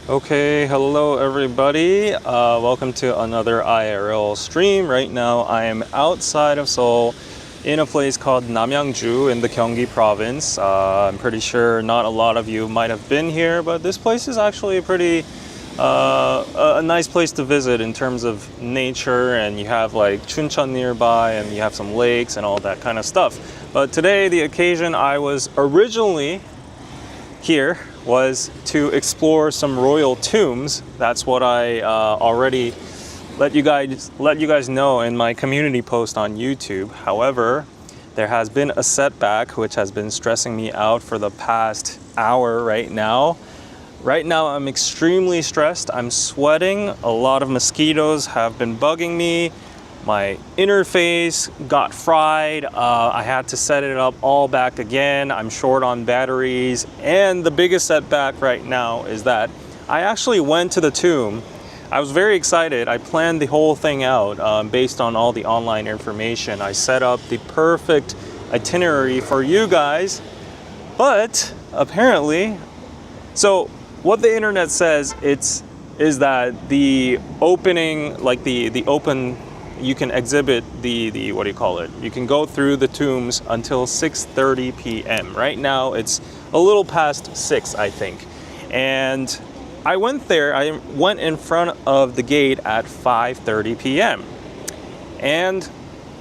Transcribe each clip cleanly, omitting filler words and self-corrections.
Okay, hello everybody. Welcome to another IRL stream. Right now I am outside of Seoul in a place called Namyangju in the Gyeonggi province. I'm pretty sure not a lot of you might have been here, but this place is actually a nice place to visit in terms of nature, and you have like Chuncheon nearby and you have some lakes and all that kind of stuff. But today the occasion I was originally here was to explore some royal tombs. That's what I already let you guys know in my community post on YouTube. However, there has been a setback which has been stressing me out for the past hour right now. Right now I'm extremely stressed. I'm sweating. A lot of mosquitoes have been bugging me. My interface got fried. I had to set it up all back again. I'm short on batteries. And the biggest setback right now is that I actually went to the tomb. I was very excited. I planned the whole thing out based on all the online information. I set up the perfect itinerary for you guys. But apparently, so what the internet says is that the opening, like the open, you can exhibit the what do you call it? You can go through the tombs until 6:30 p.m. Right now it's a little past 6, I think. And I went there, I went in front of the gate at 5:30 p.m. And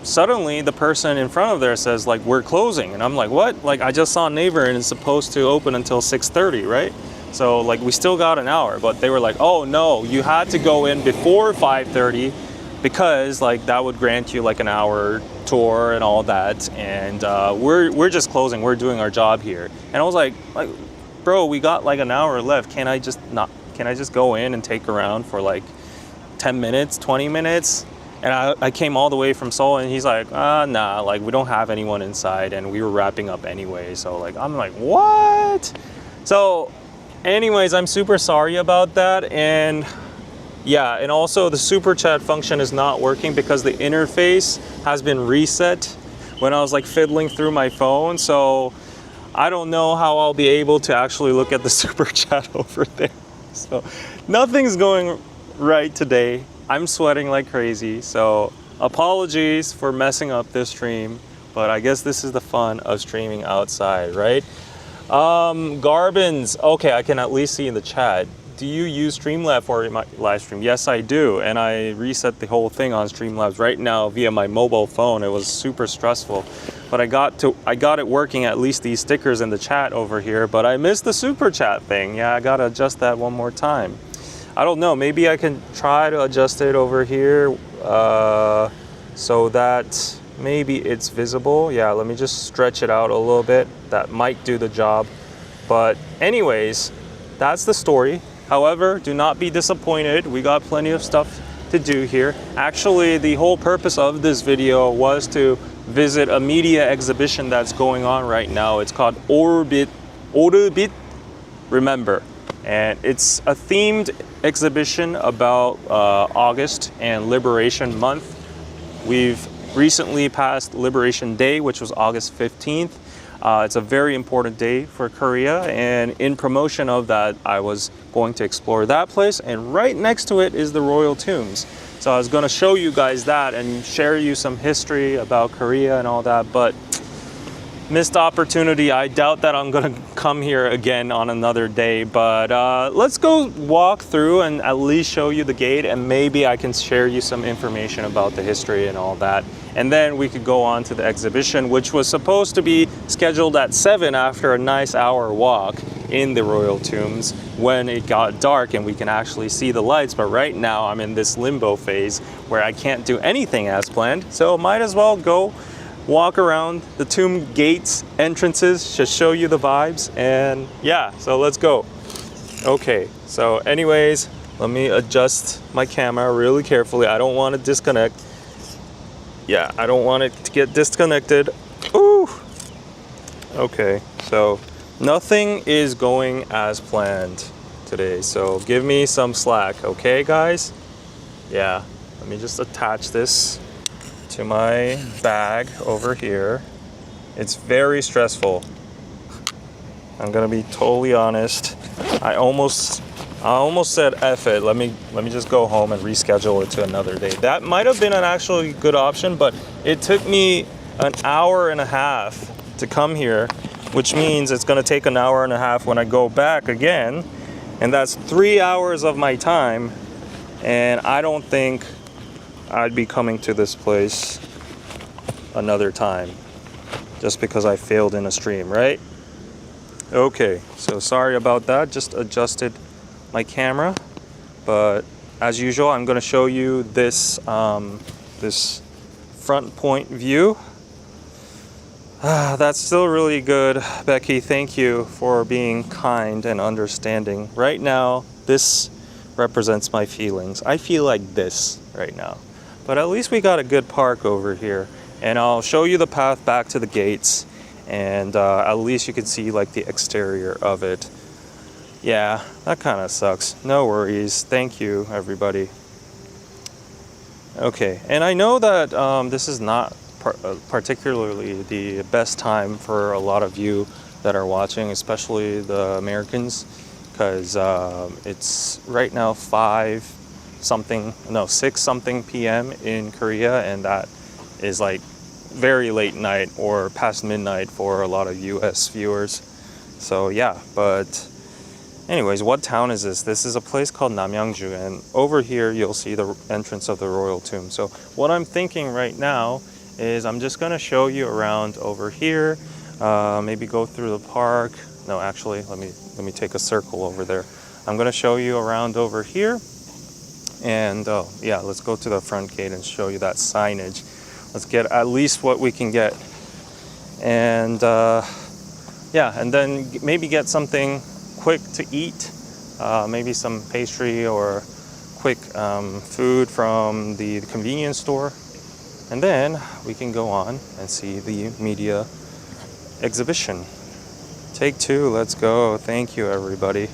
suddenly the person in front of there says like, we're closing. And I'm like, what? Like, I just saw Neighbor and it's supposed to open until 6:30, right? So like we still got an hour, but they were like, oh no, you had to go in before 5:30 because like that would grant you like an hour tour and all that. And we're just closing, we're doing our job here. And I was like, bro, we got like an hour left. Can I just go in and take around for like 10 minutes, 20 minutes? And I came all the way from Seoul and he's like, nah, like we don't have anyone inside and we were wrapping up anyway. So like, I'm like, what? So anyways, I'm super sorry about that. And yeah, and also the super chat function is not working because the interface has been reset when I was like fiddling through my phone. So I don't know how I'll be able to actually look at the super chat over there. So nothing's going right today. I'm sweating like crazy. So apologies for messing up this stream, but I guess this is the fun of streaming outside, right? Garbins, okay, I can at least see in the chat. Do you use Streamlabs for my live stream? Yes, I do. And I reset the whole thing on Streamlabs right now via my mobile phone. It was super stressful, but I got it working, at least these stickers in the chat over here, but I missed the super chat thing. Yeah, I gotta adjust that one more time. I don't know, maybe I can try to adjust it over here so that maybe it's visible. Yeah, let me just stretch it out a little bit. That might do the job. But anyways, that's the story. However, do not be disappointed. We got plenty of stuff to do here. Actually, the whole purpose of this video was to visit a media exhibition that's going on right now. It's called Orbit Remember. And it's a themed exhibition about August and Liberation Month. We've recently passed Liberation Day, which was August 15th. It's a very important day for Korea, and in promotion of that, I was going to explore that place, and right next to it is the royal tombs. So I was going to show you guys that and share you some history about Korea and all that, but missed opportunity. I doubt that I'm going to come here again on another day, but let's go walk through and at least show you the gate, and maybe I can share you some information about the history and all that. And then we could go on to the exhibition, which was supposed to be scheduled at 7 after a nice hour walk in the royal tombs when it got dark and we can actually see the lights. But right now I'm in this limbo phase where I can't do anything as planned. So might as well go walk around the tomb gates, entrances, just show you the vibes. And yeah, so let's go. Okay, so anyways, let me adjust my camera really carefully. I don't want to disconnect. Yeah, I don't want it to get disconnected. Ooh. Okay, so nothing is going as planned today. So give me some slack, okay, guys? Yeah, let me just attach this to my bag over here. It's very stressful. I'm gonna be totally honest. I almost I almost said F it. Let me just go home and reschedule it to another day. That might have been an actually good option, but it took me an hour and a half to come here, which means it's going to take an hour and a half when I go back again, and that's 3 hours of my time, and I don't think I'd be coming to this place another time just because I failed in a stream, right? Okay, so sorry about that. Just adjusted my camera, but as usual, I'm going to show you this this front point view. That's still really good, Becky. Thank you for being kind and understanding. Right now, this represents my feelings. I feel like this right now, but at least we got a good park over here, and I'll show you the path back to the gates, and at least you can see like the exterior of it. Yeah, that kind of sucks. No worries. Thank you, everybody. Okay, and I know that this is not particularly the best time for a lot of you that are watching, especially the Americans, because it's right now 6 something p.m. in Korea, and that is like very late night or past midnight for a lot of US viewers. So yeah, but anyways, what town is this? This is a place called Namyangju, and over here you'll see the entrance of the royal tomb. So what I'm thinking right now is I'm just gonna show you around over here, maybe go through the park. No, actually, let me take a circle over there. I'm gonna show you around over here, and yeah, let's go to the front gate and show you that signage. Let's get at least what we can get, and yeah, and then maybe get something quick to eat, maybe some pastry or quick food from the convenience store, and then we can go on and see the media exhibition. Take 2, let's go. Thank you, everybody.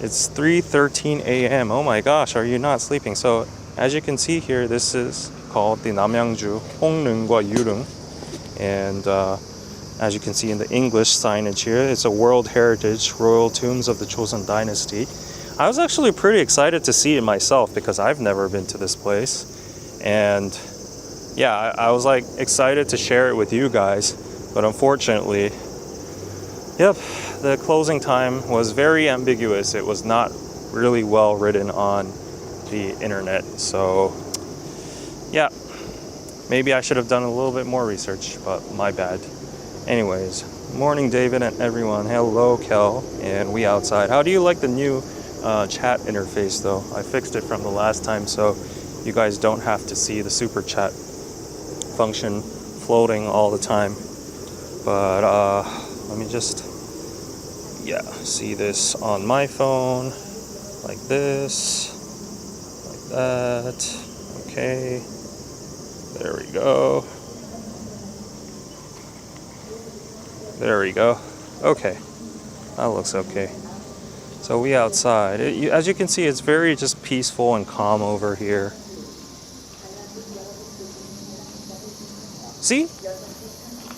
It's 3:13 a.m. Oh my gosh, are you not sleeping? So as you can see here, this is called the Namyangju 홍릉과 유릉, and as you can see in the English signage here, it's a World Heritage Royal Tombs of the Joseon Dynasty. I was actually pretty excited to see it myself because I've never been to this place, and yeah, I was like excited to share it with you guys, but unfortunately, yep, the closing time was very ambiguous. It was not really well written on the internet, so yeah, maybe I should have done a little bit more research, but my bad. Anyways, morning David and everyone. Hello Kel, and we outside. How do you like the new chat interface though? I fixed it from the last time, so you guys don't have to see the super chat function floating all the time. But let me just, yeah, see this on my phone, like this, like that. Okay, there we go. There we go. Okay, that looks okay. So we outside. As you can see, it's very just peaceful and calm over here. See?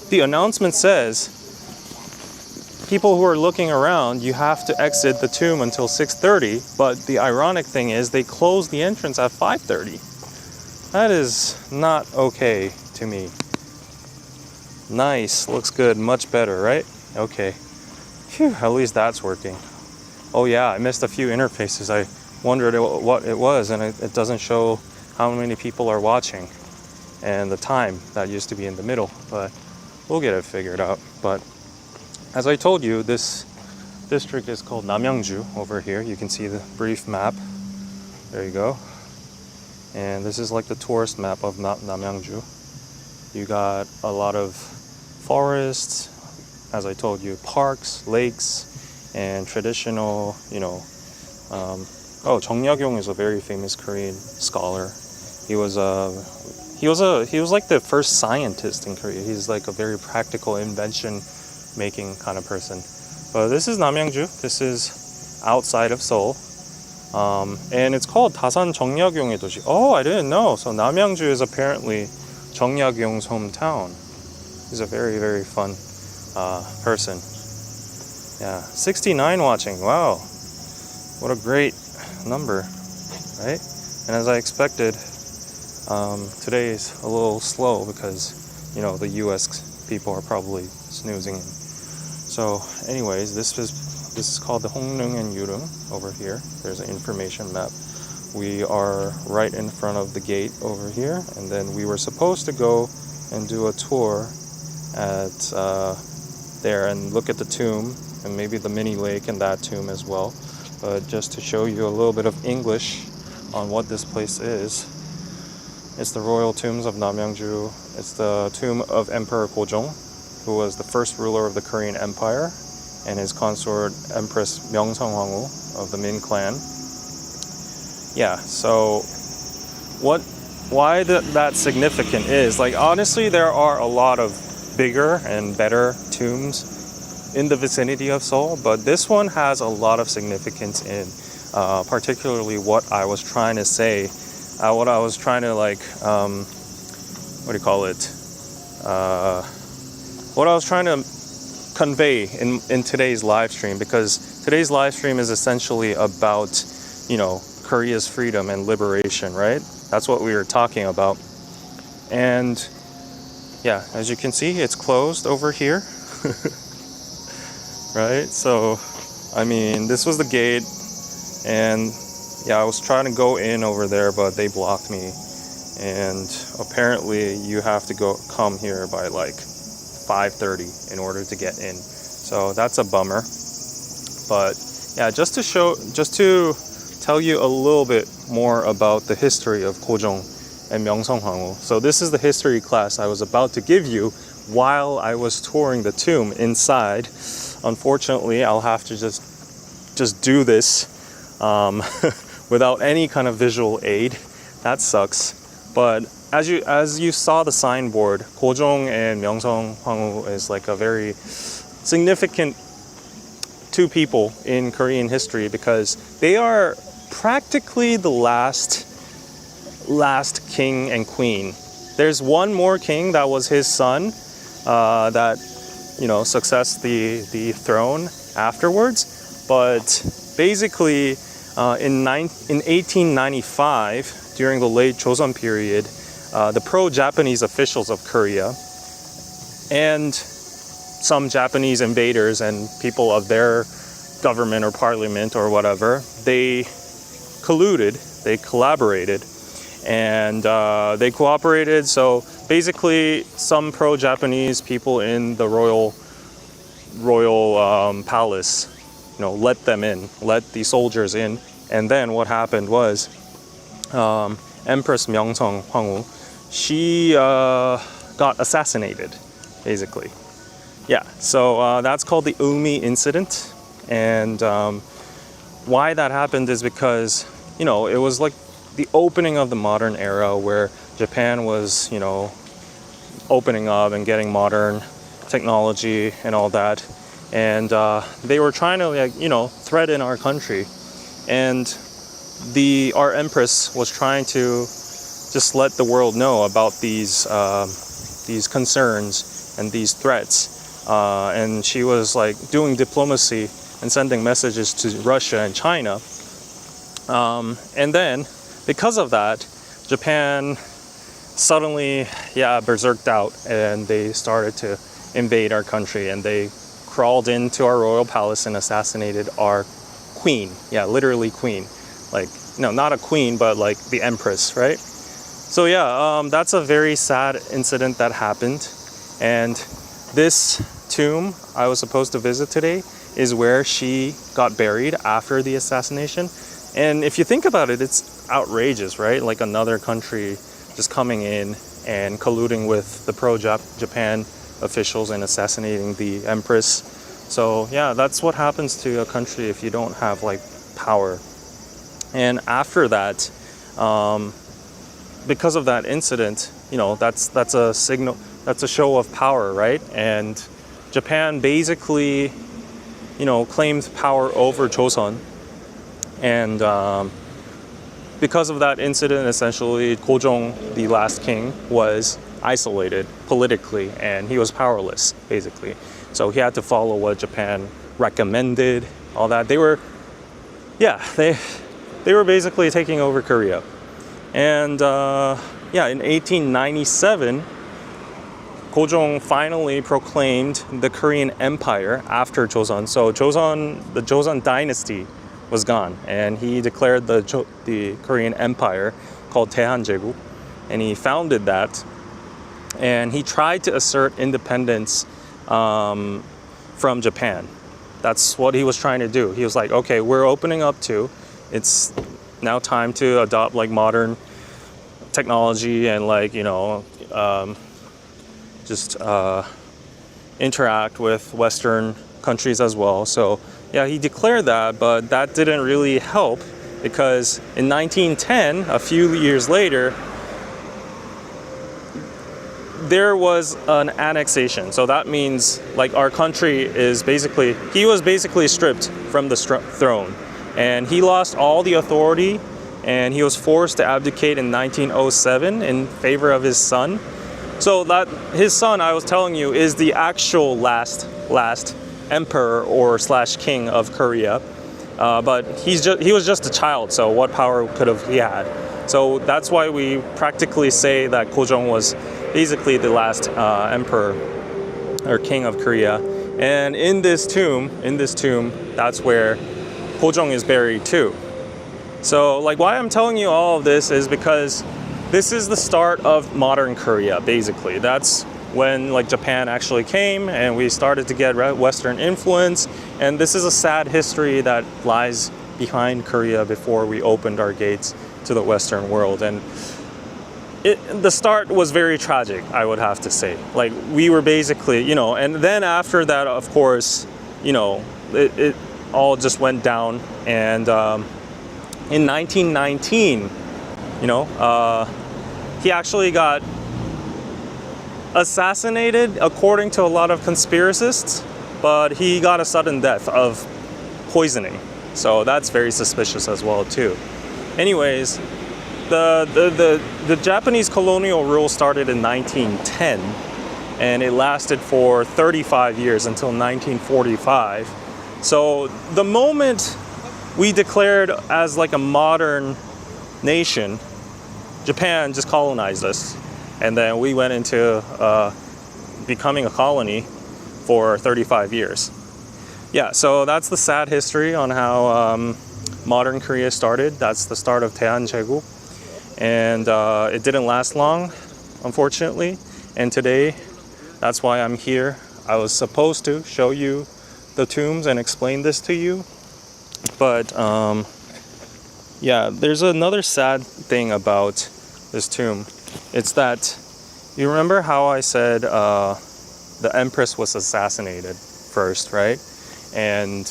The announcement says people who are looking around, you have to exit the tomb until 6:30, but the ironic thing is they close the entrance at 5:30. That is not okay to me. Nice, looks good, much better, right? Okay. Phew, at least that's working. Oh yeah, I missed a few interfaces. I wondered what it was, and it doesn't show how many people are watching and the time that used to be in the middle, but we'll get it figured out. But as I told you, this district is called Namyangju over here. You can see the brief map. There you go. And this is like the tourist map of Namyangju. You got a lot of forests, as I told you, parks, lakes, and traditional, Jung Yakyong is a very famous Korean scholar. He was like the first scientist in Korea. He's like a very practical invention making kind of person. But this is Namyangju. This is outside of Seoul. And it's called 다산 정약용의 도시. Oh, I didn't know. So Namyangju is apparently 정약용's hometown. He's a very, very fun person. Yeah, 69 watching. Wow. What a great number, right? And as I expected, today is a little slow because, you know, the US people are probably snoozing in. So anyways, this is called the Hongnung and Yurung over here. There's an information map. We are right in front of the gate over here, and then we were supposed to go and do a tour at there and look at the tomb and maybe the mini lake and that tomb as well. But just to show you a little bit of English on what this place is, it's the royal tombs of Namyangju. It's the tomb of Emperor Gojong, who was the first ruler of the Korean Empire, and his consort Empress Myeongseong of the Min clan. Yeah, so why that's significant is, like, honestly, there are a lot of bigger and better tombs in the vicinity of Seoul, but this one has a lot of significance in particularly what I was trying to say, what I was trying to, like, what do you call it? What I was trying to convey in today's live stream, because today's live stream is essentially about, you know, Korea's freedom and liberation, right? That's what we were talking about. And yeah, as you can see, it's closed over here. Right? So, I mean, this was the gate, and yeah, I was trying to go in over there, but they blocked me. And apparently you have to come here by like 5:30 in order to get in. So that's a bummer. But yeah, just to tell you a little bit more about the history of Gojong and Myeongseong. So this is the history class I was about to give you while I was touring the tomb inside. Unfortunately, I'll have to just do this without any kind of visual aid. That sucks. But as you saw the signboard, Gojong and Myeongseong is like a very significant two people in Korean history, because they are practically the last king and queen. There's one more king that was his son that, you know, successed the throne afterwards. But basically in 1895, during the late Joseon period, the pro-Japanese officials of Korea and some Japanese invaders and people of their government or parliament or whatever, they colluded, they collaborated, and they cooperated. So basically, some pro-Japanese people in the royal palace, you know, let them in, let the soldiers in. And then what happened was, Empress Myeongseong, she got assassinated, basically. Yeah, so that's called the Umi incident. And why that happened is because, you know, it was like the opening of the modern era where Japan was, you know, opening up and getting modern technology and all that. And they were trying to, like, you know, threaten our country. And our empress was trying to just let the world know about these concerns and these threats. And she was like doing diplomacy and sending messages to Russia and China. And then, because of that, Japan suddenly, berserked out, and they started to invade our country, and they crawled into our royal palace and assassinated our queen. Yeah, literally queen. Like, no, not a queen, but like the empress, right? So yeah, that's a very sad incident that happened. And this tomb I was supposed to visit today is where she got buried after the assassination. And if you think about it, it's outrageous, right? Like another country just coming in and colluding with the pro-Japan officials and assassinating the empress. So yeah, that's what happens to a country if you don't have like power. And after that, because of that incident, you know, that's a signal, that's a show of power, right? And Japan basically, you know, claimed power over Joseon. And because of that incident, essentially, Gojong, the last king, was isolated politically, and he was powerless, basically. So he had to follow what Japan recommended, all that. They were yeah, they were basically taking over Korea. And yeah, in 1897, Gojong finally proclaimed the Korean Empire after Joseon. So the Joseon dynasty was gone, and he declared the Korean Empire called Daehanje국, and he founded that. And he tried to assert independence from Japan. That's what he was trying to do. He was like, okay, we're opening up too. It's now time to adopt like modern technology and like, you know, just interact with Western countries as well. So yeah, he declared that, but that didn't really help because in 1910, a few years later, there was an annexation. So that means like our country is basically, he was basically stripped from the throne, and he lost all the authority, and he was forced to abdicate in 1907 in favor of his son. So that his son, I was telling you, is the actual last emperor or slash king of Korea. But he was just a child, so what power could have he had? So that's why we practically say that Gojong was basically the last emperor or king of Korea. And in this tomb, that's where Gojong is buried too. So like why I'm telling you all of this is because this is the start of modern Korea, basically. That's when like Japan actually came and we started to get Western influence. And this is a sad history that lies behind Korea before we opened our gates to the Western world. And the start was very tragic, I would have to say. Like we were basically, you know, and then after that, of course, you know, it all just went down. And in 1919, you know, he actually got assassinated according to a lot of conspiracists, but he got a sudden death of poisoning. So that's very suspicious as well too. Anyways, the Japanese colonial rule started in 1910, and it lasted for 35 years until 1945. So the moment we declared as like a modern nation, Japan just colonized us, and then we went into becoming a colony for 35 years. Yeah, so that's the sad history on how modern Korea started. That's the start of Daehanje국. And it didn't last long, unfortunately. And today, that's why I'm here. I was supposed to show you the tombs and explain this to you. But yeah, there's another sad thing about this tomb. It's that, you remember how I said the Empress was assassinated first, right? And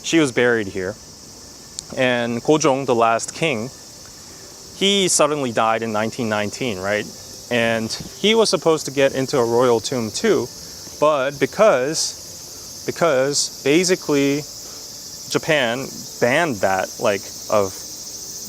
she was buried here. And Gojong, the last king, he suddenly died in 1919, right? And he was supposed to get into a royal tomb too, but because basically Japan banned that, like, of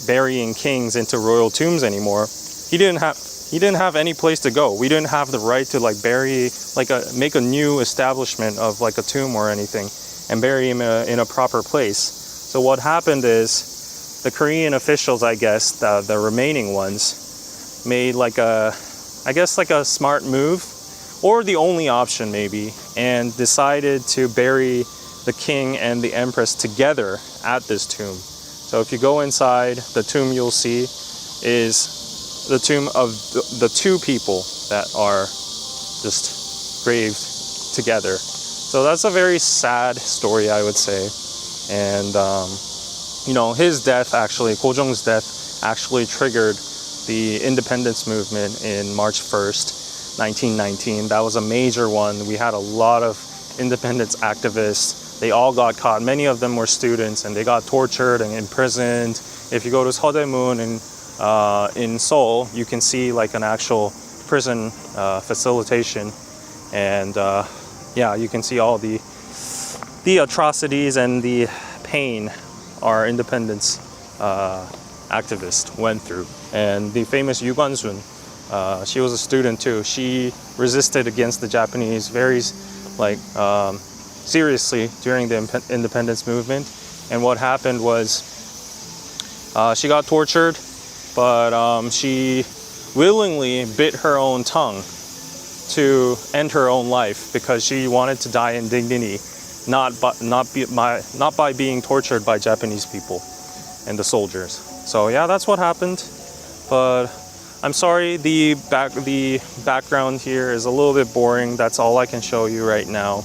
burying kings into royal tombs anymore, he didn't have any place to go. We didn't have the right to like bury, like make a new establishment of like a tomb or anything and bury him in a proper place. So what happened is, the Korean officials, I guess, the remaining ones, made like a smart move, or the only option maybe, and decided to bury the king and the empress together at this tomb. So if you go inside, the tomb you'll see is the tomb of the two people that are just graved together. So that's a very sad story, I would say. And you know, his death actually, Gojong's death actually triggered the independence movement in March 1st, 1919. That was a major one. We had a lot of independence activists. They all got caught. Many of them were students, and they got tortured and imprisoned. If you go to Seoul in Seoul, you can see like an actual prison facilitation. And yeah, you can see all the atrocities and the pain our independence activist went through. And the famous Yu Gwan-sun, she was a student too. She resisted against the Japanese very seriously during the independence movement. And what happened was she got tortured, but she willingly bit her own tongue to end her own life because she wanted to die in dignity, not by being tortured by Japanese people and the soldiers. So yeah, that's what happened. But I'm sorry, the background here is a little bit boring. That's all I can show you right now.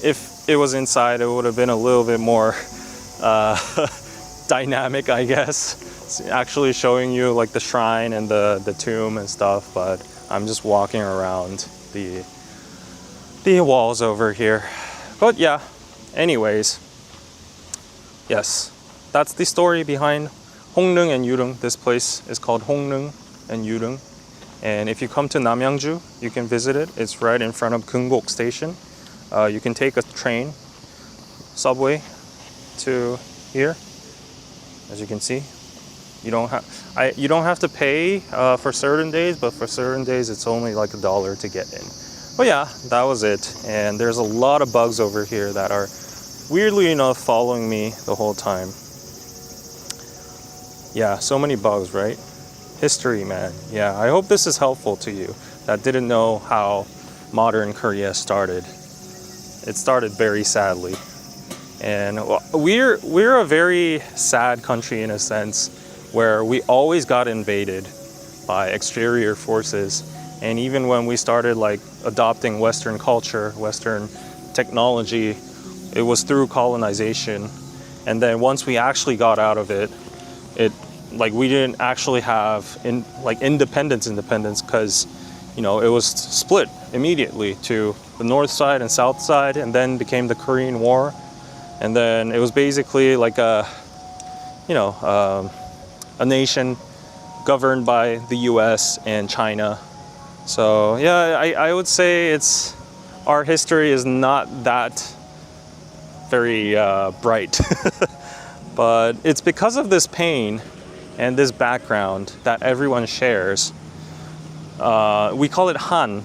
If it was inside, it would have been a little bit more dynamic, I guess. It's actually showing you like the shrine and the tomb and stuff, but I'm just walking around the walls over here. But yeah, anyways, yes, that's the story behind Hongneung and Yurung. This place is called Hongneung and Yurung. And if you come to Namyangju, you can visit it. It's right in front of Geunggok Station. You can take a train, subway to here, as you can see. You don't have to pay for certain days, but for certain days it's only like $1 to get in. But yeah, that was it. And there's a lot of bugs over here that are weirdly enough following me the whole time. Yeah, so many bugs, right? History, man. Yeah, I hope this is helpful to you that didn't know how modern Korea started. It started very sadly. And we're a very sad country in a sense, where we always got invaded by exterior forces. And even when we started like adopting Western culture, Western technology, it was through colonization. And then once we actually got out of it, like we didn't actually have independence because it was split immediately to the north side and south side, and then became the Korean War. And then it was basically like a nation governed by the US and China. So yeah, I would say our history is not that very bright. But it's because of this pain and this background that everyone shares. We call it Han.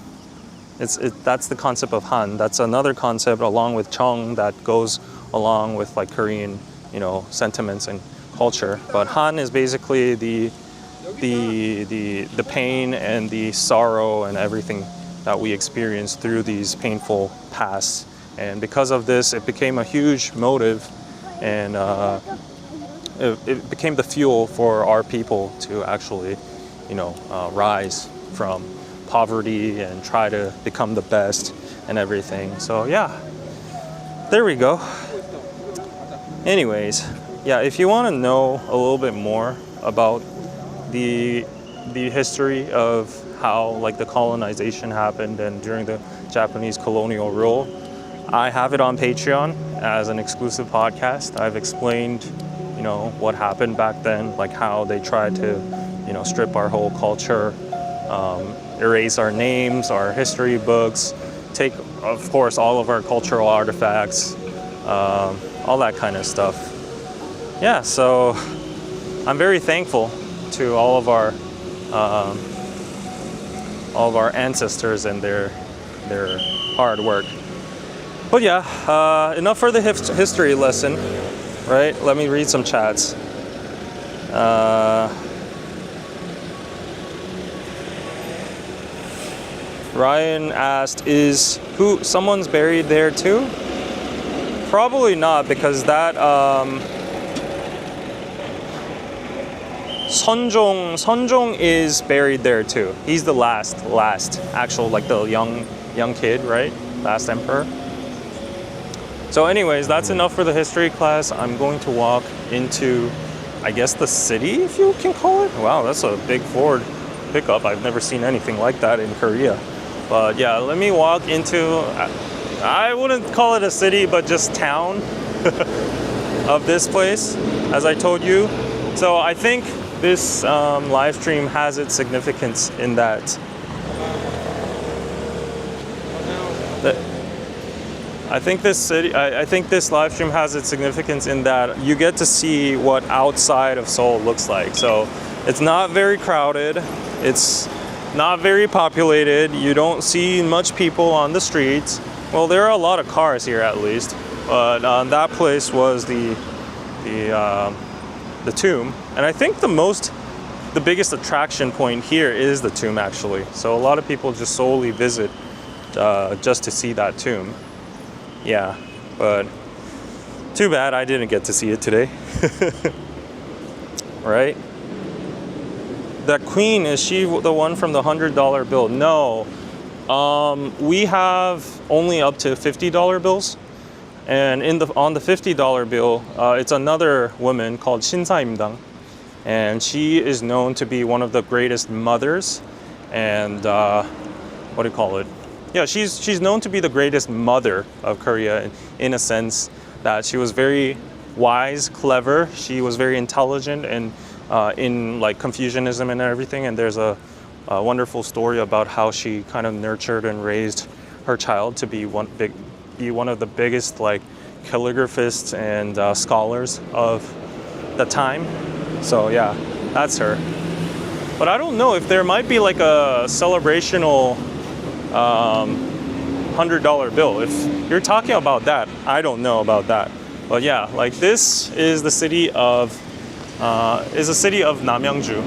That's the concept of Han. That's another concept along with Cheong that goes along with like Korean, sentiments and culture. But Han is basically the pain and the sorrow and everything that we experience through these painful pasts. And because of this, it became a huge motive, and it became the fuel for our people to actually, rise from poverty and try to become the best and everything. So yeah, there we go. Anyways, yeah, if you want to know a little bit more about the history of how like the colonization happened and during the Japanese colonial rule, I have it on Patreon as an exclusive podcast. I've explained, what happened back then, like how they tried to, strip our whole culture, erase our names, our history books, take, of course, all of our cultural artifacts, all that kind of stuff. Yeah, so I'm very thankful to all of our ancestors and their hard work. But yeah, enough for the history lesson, right? Let me read some chats. Ryan asked, someone's buried there too? Probably not, because that Seonjong is buried there too. He's the last actual, like the young kid, right? Last emperor. So anyways, that's enough for the history class. I'm going to walk into, I guess, the city, if you can call it. Wow, that's a big Ford pickup. I've never seen anything like that in Korea. But yeah, let me walk into, I wouldn't call it a city, but just town of this place, as I told you. So I think this live stream has its significance in that I think this live stream has its significance in that you get to see what outside of Seoul looks like. So it's not very crowded, it's not very populated, you don't see much people on the streets, Well, there are a lot of cars here at least, but that place was the tomb, and I think the biggest attraction point here is the tomb actually. So a lot of people just solely visit just to see that tomb. Yeah, but too bad I didn't get to see it today. Right? That queen, is she the one from the $100 bill? No. We have only up to $50 bills. And on the $50 bill, it's another woman called 신사임당. And she is known to be one of the greatest mothers. And what do you call it? Yeah, she's known to be the greatest mother of Korea in a sense that she was very wise, clever. She was very intelligent and in like Confucianism and everything. And there's a wonderful story about how she kind of nurtured and raised her child to be one of the biggest like calligraphists and scholars of the time. So yeah, that's her. But I don't know if there might be like a celebrational $100 bill. If you're talking about that, I don't know about that. But yeah, like this is the city of Namyangju.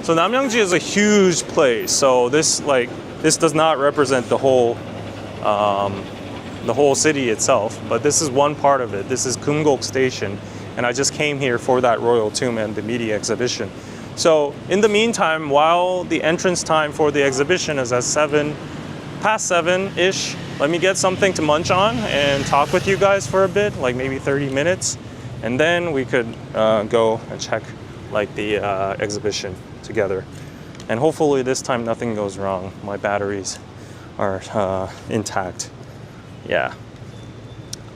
So Namyangju is a huge place. So this does not represent the whole city itself, but this is one part of it. This is Kumgok Station, and I just came here for that royal tomb and the media exhibition. So in the meantime, while the entrance time for the exhibition is at past 7-ish, let me get something to munch on and talk with you guys for a bit, like maybe 30 minutes, and then we could go and check like the exhibition together. And hopefully this time nothing goes wrong. My batteries are intact. Yeah.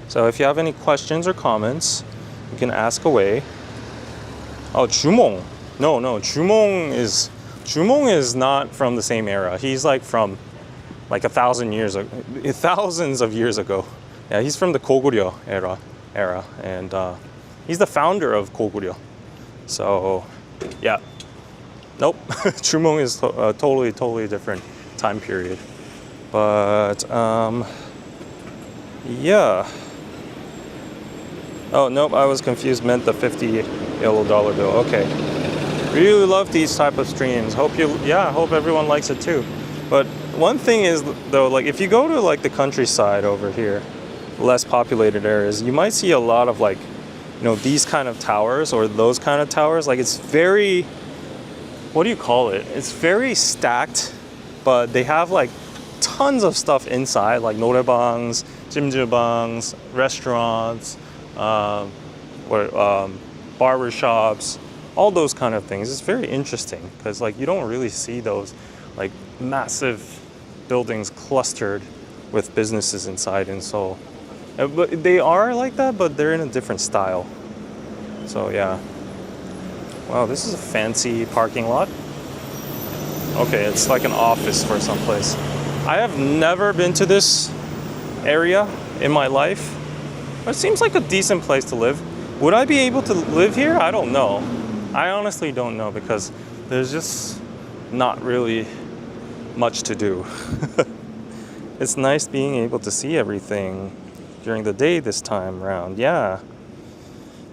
So if you have any questions or comments, you can ask away. Oh, Jumong. No, Jumong is not from the same era. He's like from like thousands of years ago. Yeah, he's from the Goguryeo era, and he's the founder of Goguryeo. So, yeah. Nope, Jumong is totally different time period. But yeah. Oh nope, I was confused. Meant the $50 bill. Okay. Really love these type of streams. Hope everyone likes it too. But one thing is though, like if you go to like the countryside over here, less populated areas, you might see a lot of like, these kind of towers or those kind of towers. Like it's very, what do you call it? It's very stacked, but they have like tons of stuff inside, like norebangs, jjimjilbangs, restaurants, barber shops, all those kind of things. It's very interesting because like you don't really see those like massive buildings clustered with businesses inside in Seoul. But they are like that, but they're in a different style. So yeah. Wow, this is a fancy parking lot. Okay, it's like an office for some place. I have never been to this area in my life. But it seems like a decent place to live. Would I be able to live here? I don't know. I honestly don't know because there's just not really much to do. It's nice being able to see everything during the day this time around. Yeah.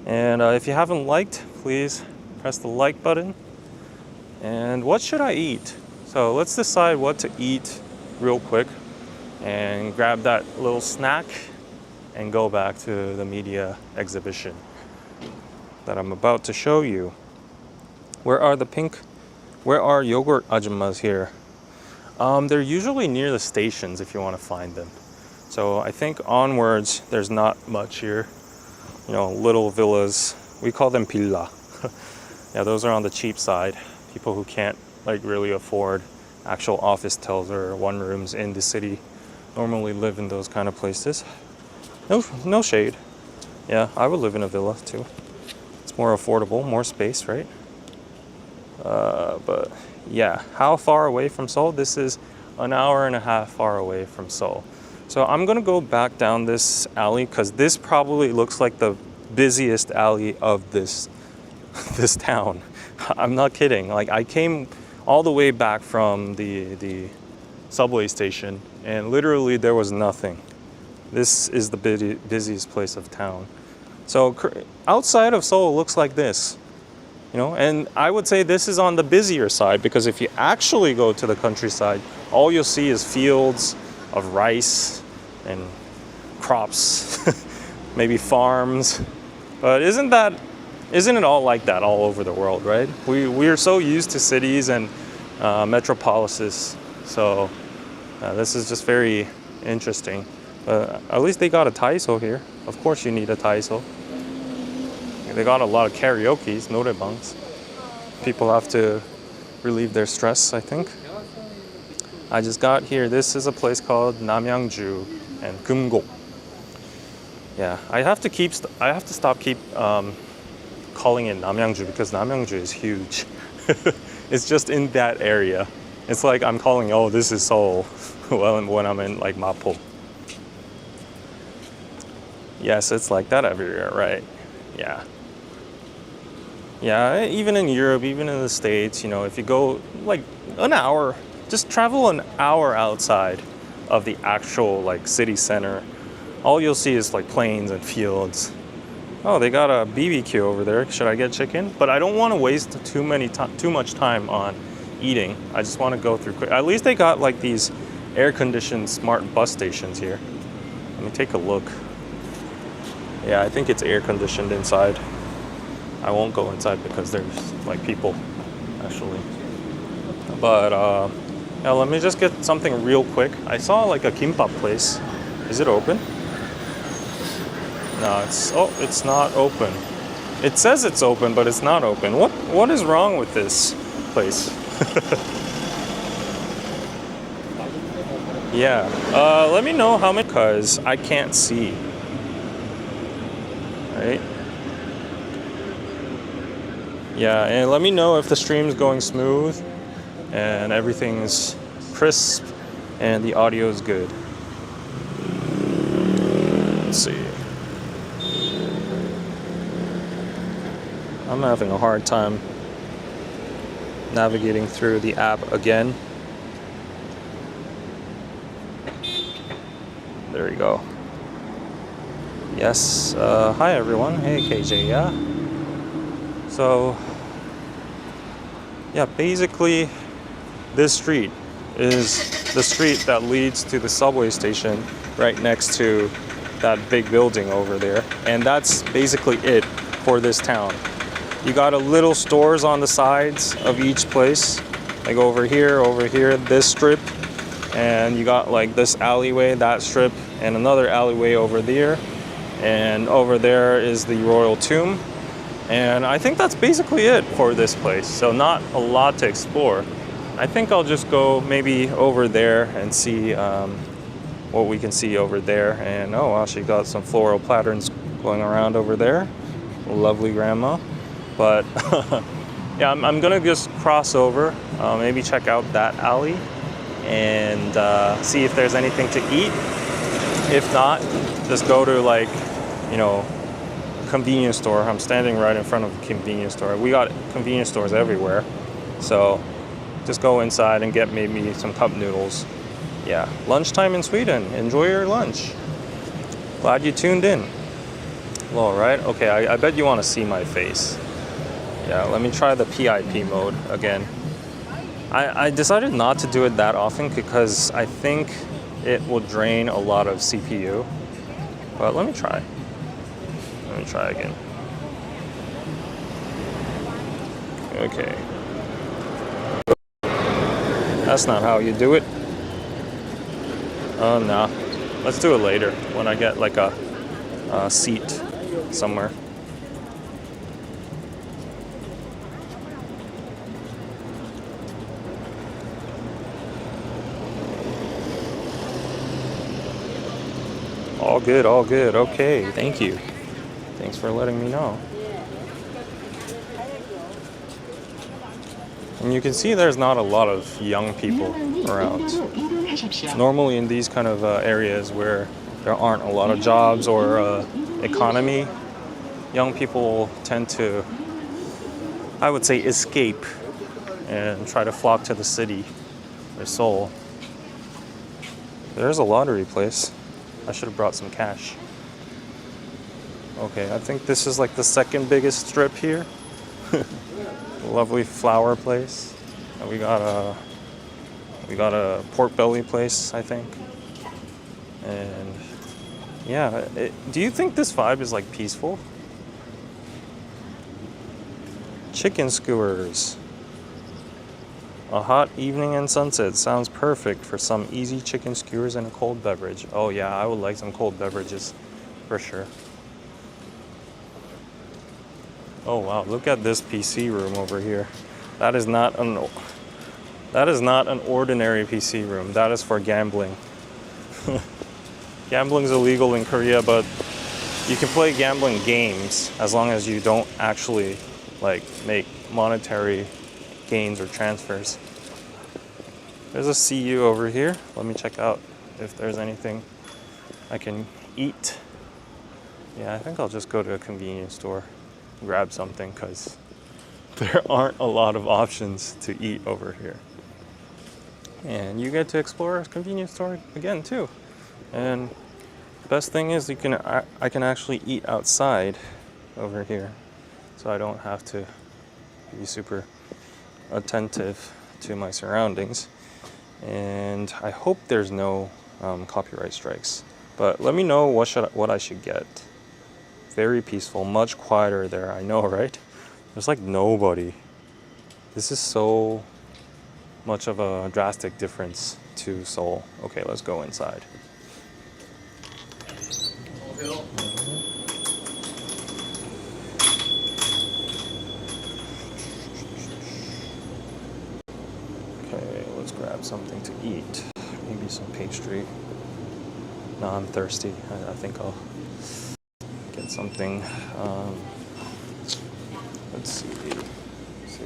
And if you haven't liked, please press the like button. And what should I eat? So let's decide what to eat real quick and grab that little snack and go back to the media exhibition that I'm about to show you. Where are yogurt ajummas here? They're usually near the stations if you want to find them. So I think onwards, there's not much here. Little villas. We call them villa. Yeah, those are on the cheap side. People who can't like really afford actual office tels or one rooms in the city normally live in those kind of places. No shade. Yeah, I would live in a villa too. It's more affordable, more space, right? But yeah, how far away from Seoul? This is an hour and a half far away from Seoul. So I'm gonna go back down this alley because this probably looks like the busiest alley of this town. I'm not kidding. Like I came all the way back from the subway station, and literally there was nothing. This is the busiest place of town. So outside of Seoul looks like this, you know, and I would say this is on the busier side, because if you actually go to the countryside, all you'll see is fields of rice and crops, maybe farms. But isn't it all like that all over the world, right? We are so used to cities and metropolises, so this is just very interesting. At least they got a Taiso here. Of course you need a Taiso. They got a lot of karaoke's, norebangs. People have to relieve their stress, I think. I just got here. This is a place called Namyangju and Gumgo. Yeah, I have to stop calling it Namyangju, because Namyangju is huge. It's just in that area. It's like I'm calling, oh, this is Seoul, well, when I'm in like Mapo. Yes, it's like that everywhere, right? Yeah. Yeah, even in Europe, even in the States, you know, if you go like an hour, just travel an hour outside of the actual like city center, all you'll see is like plains and fields. Oh, they got a BBQ over there. Should I get chicken? But I don't want to waste too much time on eating. I just want to go through quick. At least they got like these air-conditioned smart bus stations here. Let me take a look. Yeah, I think it's air-conditioned inside. I won't go inside because there's like people, actually. But yeah, let me just get something real quick. I saw like a kimbap place. Is it open? No, it's not open. It says it's open, but it's not open. What is wrong with this place? Yeah. Let me know how many, because I can't see. Right? Yeah, and let me know if the stream's going smooth and everything's crisp and the audio is good. Let's see. I'm having a hard time navigating through the app again. There we go. Yes, hi everyone. Hey KJ, yeah. So, yeah, basically this street is the street that leads to the subway station right next to that big building over there. And that's basically it for this town. You got a little stores on the sides of each place, like over here, this strip. And you got like this alleyway, that strip, and another alleyway over there. And over there is the royal tomb. And I think that's basically it for this place. So not a lot to explore. I think I'll just go maybe over there and see what we can see over there. And oh wow, she got some floral patterns going around over there. Lovely grandma. But yeah, I'm gonna just cross over, maybe check out that alley and see if there's anything to eat. If not, just go to like, you know, convenience store. I'm standing right in front of a convenience store. We got convenience stores everywhere. So just go inside and get maybe some cup noodles. Yeah, lunchtime in Sweden. Enjoy your lunch. Glad you tuned in. All right, okay, I bet you want to see my face. Yeah, let me try the PIP mode again. I decided not to do it that often because I think it will drain a lot of CPU. But let me try. Let me try again. Okay. That's not how you do it. Oh, no. Let's do it later when I get like a seat somewhere. All good, all good. Okay, thank you. Thanks for letting me know. And you can see there's not a lot of young people around. Normally in these kind of areas where there aren't a lot of jobs or economy, young people tend to, I would say, escape and try to flock to the city or Seoul. There's a lottery place. I should have brought some cash. Okay, I think this is like the second biggest strip here. Lovely flower place. And we got a pork belly place, I think. And yeah, do you think this vibe is like peaceful? Chicken skewers. A hot evening and sunset sounds perfect for some easy chicken skewers and a cold beverage. Oh yeah, I would like some cold beverages for sure. Oh wow, look at this PC room over here. That is not an ordinary PC room. That is for gambling. Gambling is illegal in Korea, but you can play gambling games as long as you don't actually like make monetary gains or transfers. There's a CU over here. Let me check out if there's anything I can eat. Yeah, I think I'll just go to a convenience store, grab something, because there aren't a lot of options to eat over here. And you get to explore a convenience store again too. And the best thing is I can actually eat outside over here, so I don't have to be super attentive to my surroundings. And I hope there's no copyright strikes. But let me know what I should get. Very peaceful, much quieter there. I know, right? There's like nobody. This is so much of a drastic difference to Seoul. Okay, let's go inside. Okay, let's grab something to eat. Maybe some pastry. No, I'm thirsty. I think I'll get something. Let's see.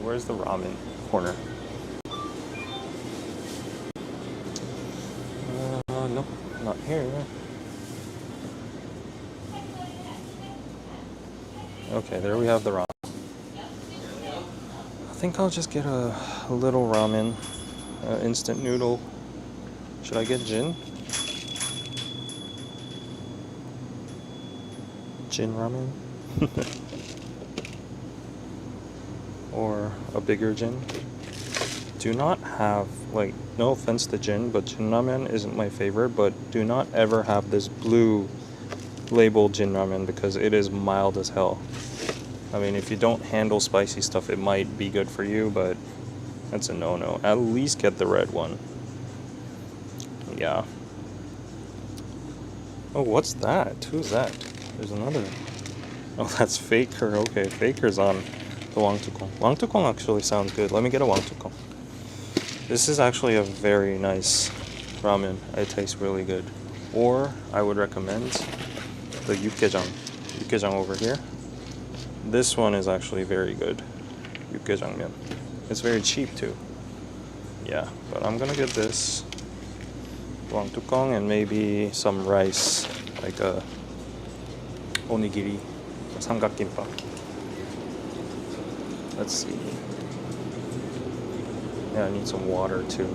Where's the ramen corner? Nope, not here. Okay, there we have the ramen. I think I'll just get a little ramen, instant noodle. Should I get gin? Gin ramen? Or a bigger gin? Do not have, like, no offense to gin, but gin ramen isn't my favorite, but do not ever have this blue label gin ramen because it is mild as hell. I mean, if you don't handle spicy stuff, it might be good for you, but that's a no-no. At least get the red one. Yeah. Oh, what's that? Who's that? There's another. Oh, that's Faker. Okay, Faker's on the wangtukong. Wangtukong actually sounds good. Let me get a wangtukong. This is actually a very nice ramen. It tastes really good. Or I would recommend the yukgaejang. Yukgaejang over here. This one is actually very good. Yukgaejangmyeon. It's very cheap too. Yeah, but I'm gonna get this wangtukong and maybe some rice, like a onigiri, 삼각김밥. Let's see. Yeah, I need some water too.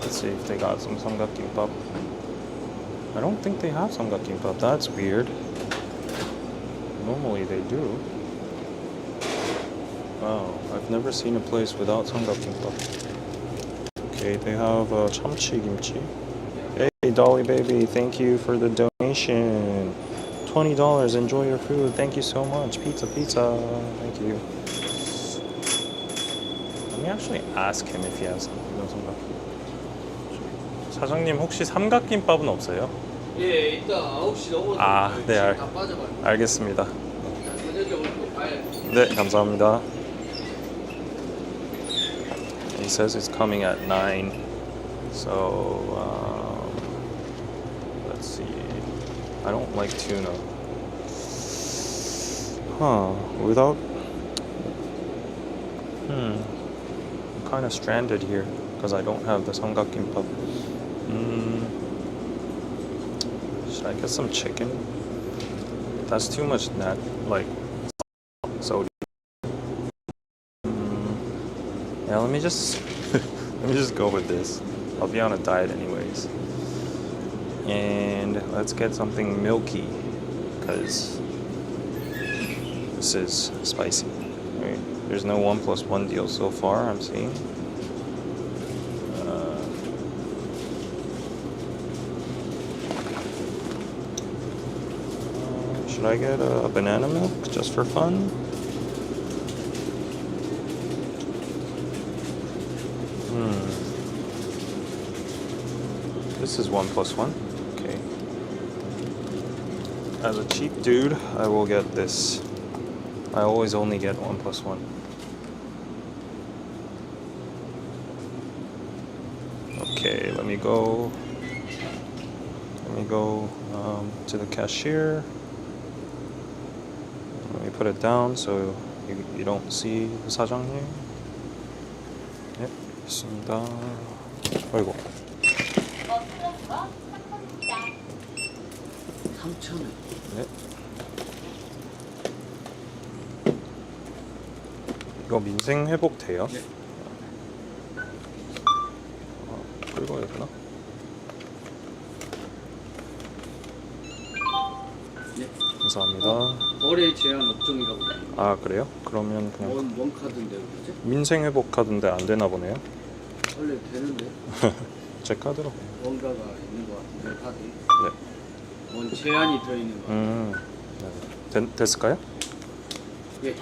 Let's see if they got some 삼각김밥. I don't think they have 삼각김밥. That's weird. Normally they do. Wow, I've never seen a place without 삼각김밥. Okay, they have 참치 kimchi. Hey, Dolly baby, thank you for the donation. $20. Enjoy your food. Thank you so much. Pizza. Thank you. Let me actually ask him if he has 삼각김밥. 사장님 혹시 삼각김밥은 없어요? 예, 이따 9시 넘어서 네, 다 빠져가지고. 알겠습니다. 저녁에 오늘 가야 돼. 네, 감사합니다. He says it's coming at 9. So, let's see. I don't like tuna. Without... I'm kind of stranded here because I don't have the 삼각김밥. Should I get some chicken? That's too much sodium. Yeah, let let me just let me just go with this. I'll be on a diet anyways. And let's get something milky because this is spicy. Right. There's no 1+1 deal so far, I'm seeing. Should I get a banana milk just for fun? This is 1+1. Okay. As a cheap dude, I will get this. I always only get 1+1. Okay, let me go to the cashier. Let me put it down so you don't see the 사장님. 네, 있습니다. 아이고. 3,000원. 네. 이거 민생 회복 돼요? 네. 끌고 되나? 네. 감사합니다. 거래 제한 업종이라고 돼요. 아 그래요? 그러면 그냥 뭔 카드인데 그러지? 민생 회복 카드인데 안 되나 보네요. 원래 되는데 제 카드로. 뭔가가 있는 것 같은데 카드. 네. 뭔 제한이 들어있는 것 같아요. 네. 됐을까요? 예. 네.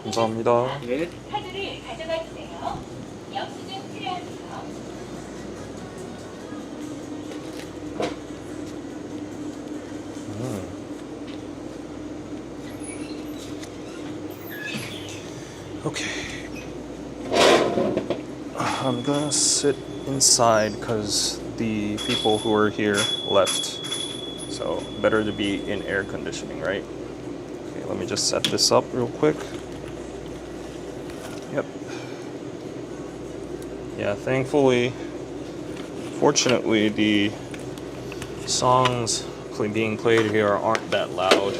감사합니다. 예. 카드를 가져가 주세요. 영수증 필요합니다. Okay. I'm gonna sit inside because the people who are here left. So better to be in air conditioning, right? Okay, let me just set this up real quick. Yep. Yeah, fortunately, the songs being played here aren't that loud.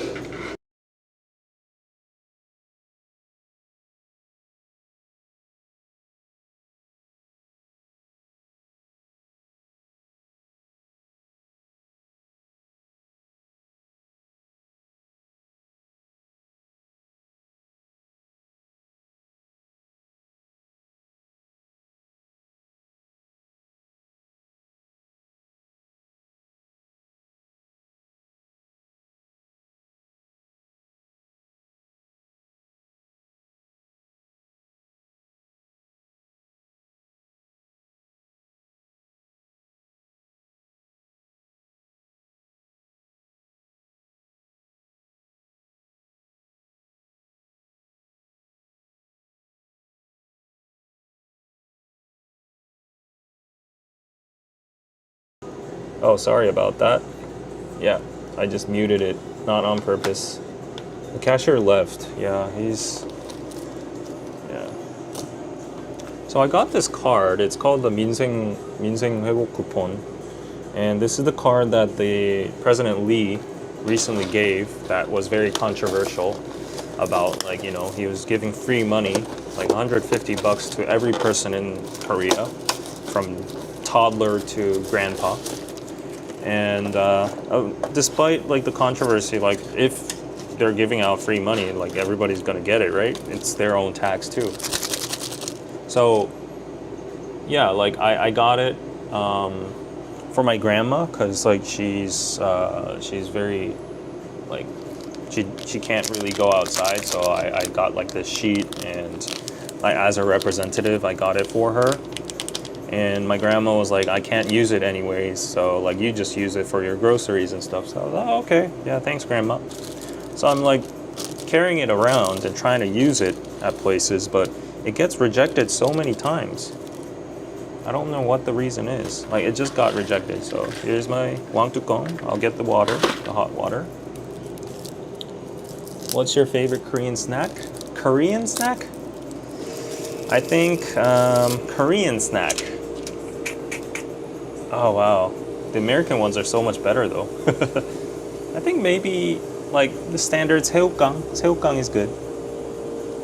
Oh, sorry about that. Yeah, I just muted it, not on purpose. The cashier left. Yeah. So I got this card. It's called the 민생 회복 coupon, and this is the card that the President Lee recently gave. That was very controversial about, like, you know, he was giving free money, like $150 to every person in Korea, from toddler to grandpa. And despite like the controversy, like if they're giving out free money, like everybody's gonna get it, right? It's their own tax too. So yeah, like I got it for my grandma because like she's very like she can't really go outside. So I got like this sheet, and like as a representative, I got it for her. And my grandma was like, I can't use it anyways, so like you just use it for your groceries and stuff. So I was like, oh, okay, yeah, thanks, grandma. So I'm like carrying it around and trying to use it at places, but it gets rejected so many times. I don't know what the reason is. Like it just got rejected. So here's my wangtukong. I'll get the water, the hot water. What's your favorite Korean snack? Korean snack? I think Korean snack. Oh wow, the American ones are so much better though. I think maybe like the standard 새우깡. 새우깡 is good.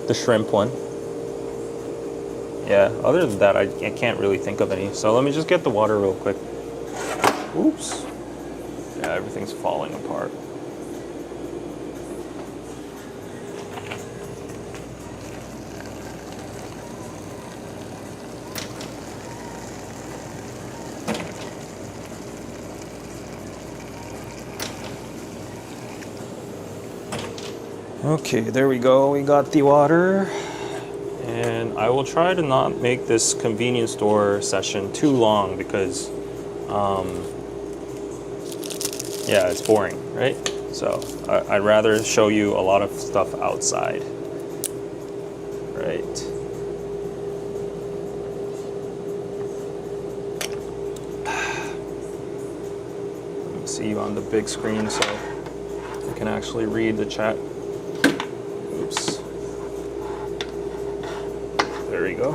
The shrimp one. Yeah, other than that, I can't really think of any. So let me just get the water real quick. Oops. Yeah, everything's falling apart. Okay, there we go. We got the water. And I will try to not make this convenience store session too long because, yeah, it's boring, right? So I'd rather show you a lot of stuff outside. Right. Let me see you on the big screen so you can actually read the chat. Oops. There we go.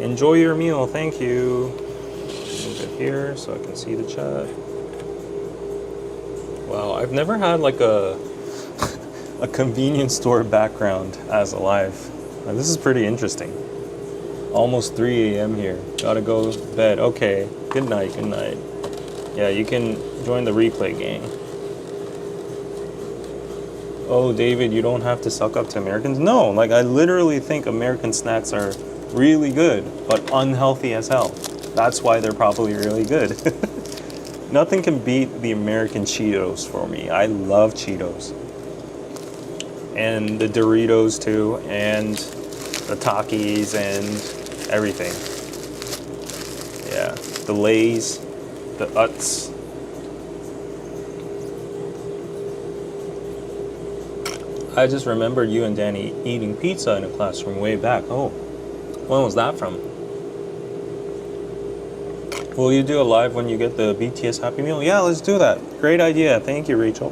Enjoy your meal, thank you. Move it here so I can see the chat. Wow, I've never had like a convenience store background as a live. This is pretty interesting. Almost 3 a.m. here. Gotta go to bed. Okay, good night, good night. Yeah, you can join the replay gang. Oh, David, you don't have to suck up to Americans. No, like I literally think American snacks are really good, but unhealthy as hell. That's why they're probably really good. Nothing can beat the American Cheetos for me. I love Cheetos. And the Doritos too, and the Takis and everything. Yeah, the Lays, the Utz. I just remembered you and Danny eating pizza in a classroom way back. Oh, when was that from? Will you do a live when you get the BTS Happy Meal? Yeah, let's do that. Great idea. Thank you, Rachel.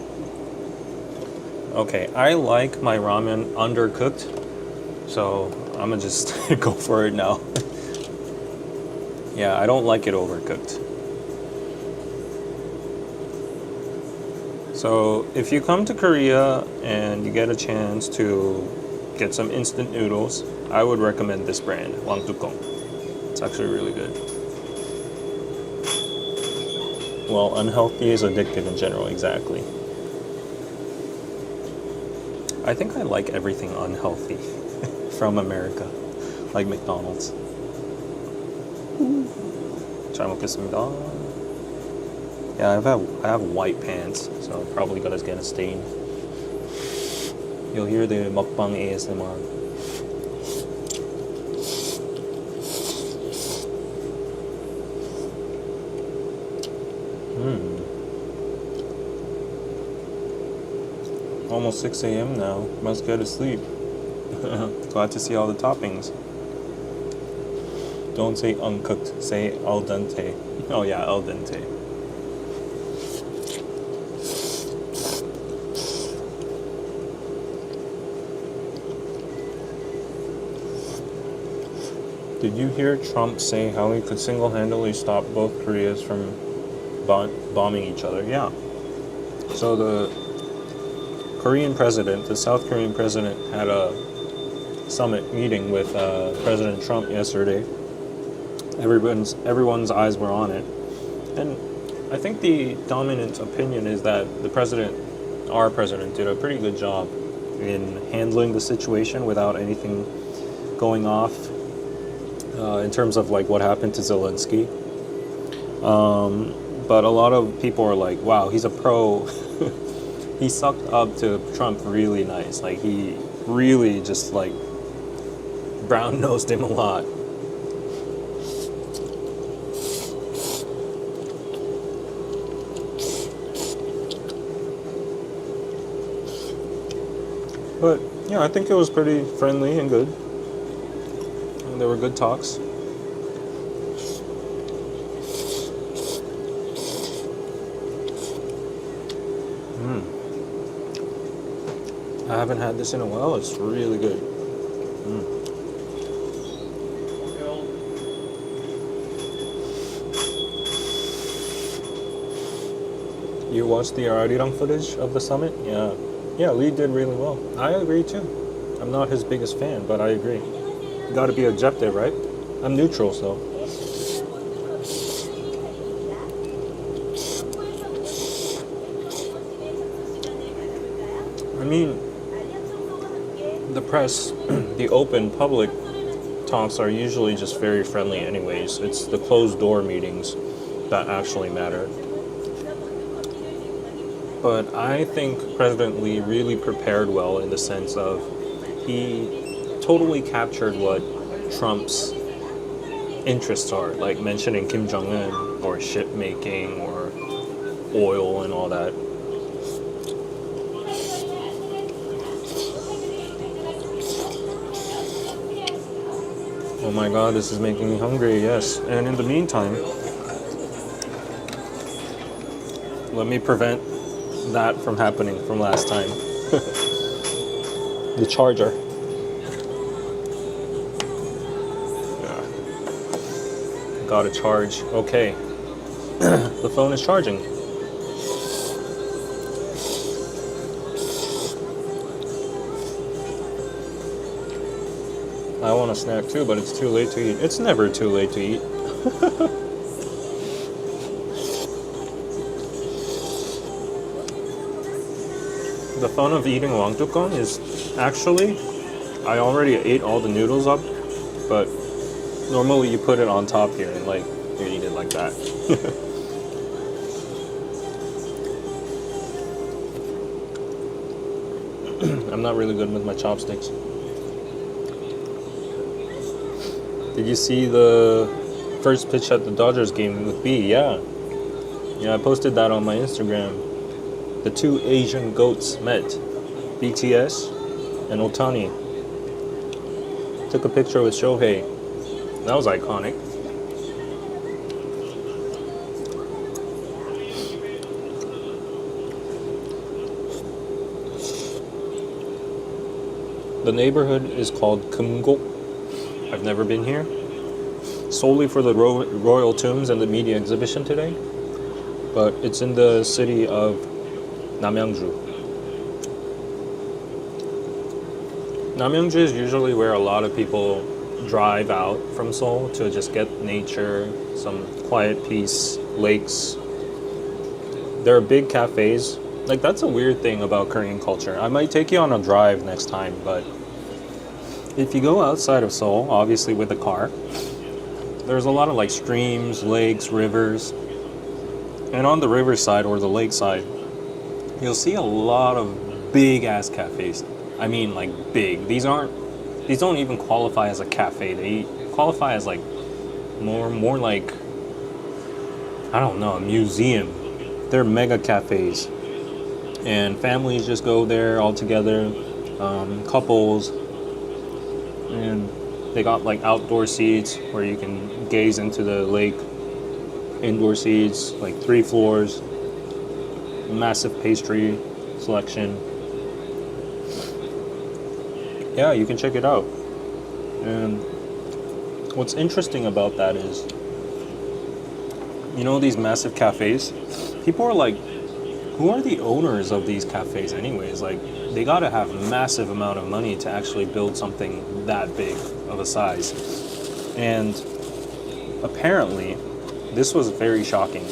Okay, I like my ramen undercooked, so I'm gonna just go for it now. Yeah, I don't like it overcooked. So if you come to Korea and you get a chance to get some instant noodles, I would recommend this brand, Wangtukong. It's actually really good. Well, unhealthy is addictive in general, exactly. I think I like everything unhealthy from America, like McDonald's. 잘 먹겠습니다. Yeah, I have white pants, so I'm probably gonna get a stain. You'll hear the mukbang ASMR. Almost 6 a.m. now. Must go to sleep. Glad to see all the toppings. Don't say uncooked, say al dente. Oh yeah, al dente. Did you hear Trump say how he could single-handedly stop both Koreas from bombing each other? Yeah. So the Korean president, the South Korean president, had a summit meeting with President Trump yesterday. Everyone's eyes were on it. And I think the dominant opinion is that our president, did a pretty good job in handling the situation without anything going off. In terms of like what happened to Zelensky. But a lot of people are like, wow, he's a pro. He sucked up to Trump really nice. Like he really just like brown-nosed him a lot. But yeah, I think it was pretty friendly and good. There were good talks. I haven't had this in a while. It's really good. You watched the Arirang footage of the summit? Yeah. Yeah, Lee did really well. I agree too. I'm not his biggest fan, but I agree. Gotta be objective, right? I'm neutral, so. I mean, the press, the open public talks are usually just very friendly anyways. It's the closed door meetings that actually matter. But I think President Lee really prepared well in the sense of he totally captured what Trump's interests are, like mentioning Kim Jong-un or ship making or oil and all that. Oh my god, this is making me hungry, yes. And in the meantime, let me prevent that from happening from last time. The charger. Yeah. Got to charge. Okay. The phone is charging. I want a snack too, but it's too late to eat. It's never too late to eat. The fun of eating wangtukong is actually, I already ate all the noodles up, but normally you put it on top here and like you eat it like that. I'm not really good with my chopsticks. Did you see the first pitch at the Dodgers game with B? Yeah. Yeah, I posted that on my Instagram. The two Asian goats met, BTS and Otani. Took a picture with Shohei. That was iconic. The neighborhood is called Kumgok. I've never been here. Solely for the royal tombs and the media exhibition today. But it's in the city of Namyangju. Namyangju is usually where a lot of people drive out from Seoul to just get nature, some quiet peace, lakes. There are big cafes. Like, that's a weird thing about Korean culture. I might take you on a drive next time, but if you go outside of Seoul, obviously with a car, there's a lot of like streams, lakes, rivers. And on the riverside or the lakeside, you'll see a lot of big ass cafes. I mean, like big. These don't even qualify as a cafe. They qualify as like more like, I don't know, a museum. They're mega cafes. And families just go there all together, couples, and they got like outdoor seats where you can gaze into the lake. Indoor seats, like 3 floors, massive pastry selection. Yeah, you can check it out. And what's interesting about that is, you know, these massive cafes, people are like, who are the owners of these cafes anyways? Like, they gotta have a massive amount of money to actually build something that big of a size. And apparently, this was very shocking.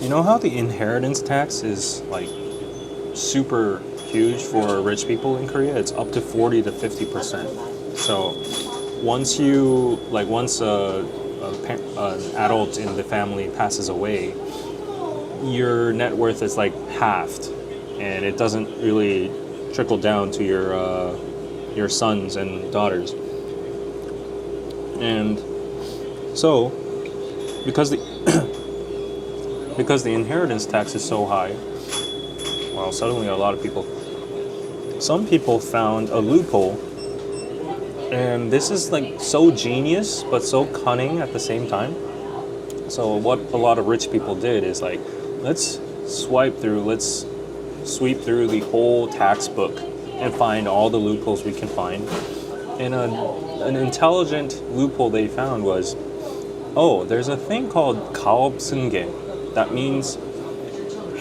You know how the inheritance tax is like super huge for rich people in Korea? It's up to 40 to 50%. So once an adult in the family passes away, your net worth is like halved, and it doesn't really trickle down to your sons and daughters. And so, because the inheritance tax is so high, well, suddenly some people found a loophole, and this is like so genius but so cunning at the same time. So what a lot of rich people did is like, let's sweep through the whole tax book and find all the loopholes we can find. And an intelligent loophole they found was, oh, there's a thing called 가업 승계. That means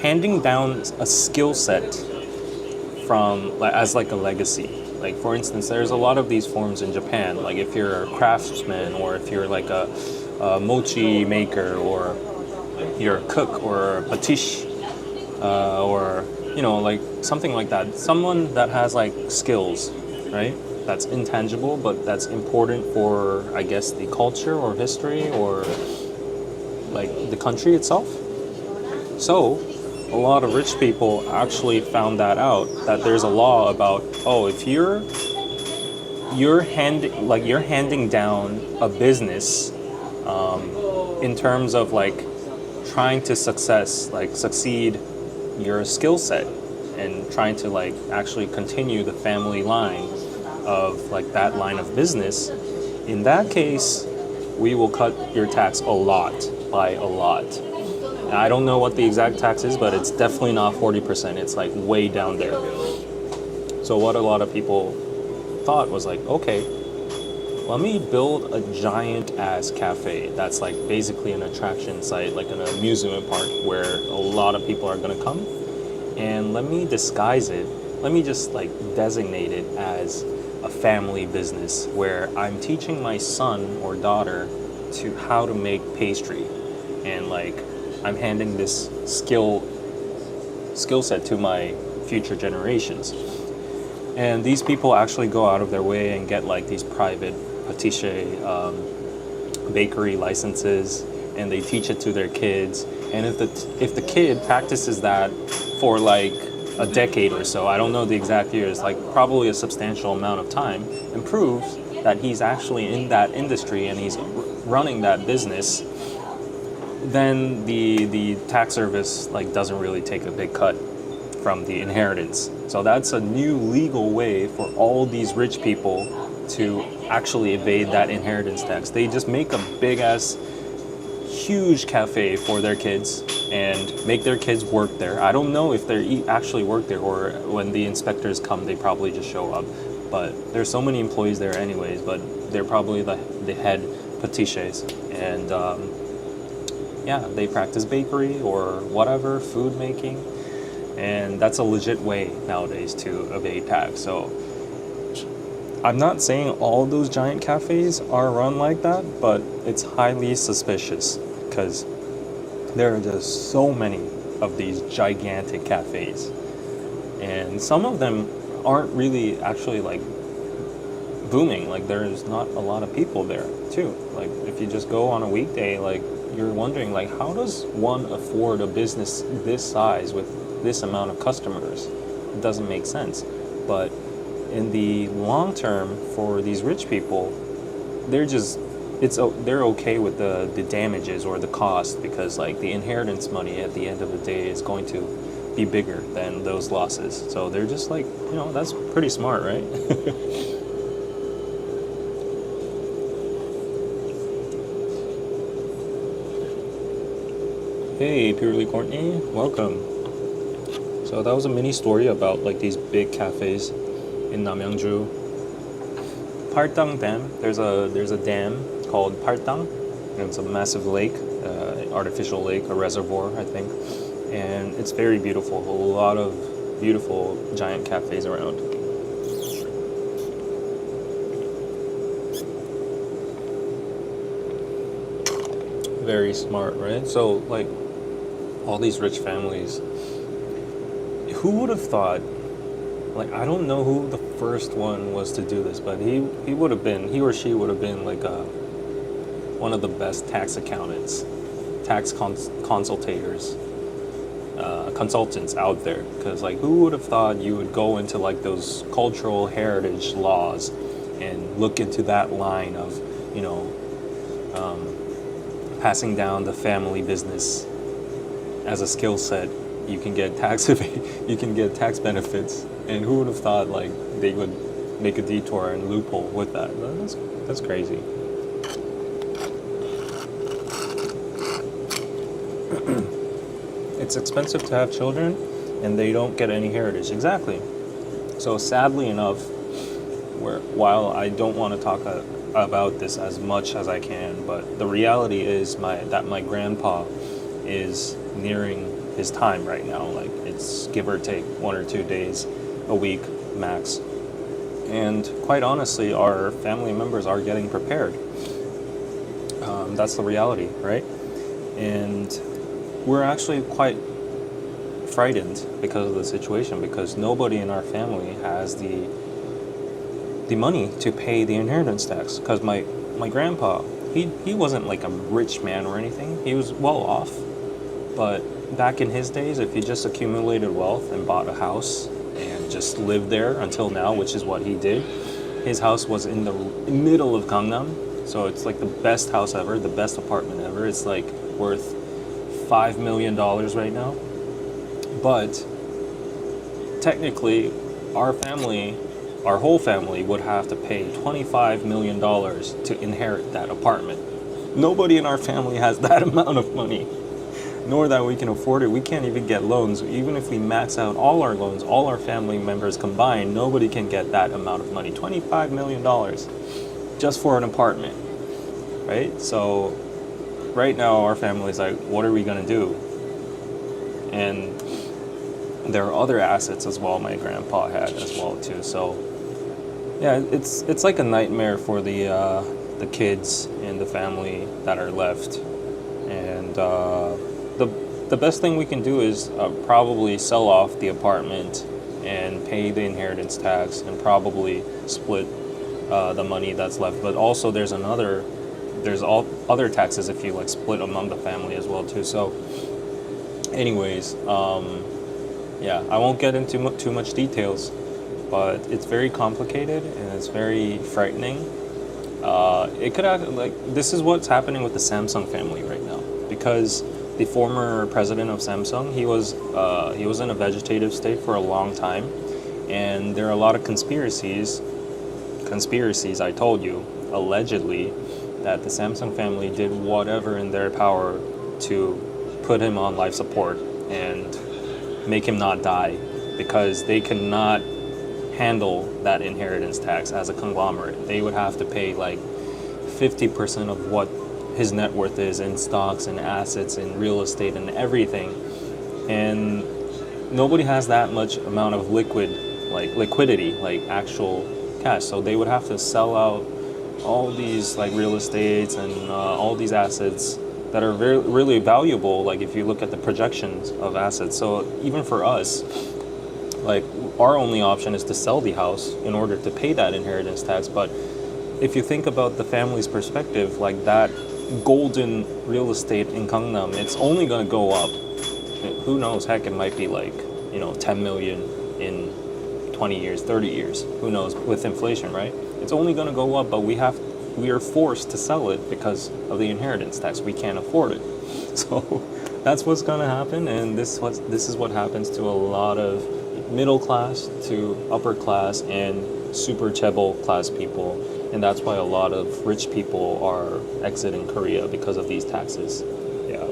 handing down a skill set from as like a legacy. Like for instance, there's a lot of these forms in Japan. Like if you're a craftsman, or if you're like a mochi maker, or you're a cook or a patish, or like something like that. Someone that has like skills, right? That's intangible, but that's important for, I guess, the culture or history or like the country itself. So a lot of rich people actually found that out, that there's a law about, oh, if you're handing down a business, in terms of like trying to succeed your skill set, and trying to like actually continue the family line of like that line of business. In that case, we will cut your tax a lot, by a lot. I don't know what the exact tax is, but it's definitely not 40%. It's like way down there. So what a lot of people thought was like, okay, let me build a giant ass cafe that's like basically an attraction site, like an amusement park where a lot of people are gonna come. And let me disguise it. Let me just like designate it as a family business where I'm teaching my son or daughter to how to make pastry, and like I'm handing this skill set to my future generations. And these people actually go out of their way and get like these private patissier bakery licenses, and they teach it to their kids. And if the kid practices that for like a decade or so, I don't know the exact years, like probably a substantial amount of time, and proves that he's actually in that industry and he's running that business, then the tax service like doesn't really take a big cut from the inheritance. So that's a new legal way for all these rich people to actually evade that inheritance tax. They just make a big ass huge cafe for their kids and make their kids work there. I don't know if they actually work there, or when the inspectors come they probably just show up, but there's so many employees there anyways, but they're probably the head patissiers. And yeah, they practice bakery or whatever, food making, and that's a legit way nowadays to evade tax. So I'm not saying all those giant cafes are run like that, but it's highly suspicious because there are just so many of these gigantic cafes, and some of them aren't really actually like booming. Like there's not a lot of people there too. Like if you just go on a weekday, like you're wondering like how does one afford a business this size with this amount of customers? It doesn't make sense. But in the long term, for these rich people, they're okay with the damages or the cost, because like the inheritance money at the end of the day is going to be bigger than those losses. So they're just like, that's pretty smart, right? Hey, Purely Courtney, welcome. So that was a mini story about like these big cafes in Namyangju. Partang Dam. There's a dam called Partang, and it's a massive lake, artificial lake, a reservoir, I think, and it's very beautiful. A lot of beautiful giant cafes around. Very smart, right? So like all these rich families. Who would have thought? Like I don't know who the first one was to do this, but he or she would have been like one of the best tax accountants, tax consultators, consultants out there. Because like who would have thought you would go into like those cultural heritage laws and look into that line of passing down the family business as a skill set. You can get you can get tax benefits, and who would have thought like they would make a detour and loophole with that? That's crazy. It's expensive to have children, and they don't get any heritage. Exactly. So sadly enough, while I don't want to talk about this as much as I can, but the reality is that my grandpa is nearing his time right now. Like it's give or take 1 or 2 days a week max. And quite honestly, our family members are getting prepared. That's the reality, right? And we're actually quite frightened because of the situation, because nobody in our family has the money to pay the inheritance tax. Because my grandpa, he wasn't like a rich man or anything. He was well off. But back in his days, if he just accumulated wealth and bought a house and just lived there until now, which is what he did, his house was in the middle of Gangnam. So it's like the best house ever, the best apartment ever. It's like worth $5 million right now. But technically, our family, our whole family would have to pay $25 million to inherit that apartment. Nobody in our family has that amount of money, nor that we can afford it. We can't even get loans. Even if we max out all our loans, all our family members combined, nobody can get that amount of money. $25 million just for an apartment, right? So right now our family's like, what are we gonna do? And there are other assets as well my grandpa had as well too. So yeah, it's like a nightmare for the kids and the family that are left. And the best thing we can do is probably sell off the apartment and pay the inheritance tax and probably split the money that's left. But also there's all other taxes if you like split among the family as well too. So anyways, yeah, I won't get into too much details, but it's very complicated and it's very frightening. It could act like this is what's happening with the Samsung family right now, because the former president of Samsung, he was in a vegetative state for a long time, and there are a lot of conspiracies. I told you, allegedly, that the Samsung family did whatever in their power to put him on life support and make him not die, because they cannot handle that inheritance tax as a conglomerate. They would have to pay like 50% of what his net worth is in stocks and assets and real estate and everything. And nobody has that much amount of liquidity, like actual cash. So they would have to sell out all these like real estates and all these assets that are really valuable, like if you look at the projections of assets. So even for us, like our only option is to sell the house in order to pay that inheritance tax. But if you think about the family's perspective, like that golden real estate in Gangnam, it's only going to go up. Who knows, heck, it might be like 10 million in 20 years, 30 years, who knows, with inflation, right? It's only going to go up, but we are forced to sell it because of the inheritance tax. We can't afford it. So that's what's going to happen, and this is what happens to a lot of middle class to upper class and super chaebol class people, and that's why a lot of rich people are exiting Korea because of these taxes. Yeah.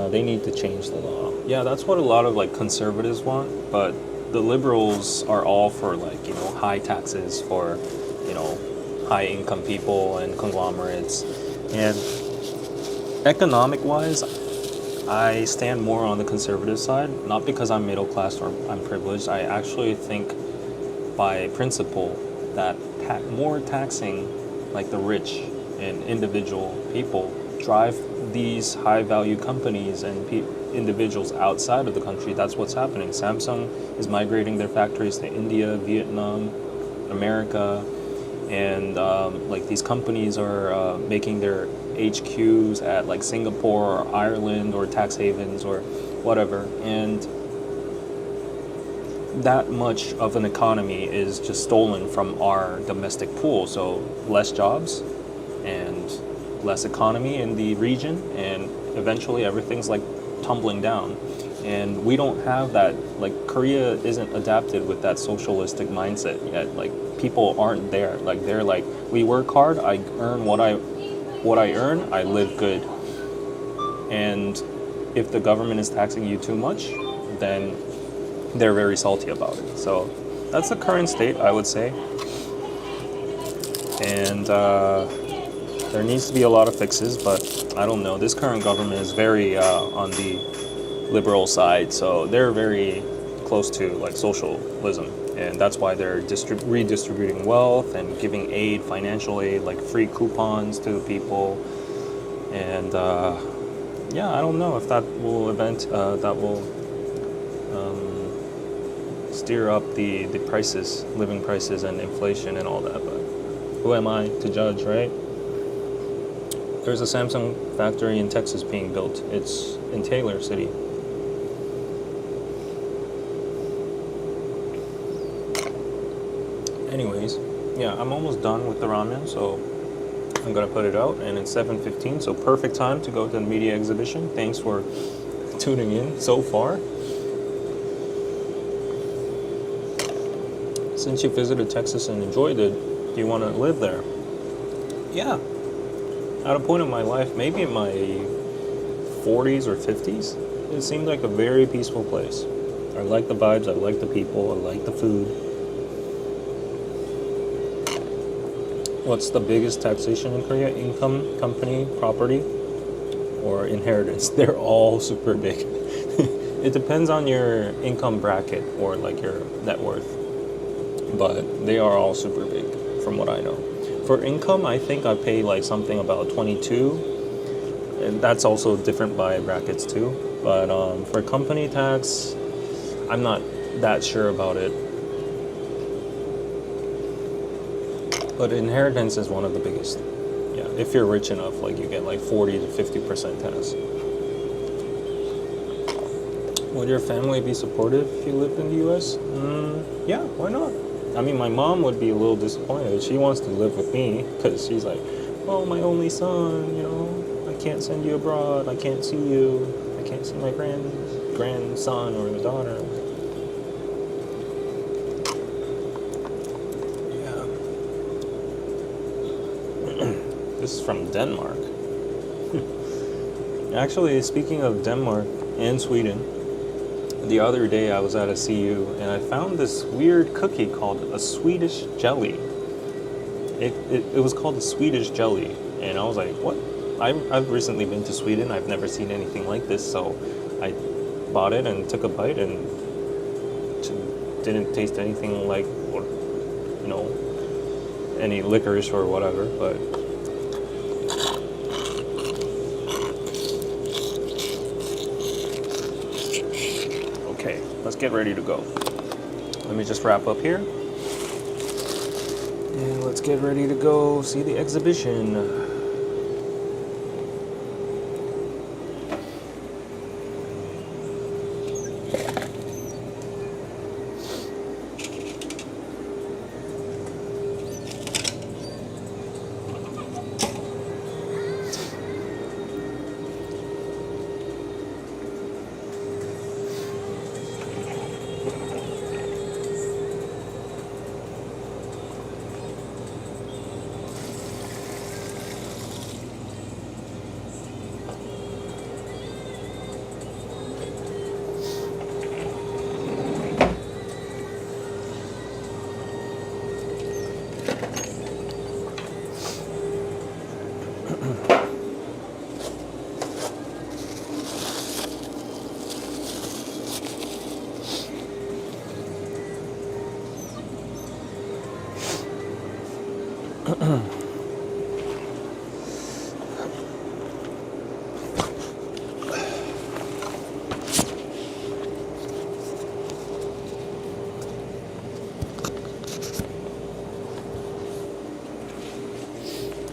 They need to change the law. Yeah, that's what a lot of like conservatives want, but the liberals are all for like high taxes for high income people and conglomerates. And economic wise, I stand more on the conservative side, not because I'm middle class or I'm privileged. I actually think by principle that more taxing like the rich and individual people drive these high value companies and individuals outside of the country. That's what's happening. Samsung is migrating their factories to India, Vietnam, America, and like these companies are making their HQs at like Singapore or Ireland or tax havens or whatever, and that much of an economy is just stolen from our domestic pool. So less jobs and less economy in the region, and eventually everything's like tumbling down. And we don't have that, like Korea isn't adapted with that socialistic mindset yet. Like people aren't there. Like they're like, we work hard, I earn what I earn, I live good. And if the government is taxing you too much, then they're very salty about it. So that's the current state, I would say. And there needs to be a lot of fixes, but I don't know. This current government is very on the liberal side, so they're very close to like socialism, and that's why they're redistributing wealth and giving aid, financial aid, like free coupons to people. And yeah, I don't know if that will steer up the prices, living prices, and inflation and all that. But who am I to judge, right? There's a Samsung factory in Texas being built. It's in Taylor City. Anyways, yeah, I'm almost done with the ramen, so I'm gonna put it out, and it's 7:15, so perfect time to go to the media exhibition. Thanks for tuning in so far. Since you visited Texas and enjoyed it, do you want to live there? Yeah. At a point in my life, maybe in my 40s or 50s, it seemed like a very peaceful place. I like the vibes, I like the people, I like the food. What's the biggest taxation in Korea? Income, company, property, or inheritance? They're all super big. It depends on your income bracket or like your net worth. But they are all super big from what I know. For income, I think I pay like something about 22, and that's also different by brackets too. But for company tax, I'm not that sure about it. But inheritance is one of the biggest. Yeah, if you're rich enough, like you get like 40 to 50% tax. Would your family be supportive if you lived in the US? Yeah, why not? I mean, my mom would be a little disappointed. She wants to live with me because she's like, oh, my only son, you know, I can't send you abroad. I can't see you. I can't see my grandson or the daughter. Yeah. This is from Denmark. Actually, speaking of Denmark and Sweden, the other day I was at a CU and I found this weird cookie called a Swedish jelly. It was called a Swedish jelly, and I was like, what? I've recently been to Sweden. I've never seen anything like this, so I bought it and took a bite, and didn't taste anything like, you know, any licorice or whatever, but okay, let's get ready to go. Let me just wrap up here. And let's get ready to go see the exhibition.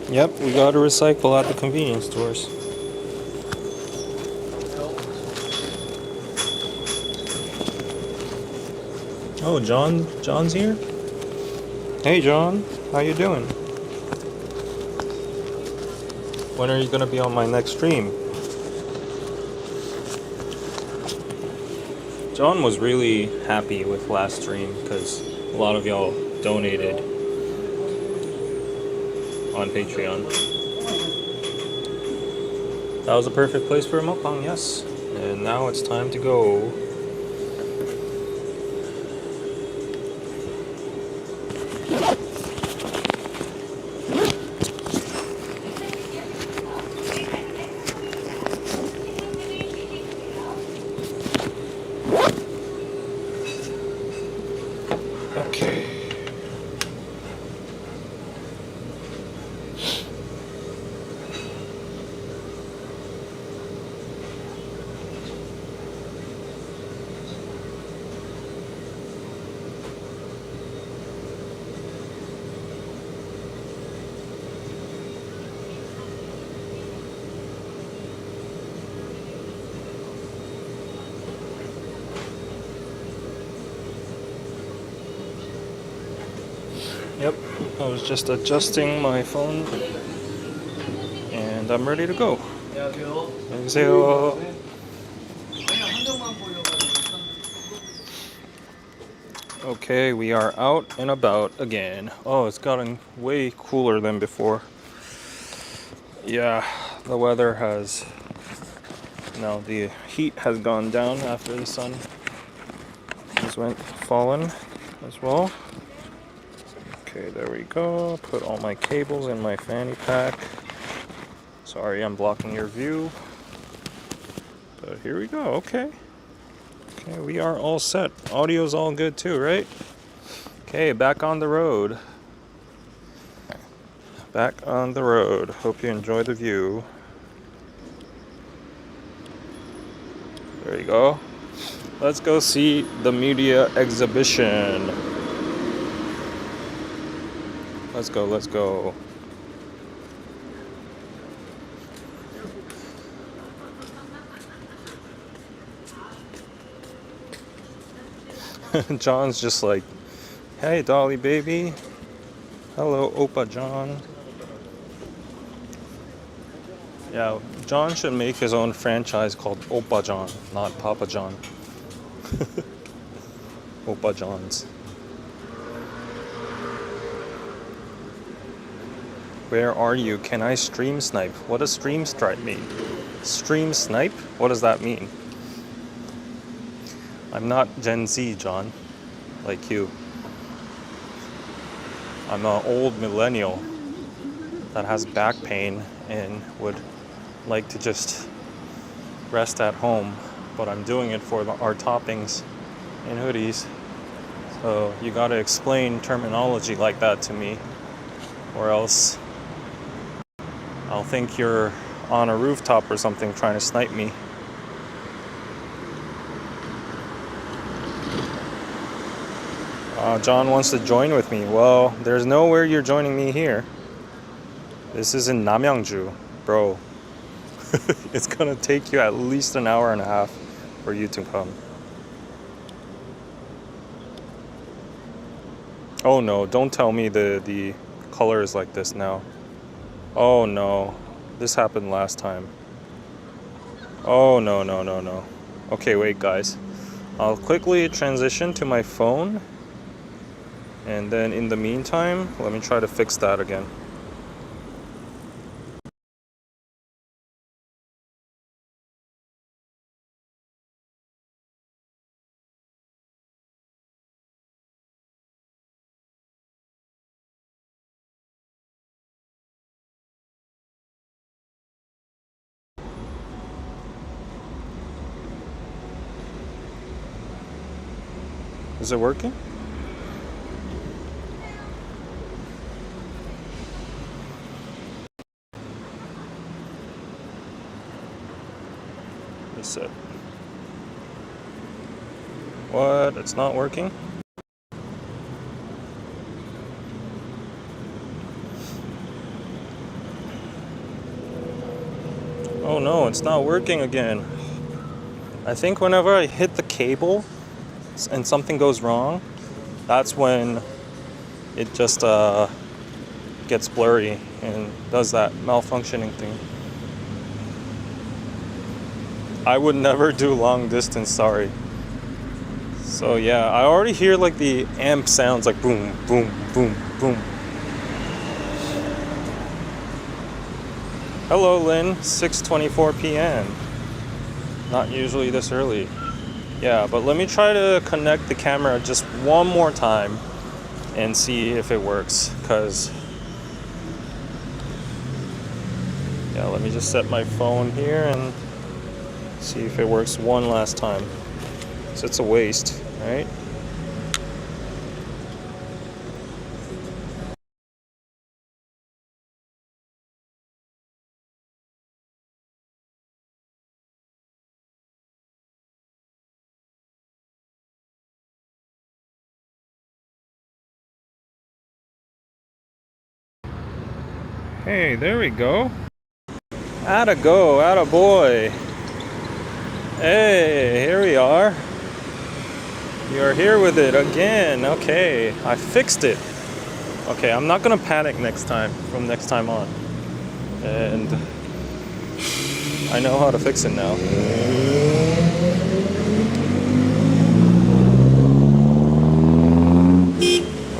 Yep, we gotta recycle at the convenience stores. Oh, John's here? Hey John, how you doing? When are you gonna be on my next stream? John was really happy with last stream because a lot of y'all donated on Patreon. That was a perfect place for a mukbang, yes. And now it's time to go. I was just adjusting my phone and I'm ready to go. 안녕하세요. 안녕하세요. 그냥 한 명만 보려가지고. Okay, we are out and about again. Oh, it's gotten way cooler than before. Yeah, the weather has... No, the heat has gone down after the sun has fallen as well. Okay, there we go. Put all my cables in my fanny pack. Sorry, I'm blocking your view. But here we go, okay. Okay, we are all set. Audio's all good too, right? Okay, back on the road. Back on the road. Hope you enjoy the view. There you go. Let's go see the media exhibition. Let's go, let's go. John's just like, hey, Dolly baby. Hello, Oppa John. Yeah, John should make his own franchise called Oppa John, not Papa John. Oppa John's. Where are you? Can I stream snipe? What does stream snipe mean? Stream snipe? What does that mean? I'm not Gen Z, John, like you. I'm an old millennial that has back pain and would like to just rest at home, but I'm doing it for our toppings and hoodies. So you gotta explain terminology like that to me, or else I'll think you're on a rooftop or something trying to snipe me. John wants to join with me. Well, there's nowhere you're joining me here. This is in Namyangju, bro. It's gonna take you at least an hour and a half for you to come. Oh no, don't tell me the color is like this now. Oh no, this happened last time. Oh no, no, no, no. Okay, wait guys. I'll quickly transition to my phone. And then in the meantime, let me try to fix that again. Is it working? Reset. What? It's not working? Oh no, it's not working again. I think whenever I hit the cable and something goes wrong, that's when it just gets blurry and does that malfunctioning thing. I would never do long distance, sorry. So yeah, I already hear like the amp sounds like boom, boom, boom, boom. Hello Lynn, 6:24 p.m. Not usually this early. Yeah, but let me try to connect the camera just one more time and see if it works, cause yeah, let me just set my phone here and see if it works one last time. So it's a waste, right? Hey, there we go. Atta go, atta boy. Hey, here we are. You're here with it again. Okay, I fixed it. Okay, I'm not gonna panic next time, from next time on. And I know how to fix it now.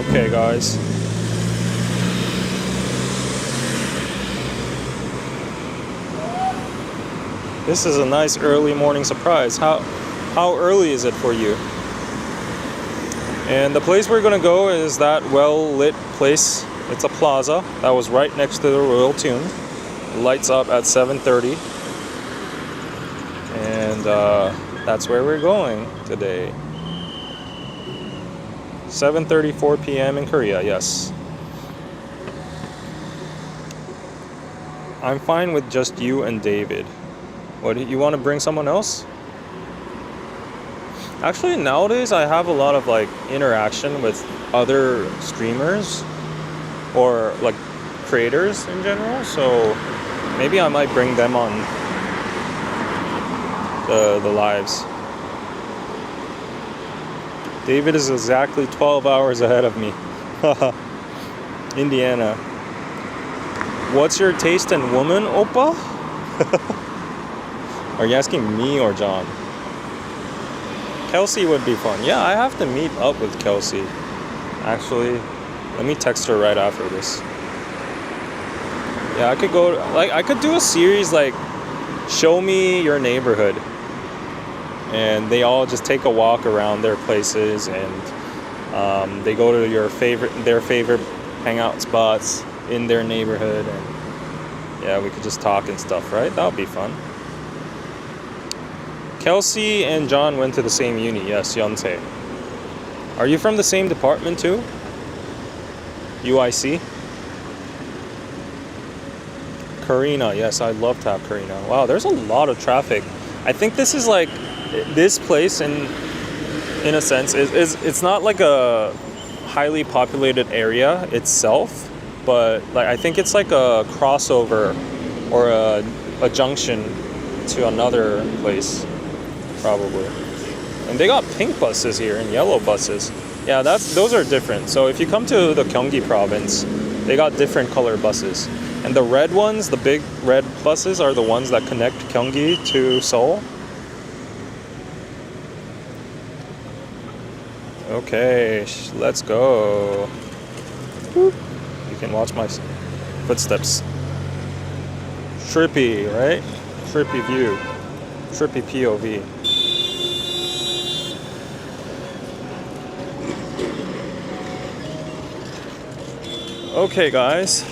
Okay, guys. This is a nice early morning surprise. How early is it for you? And the place we're gonna go is that well-lit place. It's a plaza that was right next to the Royal Tomb. Lights up at 7:30. And that's where we're going today. 7:34 p.m. in Korea, yes. I'm fine with just you and David. What, you want to bring someone else? Actually, nowadays I have a lot of like interaction with other streamers or like creators in general, so maybe I might bring them on the lives. David is exactly 12 hours ahead of me. Indiana. What's your taste in woman, oppa? Are you asking me or John? Kelsey would be fun. Yeah, I have to meet up with Kelsey. Actually, let me text her right after this. Yeah, I could go, like, I could do a series like, show me your neighborhood. And they all just take a walk around their places and they go to their favorite hangout spots in their neighborhood. And yeah, we could just talk and stuff, right? That would be fun. Kelsey and John went to the same uni, yes, Yonsei. Are you from the same department too? UIC? Karina, yes, I'd love to have Karina. Wow, there's a lot of traffic. I think this is like, this place in a sense, it's not like a highly populated area itself, but like I think it's like a crossover or a junction to another place. Probably. And they got pink buses here and yellow buses. Yeah, those are different. So if you come to the Gyeonggi province, they got different color buses. And the red ones, the big red buses, are the ones that connect Gyeonggi to Seoul. Okay, let's go. You can watch my footsteps. Trippy, right? Trippy view. Trippy POV. Okay, guys.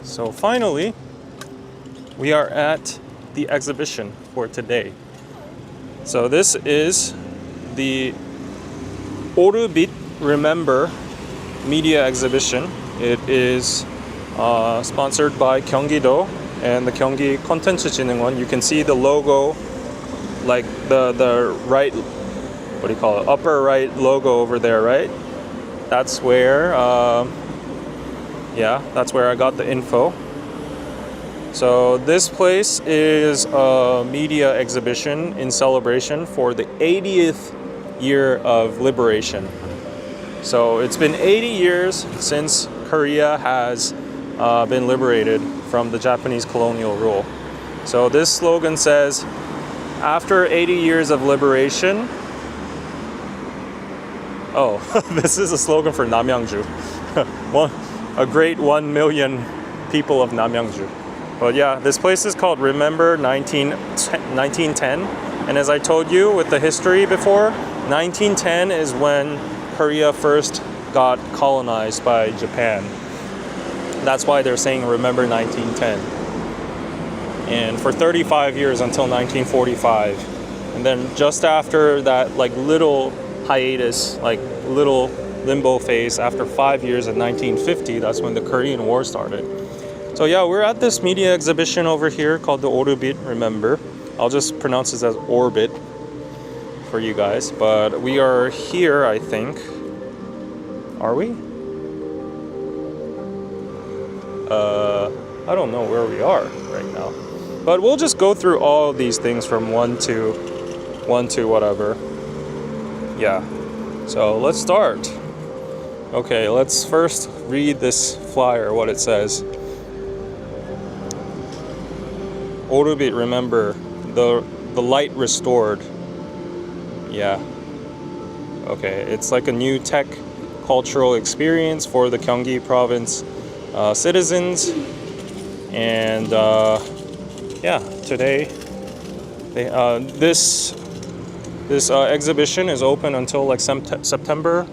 So finally, we are at the exhibition for today. So this is the Orbit Remember Media Exhibition. It is sponsored by Gyeonggi-do and the Gyeonggi 콘텐츠진흥원. You can see the logo, like the right, what do you call it? Upper right logo over there, right? That's where, that's where I got the info. So this place is a media exhibition in celebration for the 80th year of liberation. So it's been 80 years since Korea has been liberated from the Japanese colonial rule. So this slogan says, after 80 years of liberation, oh, this is a slogan for Namyangju. A great 1 million people of Namyangju. But yeah, this place is called Remember 1910. And as I told you with the history before, 1910 is when Korea first got colonized by Japan. That's why they're saying Remember 1910. And for 35 years until 1945. And then just after that, like little hiatus, like little limbo phase, after 5 years in 1950, that's when the Korean War started. So yeah, we're at this media exhibition over here called the Orbit Remember. I'll just pronounce this as Orbit for you guys. But we are here, I think. Are we? I don't know where we are right now. But we'll just go through all of these things from one to whatever. Yeah. So let's start. Okay, let's first read this flyer, what it says. Orbit, remember, the light restored. Yeah. Okay, it's like a new tech cultural experience for the Gyeonggi province citizens. And yeah, today this exhibition is open until like September,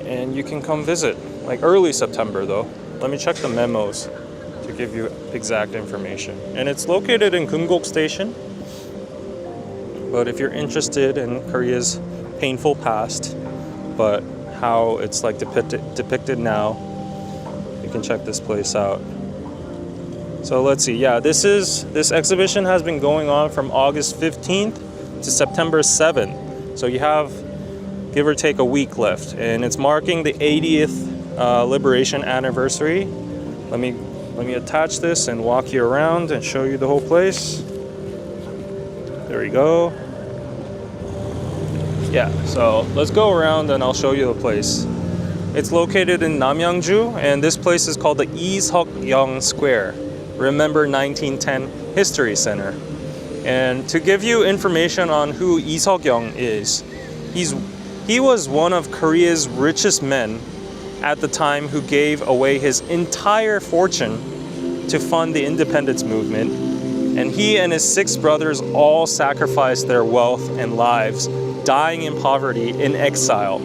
and you can come visit like early September though. Let me check the memos to give you exact information. And it's located in Gungok Station. But if you're interested in Korea's painful past, but how it's like depicted now, you can check this place out. So let's see. Yeah, this exhibition has been going on from August 15th to September 7th. So you have give or take a week left, and it's marking the 80th liberation anniversary. Let me attach this and walk you around and show you the whole place. There we go. Yeah, so let's go around and I'll show you the place. It's located in Namyangju, and this place is called the Lee Seok-young Square. Remember 1910 History Center. And to give you information on who Lee Seok-young is, he was one of Korea's richest men at the time who gave away his entire fortune to fund the independence movement. And he and his 6 brothers all sacrificed their wealth and lives, dying in poverty in exile.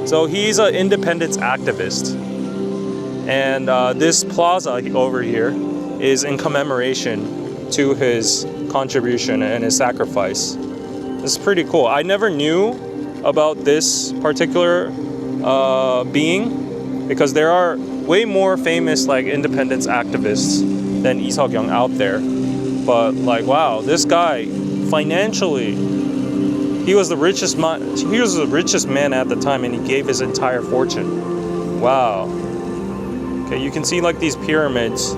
So he's an independence activist. And this plaza over here is in commemoration to his contribution and his sacrifice. This is pretty cool. I never knew about this particular being, because there are way more famous like independence activists than Lee Seok-young out there. But like, wow, this guy financially, he was the richest man at the time, and he gave his entire fortune. Wow. Okay, you can see like these pyramids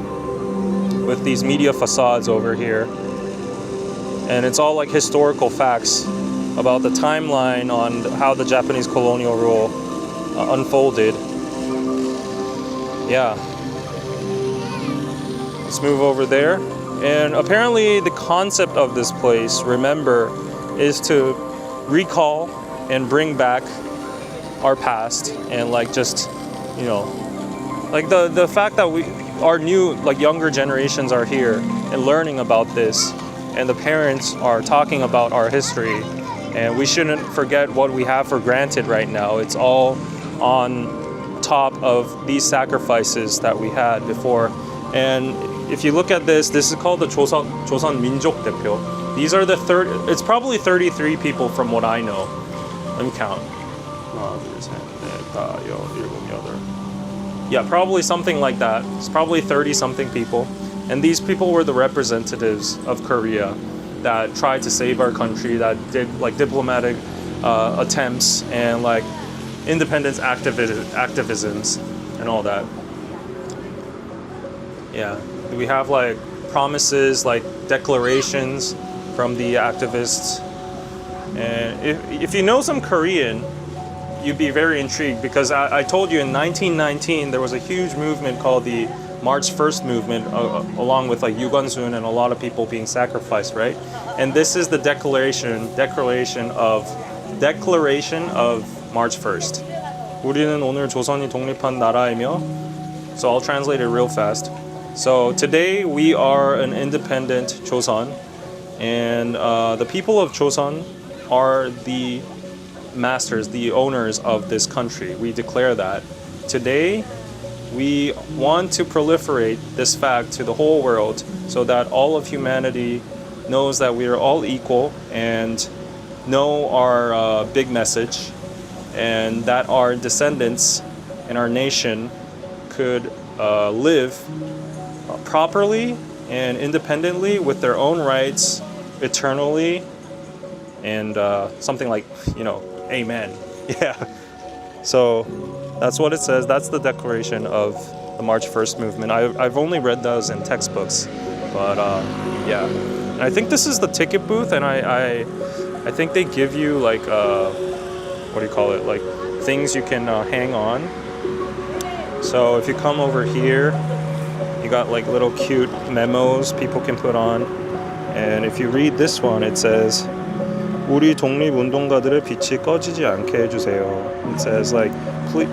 with these media facades over here, and it's all like historical facts about the timeline on how the Japanese colonial rule unfolded. Yeah. Let's move over there. And apparently the concept of this place, remember, is to recall and bring back our past, and like just, you know, like the fact that our new, like younger generations are here and learning about this, and the parents are talking about our history, and we shouldn't forget what we have for granted right now. It's all on top of these sacrifices that we had before. And if you look at this is called the Joseon 민족 대표. These are the it's probably 33 people from what I know. Let me count. Yeah, probably something like that. It's probably 30 something people. And these people were the representatives of Korea that tried to save our country, that did like diplomatic attempts and like independence activisms and all that. Yeah, we have like promises, like declarations from the activists. And if you know some Korean, you'd be very intrigued, because I told you in 1919 there was a huge movement called the March 1st movement, along with like Yu Gun-sun and a lot of people being sacrificed, right? And this is the declaration of March 1st. 우리는 오늘 조선이 독립한 나라이며. So I'll translate it real fast. So today we are an independent Joseon, and the people of Joseon are the masters, the owners of this country. We declare that. Today we want to proliferate this fact to the whole world, so that all of humanity knows that we are all equal and know our big message, and that our descendants and our nation could live properly and independently with their own rights eternally, and something like, you know, amen. Yeah. So that's what it says. That's the declaration of the March 1st movement. I've only read those in textbooks, but yeah. And I think this is the ticket booth, and I think they give you like what do you call it, like things you can hang on So if you come over here, you got like little cute memos people can put on. And if you read this one, it says 우리 독립운동가들의 빛이 꺼지지 않게 해주세요. It says like,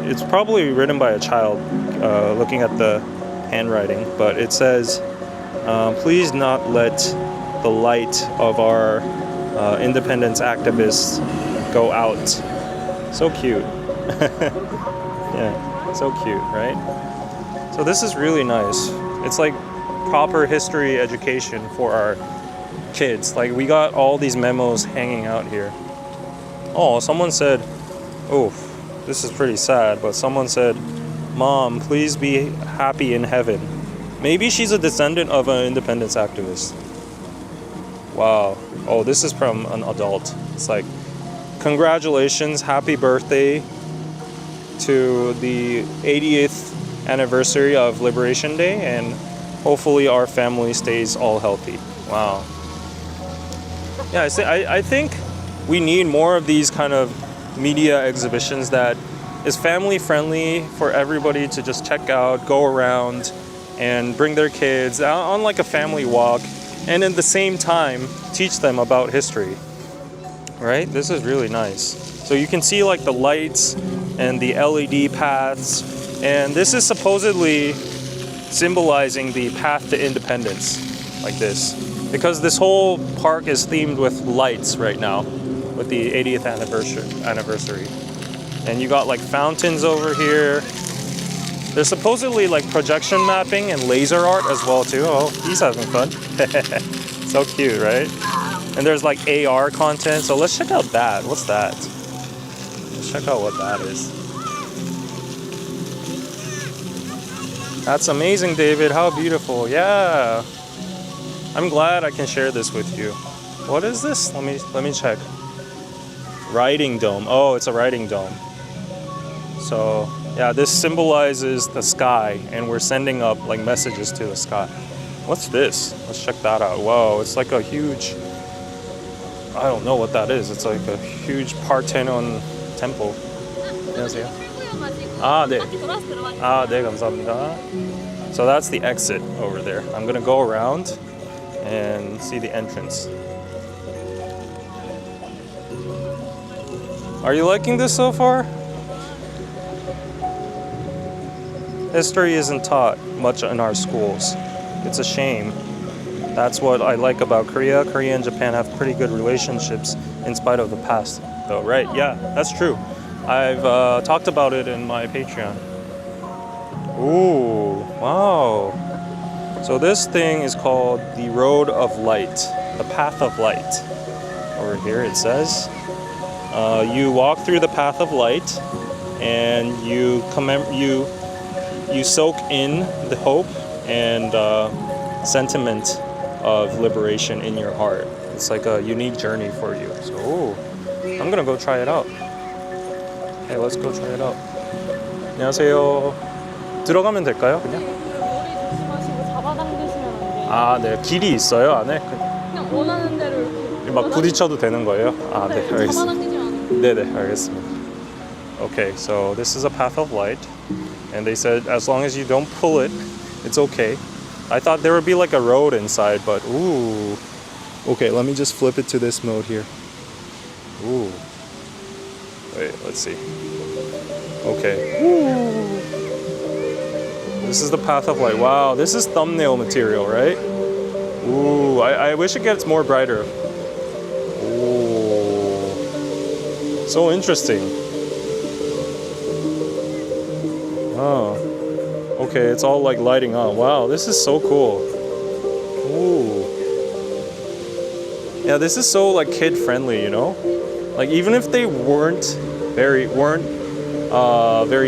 it's probably written by a child looking at the handwriting, but it says, please not let the light of our independence activists go out. So cute. Yeah, so cute, right? So this is really nice. It's like proper history education for our kids. Like we got all these memos hanging out here. Oh, someone said, oh, this is pretty sad, but someone said, Mom, please be happy in heaven. Maybe she's a descendant of an independence activist. Wow. Oh, this is from an adult. It's like, congratulations, happy birthday to the 80th anniversary of Liberation Day, and hopefully our family stays all healthy. Wow. Yeah, I think we need more of these kind of media exhibitions that is family friendly for everybody to just check out, go around, and bring their kids on like a family walk, and at the same time teach them about history. Right? This is really nice. So you can see like the lights and the LED paths, and this is supposedly symbolizing the path to independence, like this, because this whole park is themed with lights right now with the 80th anniversary. And you got like fountains over here. There's supposedly like projection mapping and laser art as well too. Oh, he's having fun. So cute, right? And there's like AR content. So let's check out that. What's that? Let's check out what that is. That's amazing, David. How beautiful. Yeah. I'm glad I can share this with you. What is this? Let me check. Writing dome. Oh, it's a writing dome. So yeah, this symbolizes the sky, and we're sending up like messages to the sky. What's this? Let's check that out. Whoa, it's like a huge, I don't know what that is. It's like a huge Parthenon temple. 안녕하세요. 아, 네. 아, 네, 감사합니다. So that's the exit over there. I'm gonna go around and see the entrance. Are you liking this so far? History isn't taught much in our schools. It's a shame. That's what I like about Korea. Korea and Japan have pretty good relationships in spite of the past, though, right? Yeah, that's true. I've talked about it in my Patreon. Ooh, wow. So this thing is called the Road of Light, the Path of Light. Over here it says, you walk through the path of light, and you soak in the hope and sentiment of liberation in your heart. It's like a unique journey for you. So, ooh, I'm gonna go try it out. Okay, let's go try it out. 안녕하세요. 들어가면 될까요, 그냥? 머리 조심하시고 잡아당기시면 안 돼요. 아, 네. 길이 있어요, 안에? 그냥 원하는 대로 이렇게. 막 부딪혀도 되는 거예요? 아, 네, 알겠습니다. 잡아당기지 않아요. 네네, 알겠습니다. Okay, so this is a path of light, and they said as long as you don't pull it, it's okay. I thought there would be like a road inside, but ooh. Okay, let me just flip it to this mode here. Ooh. Wait, let's see. Okay. Ooh. This is the path of light. Wow, this is thumbnail material, right? Ooh, I wish it gets more brighter. Ooh. So interesting. Oh. Okay, it's all like lighting on. Wow, this is so cool. Ooh. Yeah, this is so like kid friendly, you know? Like even if they weren't very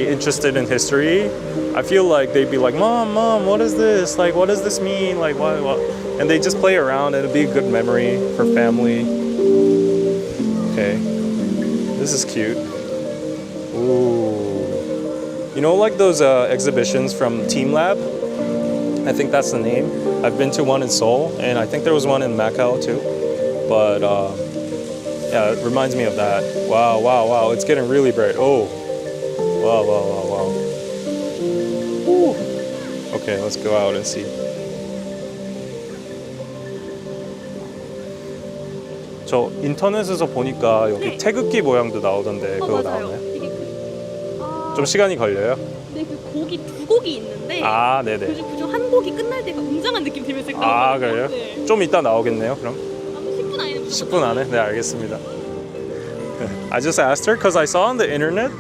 interested in history, I feel like they'd be like, Mom, what is this? Like, what does this mean? Like, what? And they just play around, and it'd be a good memory for family. Okay, this is cute. Ooh. You know, like those exhibitions from Team Lab? I think that's the name. I've been to one in Seoul, and I think there was one in Macau too. But yeah, it reminds me of that. Wow, it's getting really bright. Oh, wow. Okay, let's go out and see. 저 인터넷에서 보니까 여기 네. 태극기 모양도 나오던데 그거 맞아요. 나오나요? 이게 좀 시간이 걸려요? 네, 그 곡이 두 곡이 있는데 아, 네네. 그중 한 곡이 끝날 때가 웅장한 느낌 들면서 아, 나오거든요. 그래요? 네. 좀 이따 나오겠네요, 그럼? 아마 10분 안에는 10분 안에? 네, 알겠습니다. I just asked her because I saw on the internet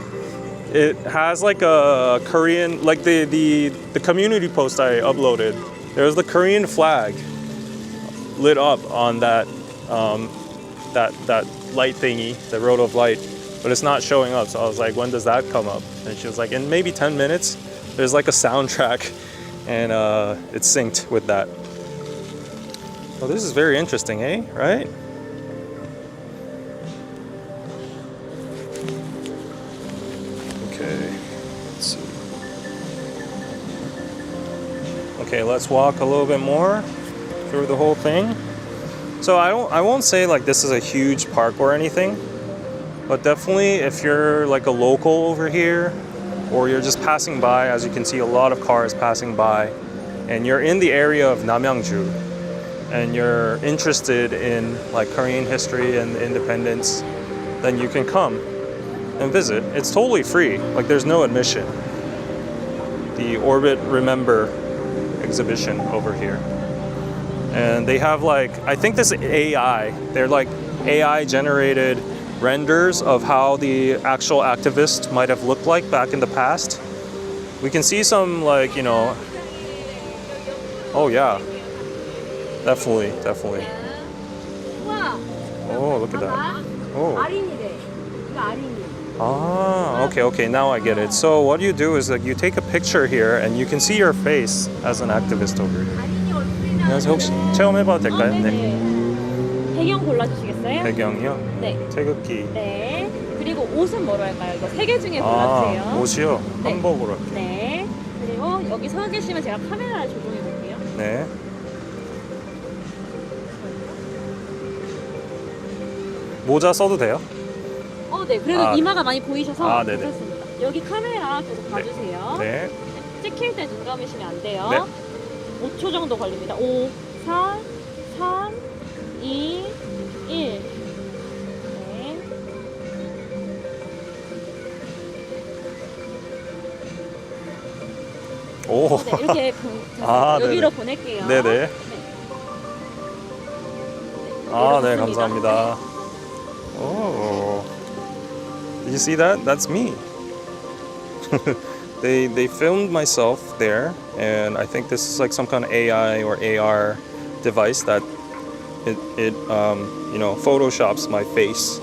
it has like a Korean, like the community post I uploaded. There's the Korean flag lit up on that that light thingy, the road of light, but it's not showing up. So I was like, when does that come up? And she was like, in maybe 10 minutes. There's like a soundtrack, and it's synced with that. Well, this is very interesting, eh? Right? Okay, let's see. Okay, let's walk a little bit more through the whole thing. So I won't say like this is a huge park or anything, but definitely if you're like a local over here, or you're just passing by, as you can see a lot of cars passing by, and you're in the area of Namyangju, and you're interested in like Korean history and independence, then you can come and visit. It's totally free, like there's no admission. The Orbit Remember exhibition over here. And they have like, I think this AI, they're like AI generated renders of how the actual activist might have looked like back in the past. We can see some like, you know, oh yeah, definitely. Oh, look at that. Oh. Ah, okay, now I get it. So what you do is that you take a picture here and you can see your face as an activist over here. 안녕하세요. 혹시 체험해봐도 될까요? 네. 배경 골라주시겠어요? 배경이요? 네. 태극기. 네. 그리고 옷은 뭐로 할까요? 이거 세 개 중에 아, 골라주세요. 옷이요? 네. 한복으로 할게요. 네. 그리고 여기 서 계시면 제가 카메라를 조정해 볼게요. 네. 모자 써도 돼요? 네. 그래도 아, 이마가 많이 보이셔서 아, 네네. 괜찮습니다. 여기 카메라 계속 봐주세요. 네. 찍힐 때 눈 감으시면 안 돼요. 네. 5초 정도 걸립니다. 5, 4, 3, 2, 1. 네. 오. 네, 이렇게 아, 여기로 네네. 보낼게요. 네네. 네. 아, 네, 이렇습니다. 감사합니다. Oh. Did you see that? That's me. They filmed myself there, and I think this is like some kind of AI or AR device that it you know, photoshops my face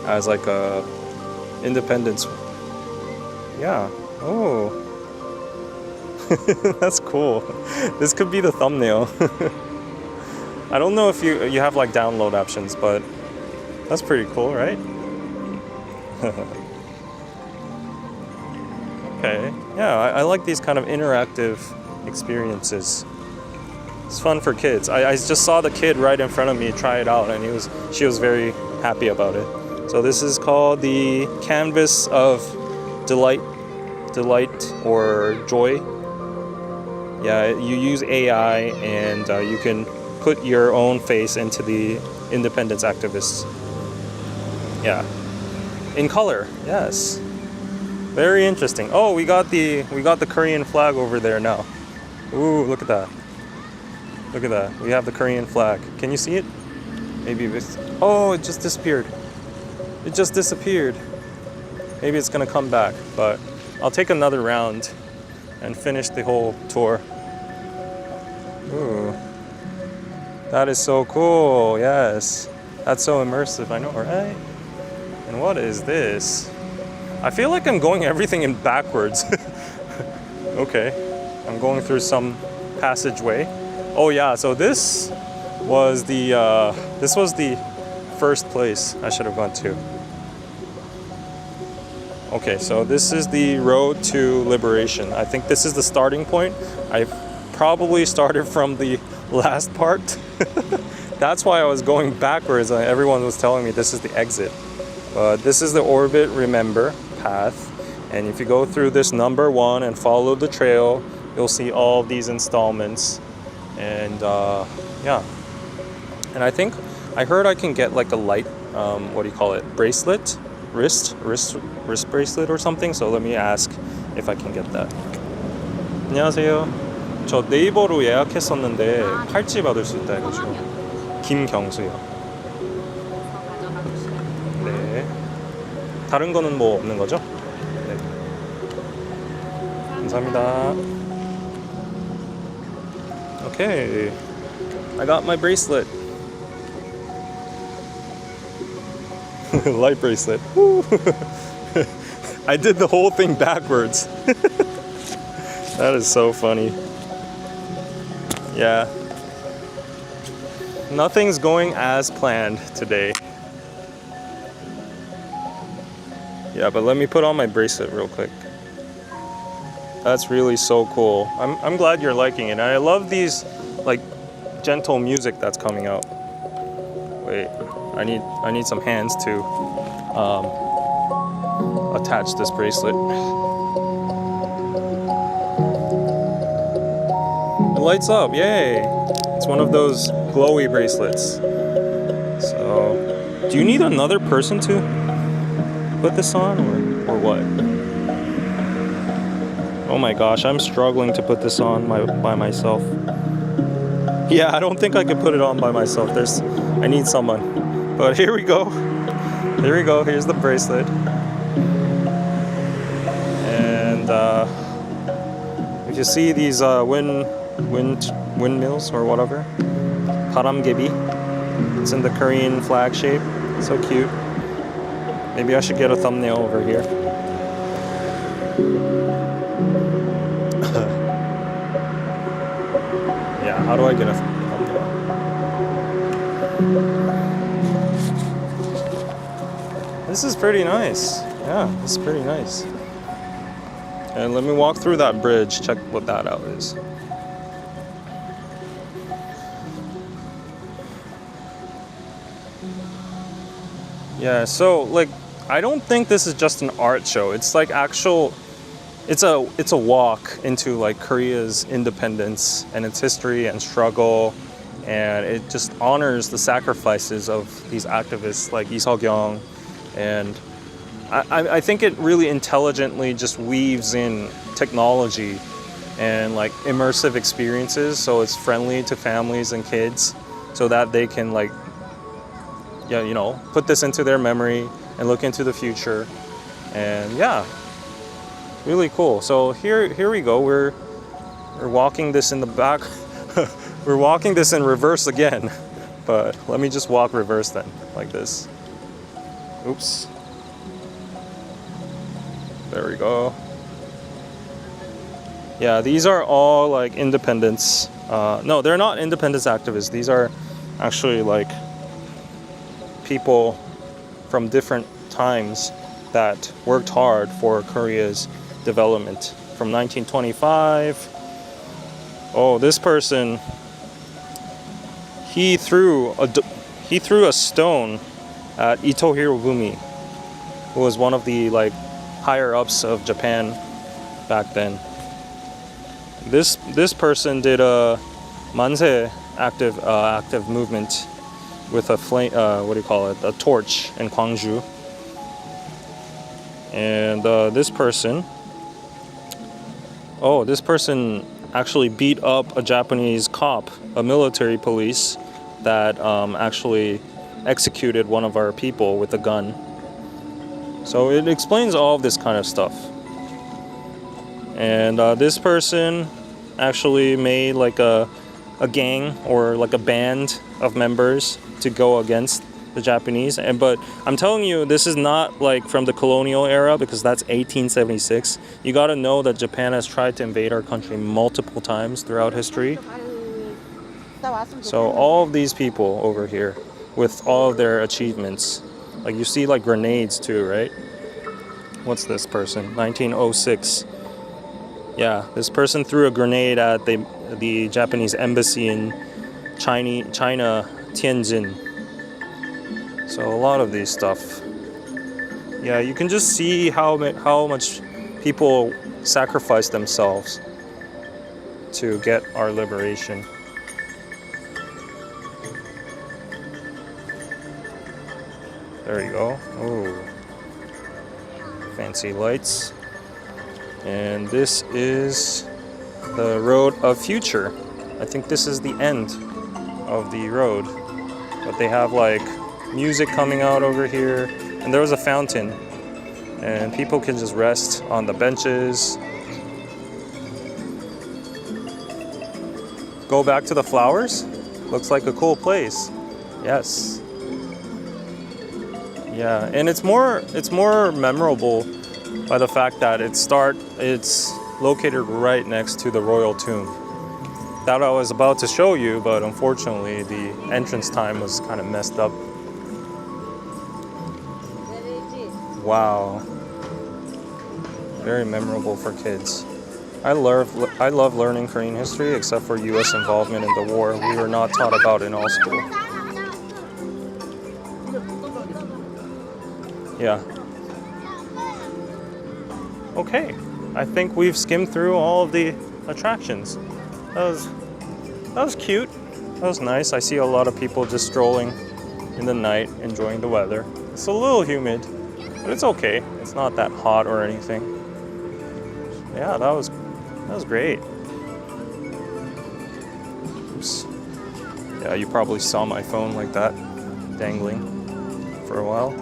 as like a independence. Yeah. Oh. That's cool. This could be the thumbnail. I don't know if you have like download options, but that's pretty cool, right? Okay. Yeah, I like these kind of interactive experiences. It's fun for kids. I just saw the kid right in front of me try it out, and she was very happy about it. So this is called the Canvas of Delight or Joy. Yeah, you use AI, and you can put your own face into the independence activists. Yeah, in color. Yes, very interesting. Oh, we got the Korean flag over there now. Ooh, look at that. Look at that. We have the Korean flag. Can you see it? Maybe it's... Oh, it just disappeared. It just disappeared. Maybe it's gonna come back, but I'll take another round and finish the whole tour. Ooh. That is so cool. Yes. That's so immersive. I know, right? And what is this? I feel like I'm going everything in backwards. Okay. I'm going through some passageway. Oh yeah, so this was the first place I should have gone to. Okay, so this is the road to liberation. I think this is the starting point. I probably started from the last part. That's why I was going backwards. Everyone was telling me this is the exit. This is the Orbit Remember path. And if you go through this number 1 and follow the trail you'll see all of these installments. And yeah. And I heard I can get like a light, what do you call it? Bracelet? Wrist bracelet or something. So let me ask if I can get that. 안녕하세요. 저 네이버로 예약했었는데 팔찌 받을 수 있다 해가지고. 김경수요. 가져가 주시면 네. 다른 거는 뭐 없는 거죠? 네. 감사합니다. Okay. I got my bracelet. Light bracelet. I did the whole thing backwards. That is so funny. Yeah. Nothing's going as planned today. Yeah, but let me put on my bracelet real quick. That's really so cool. I'm glad you're liking it. And I love these like gentle music that's coming out. Wait, I need some hands to attach this bracelet. It lights up, yay! It's one of those glowy bracelets. So, do you need another person to put this on or what? Oh my gosh, I'm struggling to put this on by myself. Yeah, I don't think I could put it on by myself. I need someone. But here we go. Here we go. Here's the bracelet. And if you see these windmills or whatever, 바람개비. It's in the Korean flag shape. So cute. Maybe I should get a thumbnail over here. Yeah, how do I get a thumbnail? This is pretty nice. Yeah, this is pretty nice. And let me walk through that bridge, check what that out is. Yeah, so like I don't think this is just an art show. It's like it's a walk into like Korea's independence and its history and struggle, and it just honors the sacrifices of these activists like Lee Seoul, and I think it really intelligently just weaves in technology and like immersive experiences, so it's friendly to families and kids, so that they can like, yeah, you know, put this into their memory and look into the future. And yeah, really cool. So here we go. We're walking this in the back. We're walking this in reverse again. But let me just walk reverse then, like this. Oops. There we go. Yeah, these are all like independence. No, they're not independence activists. These are actually like people from different times that worked hard for Korea's development from 1925. Oh, this person, he threw a stone at Ito Hirofumi, who was one of the like higher ups of Japan back then. This person did a manse active movement with a flame, what do you call it, a torch in Gwangju. And this person actually beat up a Japanese cop, a military police that actually executed one of our people with a gun. So it explains all of this kind of stuff. And this person actually made like a gang or like a band of members to go against the Japanese. But I'm telling you, this is not like from the colonial era, because that's 1876. You got to know that Japan has tried to invade our country multiple times throughout history. So all of these people over here with all of their achievements, like you see like grenades too, right? What's this person? 1906. Yeah, this person threw a grenade at the Japanese embassy in China, Tianjin. So a lot of these stuff. Yeah, you can just see how much people sacrifice themselves to get our liberation. There you go. Ooh. Fancy lights. And this is the Road of Future. I think this is the end of the road. But they have like music coming out over here. And there was a fountain. And people can just rest on the benches. Go back to the flowers. Looks like a cool place. Yes. Yeah, and it's more memorable by the fact that it's located right next to the royal tomb. That I was about to show you, but unfortunately the entrance time was kind of messed up. Wow. Very memorable for kids. I love learning Korean history, except for US involvement in the war. We were not taught about it in all school. Yeah. Okay. I think we've skimmed through all of the attractions. That was cute. That was nice. I see a lot of people just strolling in the night, enjoying the weather. It's a little humid, but it's okay. It's not that hot or anything. Yeah, that was great. Oops. Yeah, you probably saw my phone like that, dangling for a while.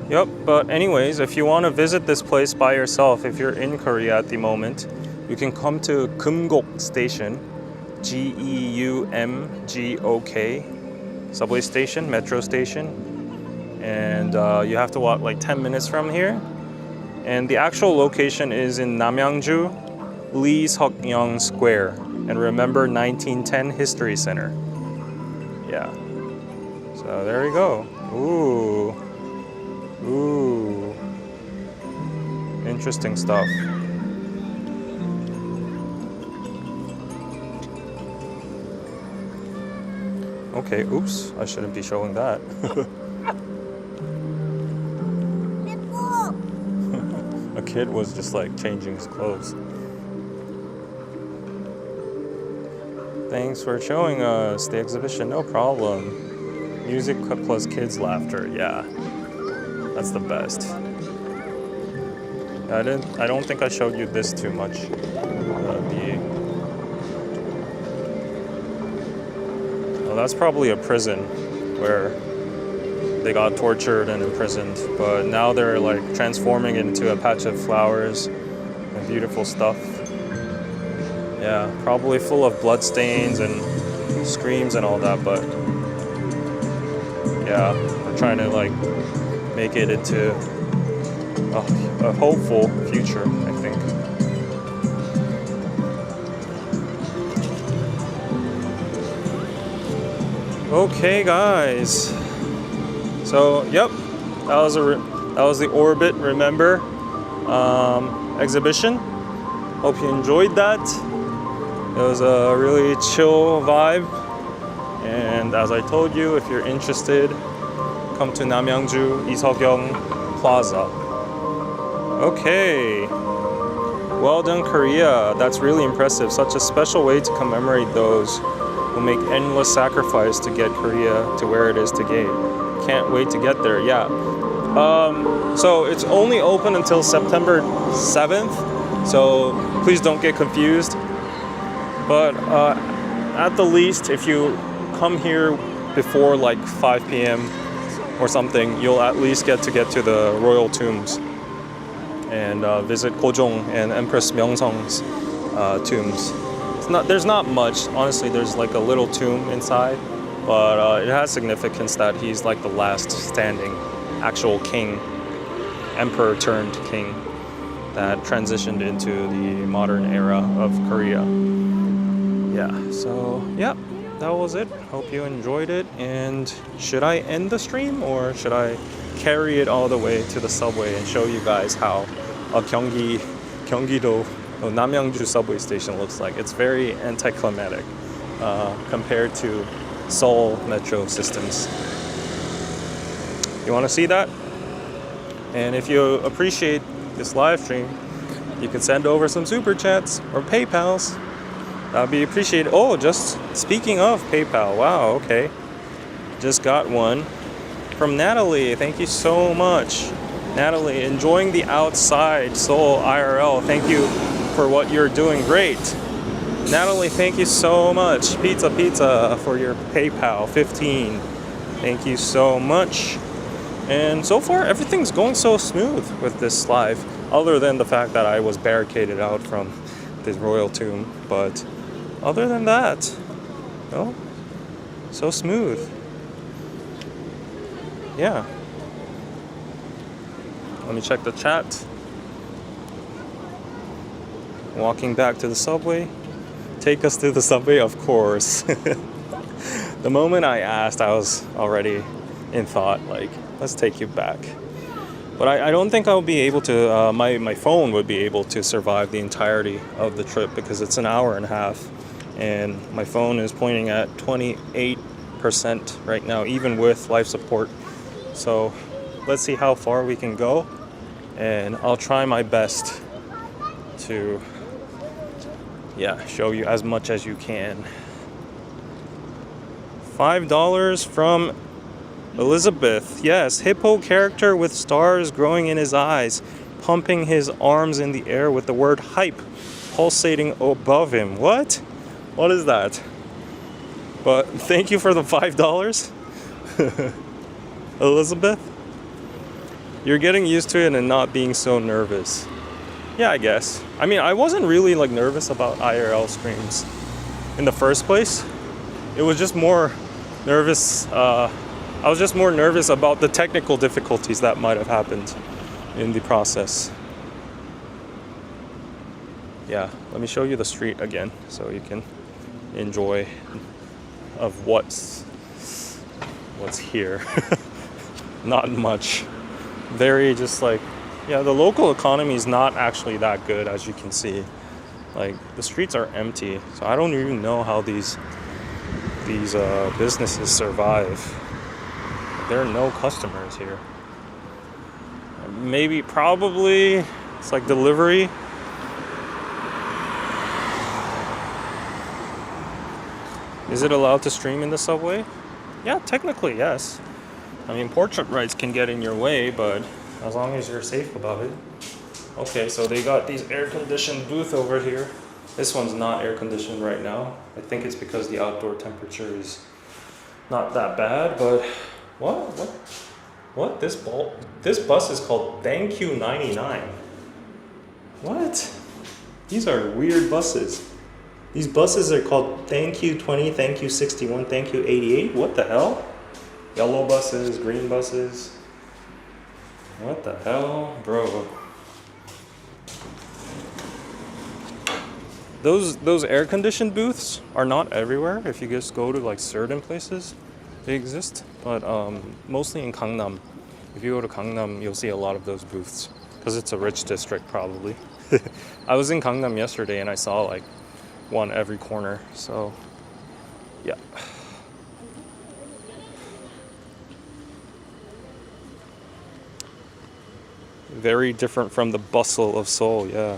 Yep, but anyways, if you want to visit this place by yourself, if you're in Korea at the moment, you can come to Geumgok Station, Geumgok subway station, metro station, and you have to walk like 10 minutes from here. And the actual location is in Namyangju, Lee Seok-young Square, and remember 1910 History Center. Yeah. So there you go. Ooh. Ooh. Interesting stuff. Okay, oops. I shouldn't be showing that. A kid was just like changing his clothes. Thanks for showing us the exhibition. No problem. Music plus kids' laughter. Yeah. That's the best. I don't think I showed you this too much. Well, that's probably a prison where they got tortured and imprisoned, but now they're like transforming it into a patch of flowers and beautiful stuff. Yeah, probably full of blood stains and screams and all that, but yeah, we're trying to like make it into a hopeful future, I think. Okay, guys. So, yep, that was the Orbit Remember exhibition. Hope you enjoyed that. It was a really chill vibe. And as I told you, if you're interested, come to Namyangju Iseokyeong Plaza. Okay. Well done, Korea. That's really impressive. Such a special way to commemorate those who make endless sacrifice to get Korea to where it is today. Can't wait to get there. Yeah. So it's only open until September 7th. So please don't get confused. But at the least, if you come here before like 5 p.m. or something, you'll at least get to the royal tombs and visit Gojong and Empress Myeongseong's tombs. There's not much, honestly. There's like a little tomb inside, but it has significance that he's like the last standing actual king, emperor turned king that transitioned into the modern era of Korea. Yeah, so yeah, that was it. Hope you enjoyed it. And should I end the stream or should I carry it all the way to the subway and show you guys how a Gyeonggi-do Namyangju subway station looks like? It's very anticlimactic compared to Seoul metro systems. You want to see that? And if you appreciate this live stream, you can send over some super chats or PayPals. That'd be appreciated. Oh, just speaking of PayPal, wow, okay. Just got one from Natalie. Thank you so much. Natalie, enjoying the outside Seoul IRL. Thank you for what you're doing. Great. Natalie, thank you so much. Pizza for your PayPal 15. Thank you so much. And so far, everything's going so smooth with this live, other than the fact that I was barricaded out from this royal tomb. But other than that, no, so smooth. Yeah. Let me check the chat. Walking back to the subway. Take us to the subway, of course. The moment I asked, I was already in thought, like, let's take you back. But I don't think I'll be able to, my phone would be able to survive the entirety of the trip because it's an hour and a half. And my phone is pointing at 28% right now, even with life support. So let's see how far we can go. And I'll try my best to, show you as much as you can. $5 from Elizabeth. Yes, hippo character with stars growing in his eyes, pumping his arms in the air with the word hype pulsating above him. What? What is that? But thank you for the $5. Elizabeth, you're getting used to it and not being so nervous. Yeah, I guess. I mean, I wasn't really like nervous about IRL streams in the first place. It was just more nervous. I was just more nervous about the technical difficulties that might have happened in the process. Yeah, let me show you the street again so you can enjoy of what's here. Not much. Very just like, yeah, the local economy is not actually that good, as you can see. Like, the streets are empty, so I don't even know how these businesses survive. There are no customers here. Maybe, probably, it's like delivery. Is it allowed to stream in the subway? Yeah, technically, yes. I mean, portrait rights can get in your way, but as long as you're safe about it. Okay, so they got these air-conditioned booth over here. This one's not air-conditioned right now. I think it's because the outdoor temperature is not that bad, but what? This bus is called Thank You 99. What? These are weird buses. These buses are called Thank You 20, Thank You 61, Thank You 88. What the hell? Yellow buses, green buses. What the hell, bro? Those air-conditioned booths are not everywhere. If you just go to like certain places, they exist. But mostly in Gangnam. If you go to Gangnam, you'll see a lot of those booths because it's a rich district, probably. I was in Gangnam yesterday and I saw like one every corner. So, yeah. Very different from the bustle of Seoul, yeah.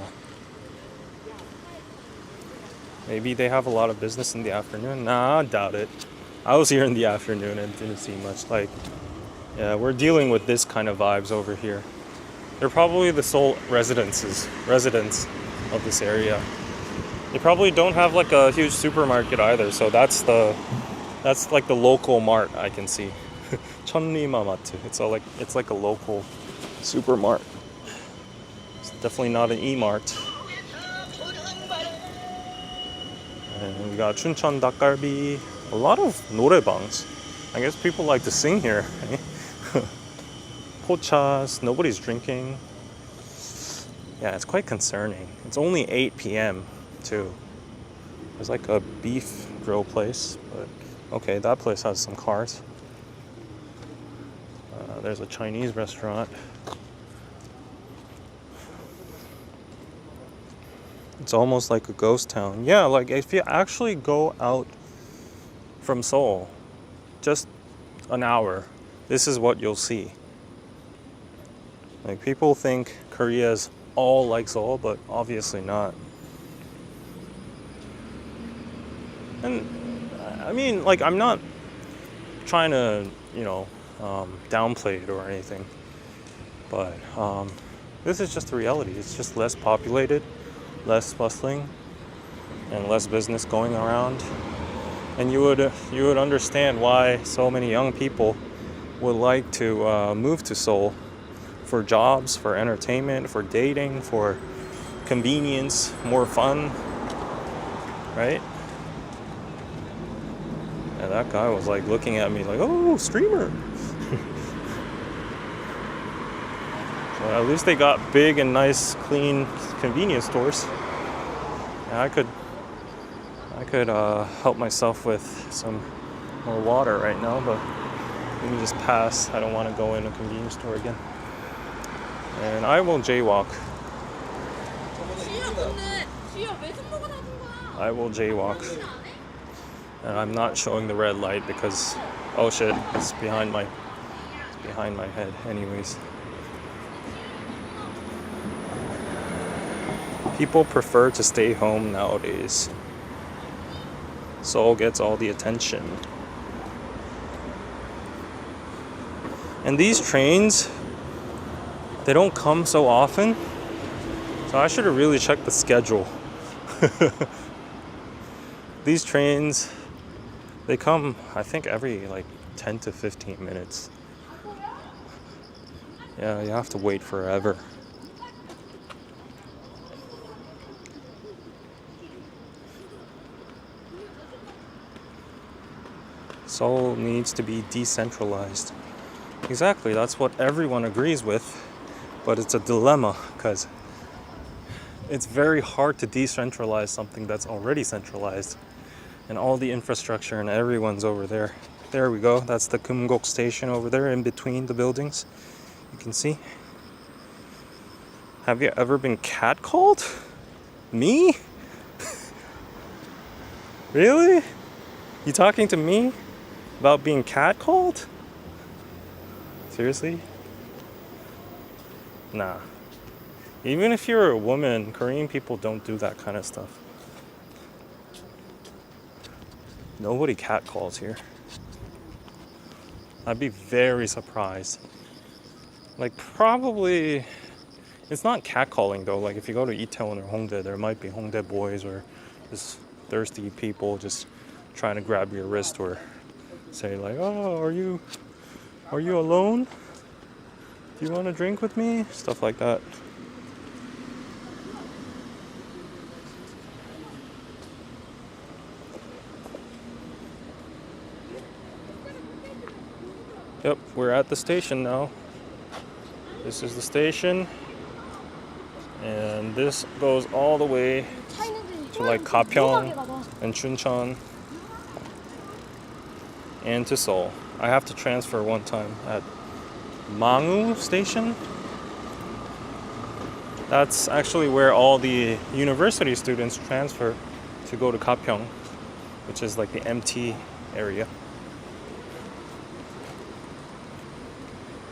Maybe they have a lot of business in the afternoon. Nah, I doubt it. I was here in the afternoon and didn't see much. Like, yeah, we're dealing with this kind of vibes over here. They're probably the Seoul residents of this area. They probably don't have like a huge supermarket either, so that's like the local mart I can see. Chonrimamatu. It's like a local supermart. It's definitely not an E-mart. And we got Chuncheon 닭갈비. A lot of norebangs. I guess people like to sing here. Pochas. Nobody's drinking. Yeah, it's quite concerning. It's only 8 p.m. too. There's like a beef grill place, but okay, that place has some cars. There's a Chinese restaurant. It's almost like a ghost town. Yeah, like if you actually go out from Seoul, just an hour, this is what you'll see. Like, people think Korea is all like Seoul, but obviously not. And I mean, like, I'm not trying to, downplay it or anything, but this is just the reality. It's just less populated, less bustling, and less business going around. And you would understand why so many young people would like to move to Seoul for jobs, for entertainment, for dating, for convenience, more fun, right? And that guy was like looking at me like, oh, streamer. So at least they got big and nice, clean convenience stores. And I could help myself with some more water right now, but let me just pass. I don't want to go in a convenience store again. And I will jaywalk. I will jaywalk. And I'm not showing the red light because, oh shit, it's behind my head anyways. People prefer to stay home nowadays. Seoul gets all the attention. And these trains, they don't come so often. So I should have really checked the schedule. These trains, they come, I think, every like 10 to 15 minutes. Yeah, you have to wait forever. Seoul needs to be decentralized. Exactly, that's what everyone agrees with, but it's a dilemma because it's very hard to decentralize something that's already centralized and all the infrastructure and everyone's over there. There we go, that's the Kumgok station over there in between the buildings. You can see. Have you ever been catcalled? Me? Really? You talking to me about being catcalled? Seriously? Nah. Even if you're a woman, Korean people don't do that kind of stuff. Nobody catcalls here. I'd be very surprised. Like, probably, it's not catcalling though. Like, if you go to Itaewon or Hongdae, there might be Hongdae boys or just thirsty people just trying to grab your wrist or say like, oh, are you alone? Do you want to drink with me? Stuff like that. Yep, we're at the station now. This is the station. And this goes all the way to like Gapyeong and Chuncheon and to Seoul. I have to transfer one time at Mangu station. That's actually where all the university students transfer to go to Gapyeong, which is like the MT area.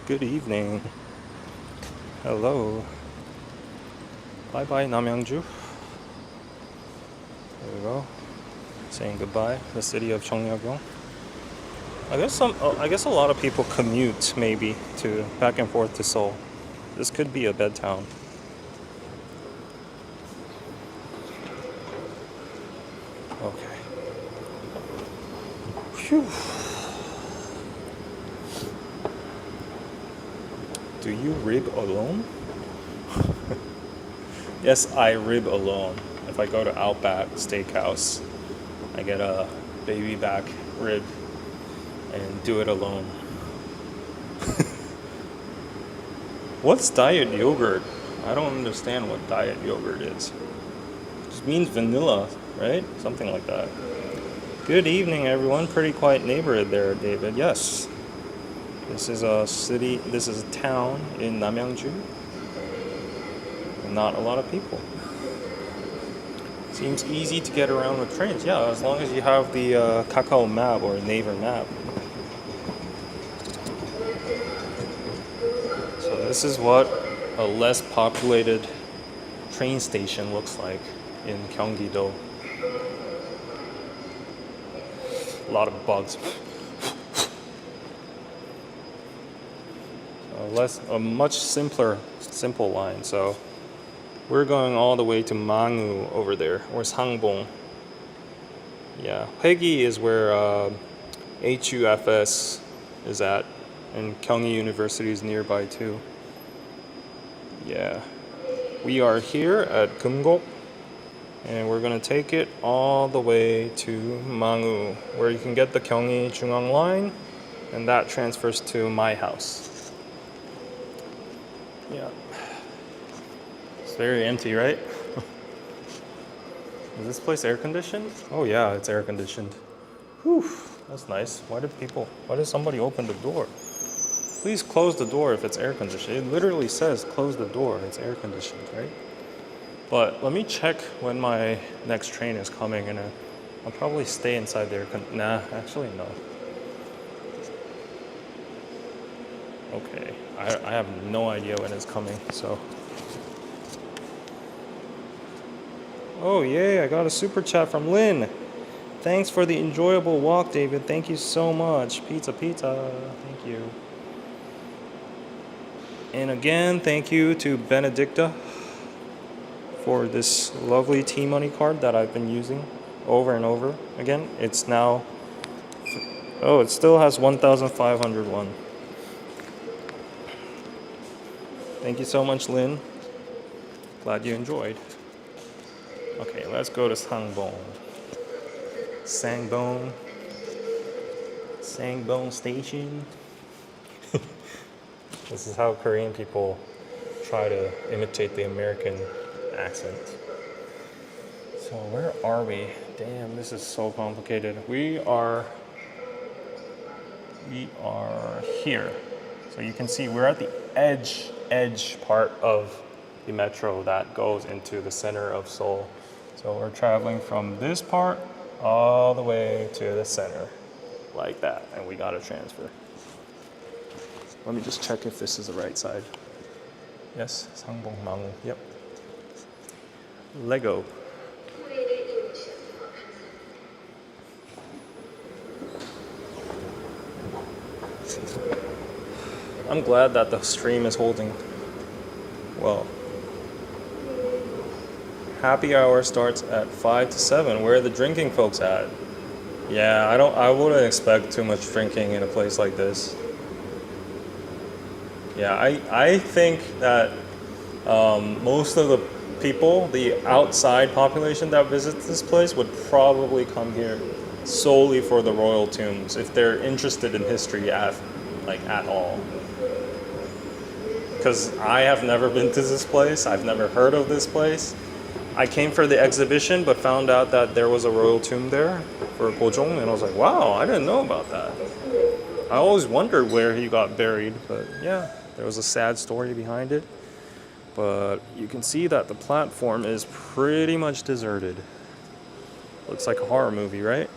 Good evening. Hello. Bye bye Namyangju. There we go. Saying goodbye. The city of Cheongnyagyeong. I guess a lot of people commute maybe to back and forth to Seoul. This could be a bed town. Okay. Phew. Do you rib alone? Yes, I rib alone. If I go to Outback Steakhouse, I get a baby back rib and do it alone. What's diet yogurt? I don't understand what diet yogurt is. It just means vanilla, right? Something like that. Good evening, everyone. Pretty quiet neighborhood there, David. Yes. This is a city, this is a town in Namyangju. Not a lot of people. Seems easy to get around with trains. Yeah, as long as you have the Kakao map or Naver map. So this is what a less populated train station looks like in Gyeonggi-do. A lot of bugs. A much simple line. So we're going all the way to Mangwoo over there, or Sangbong. Yeah, Haegi is where HUFS is at, and Gyeonggi University is nearby too. Yeah, we are here at Gumgok, and we're gonna take it all the way to Mangwoo, where you can get the Gyeonggi Jungang line, and that transfers to my house. Yeah, it's very empty, right? Is this place air conditioned? Oh yeah, it's air conditioned. Whew, that's nice. Why did somebody open the door? Please close the door if it's air conditioned. It literally says close the door. It's air conditioned, right? But let me check when my next train is coming, and I'll probably stay inside there. Nah, actually no. Okay, I have no idea when it's coming, so. Oh yay, I got a super chat from Lynn. Thanks for the enjoyable walk, David. Thank you so much. Pizza, pizza. Thank you. And again, thank you to Benedicta for this lovely T-Money card that I've been using over and over again. It's now, oh, it still has 1,501. Thank you so much, Lynn. Glad you enjoyed. Okay, let's go to Sangbong. Sangbong Station. This is how Korean people try to imitate the American accent. So where are we? Damn, this is so complicated. We are here. So you can see we're at the edge part of the metro that goes into the center of Seoul. So we're traveling from this part all the way to the center, like that, and we gotta transfer. Let me just check if this is the right side. Yes, Sangbong Mangwoo. Yep. Lego. I'm glad that the stream is holding well. Happy hour starts at 5 to 7. Where are the drinking folks at? Yeah, I wouldn't expect too much drinking in a place like this. Yeah, I think that most of the people, the outside population that visits this place would probably come here solely for the royal tombs if they're interested in history at all. Because I have never been to this place. I've never heard of this place. I came for the exhibition, but found out that there was a royal tomb there for Gojong, and I was like, wow, I didn't know about that. I always wondered where he got buried, but yeah, there was a sad story behind it. But you can see that the platform is pretty much deserted. Looks like a horror movie, right?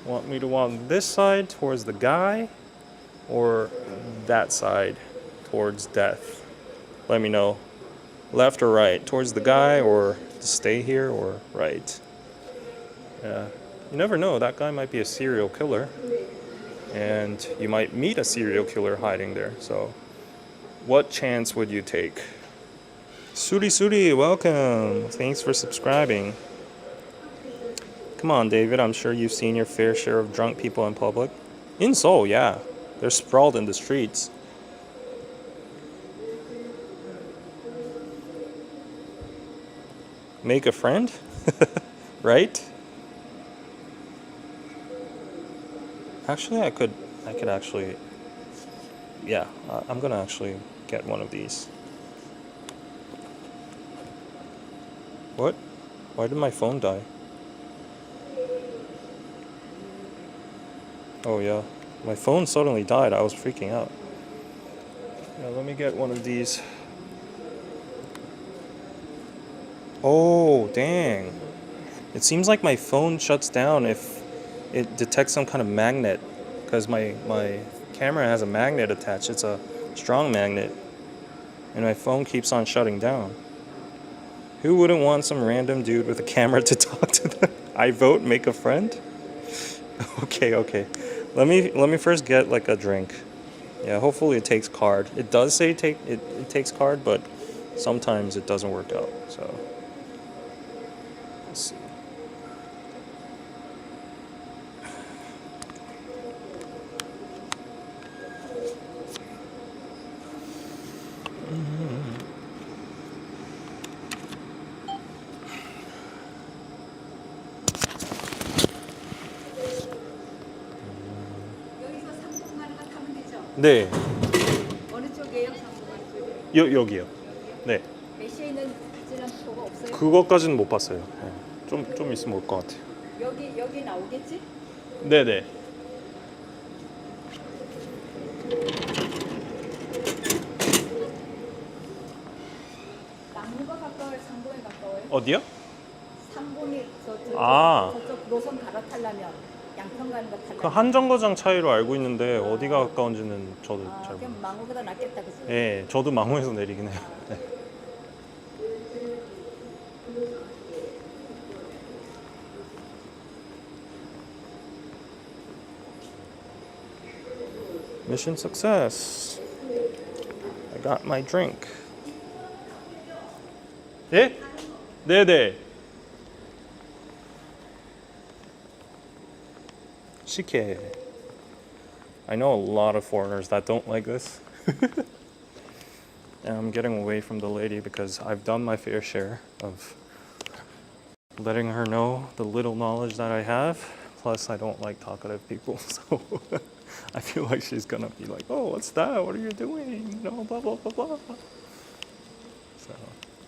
Want me to walk this side towards the guy, or that side towards death? Let me know. Left or right? Towards the guy, or to stay here, or right? Yeah, you never know. That guy might be a serial killer, and you might meet a serial killer hiding there. So, what chance would you take? Suri, welcome. Thanks for subscribing. Come on, David. I'm sure you've seen your fair share of drunk people in public. In Seoul, yeah. They're sprawled in the streets. Make a friend? Right? Actually, I could actually, yeah, I'm gonna actually get one of these. What? Why did my phone die? Oh yeah, my phone suddenly died. I was freaking out. Yeah, let me get one of these. Oh, dang. It seems like my phone shuts down if it detects some kind of magnet, because my camera has a magnet attached. It's a strong magnet. and my phone keeps on shutting down. Who wouldn't want some random dude with a camera to talk to them? I vote make a friend? Okay. Let me first get like a drink. Yeah, hopefully it takes card. It does say it takes card, but sometimes it doesn't work out. So let's see. 여기서 상봉하는 거 타면 되죠? 네, 어느 쪽이에요? 상봉하는 쪽이? 여기요. 네, 메시에 있는 바질람프가 없어요? 그거까지는 못 봤어요. 네. 좀 있으면 올 것 같아요. 여기 나오겠지? 네네. 남문과 가까워요? 상봉에 가까워요? 어디요? 상봉이 저쪽 노선 갈아타려면 양평 가는 거 타려면 그 한 정거장 차이로 알고 있는데 어디가 가까운지는 저도 잘 모르겠어요. 그럼 망우보다 낫겠다 그치? 네, 저도 망호에서 내리긴 해요. 네. Mission success. I got my drink. 예? 네네. 식혜. I know a lot of foreigners that don't like this. And I'm getting away from the lady because I've done my fair share of letting her know the little knowledge that I have. Plus, I don't like talkative people, so I feel like she's gonna be like, "Oh, what's that? What are you doing? You know, blah blah blah blah." So,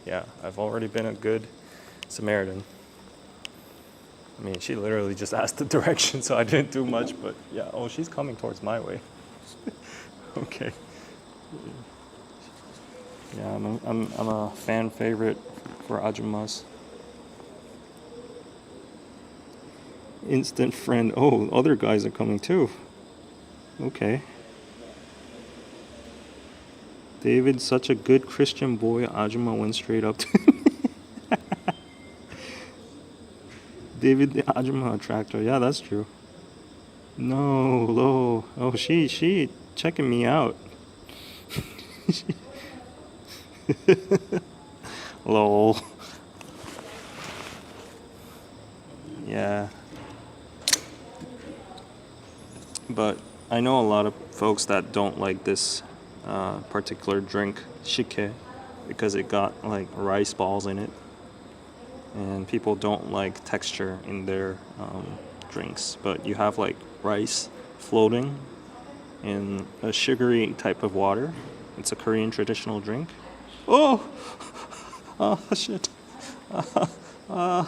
yeah, I've already been a good Samaritan. I mean, she literally just asked the direction, so I didn't do much. But yeah, oh, she's coming towards my way. Okay. Yeah, I'm a fan favorite for ajumas. Instant friend. Oh, other guys are coming too. Okay. David's such a good Christian boy. Ajuma went straight up to him. David the Ajuma attractor. Yeah, that's true. No, Lo. Oh, she checking me out. Lol. Yeah. But I know a lot of folks that don't like this particular drink, shike, because it got like rice balls in it. And people don't like texture in their drinks. But you have like rice floating in a sugary type of water. It's a Korean traditional drink. Oh! Oh, shit. I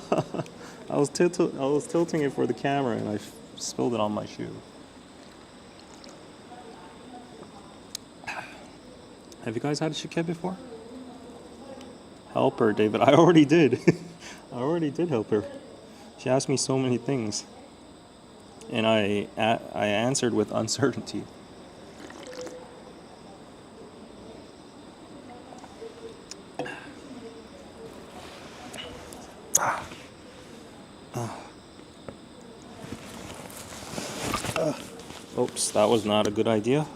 was tilting it for the camera and I spilled it on my shoe. Have you guys had a shike before? Help her, David. I already did. I already did help her. She asked me so many things. And I answered with uncertainty. Oops, that was not a good idea.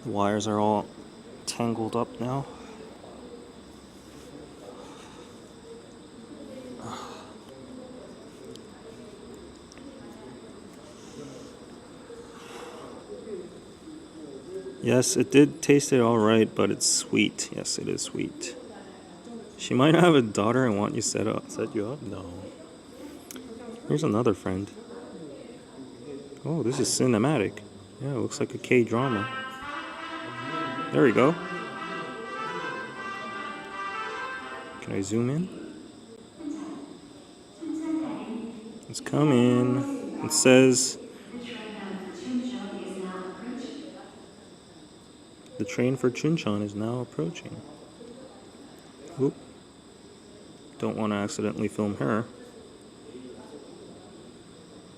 The wires are all tangled up now. Yes, it did taste it all right, but it's sweet. Yes, it is sweet. She might have a daughter and want you set you up? No. Here's another friend. Oh, this is cinematic. Yeah, it looks like a K-drama. There we go. Can I zoom in? It's coming. It says the train for Chuncheon is now approaching. Oop. Don't want to accidentally film her.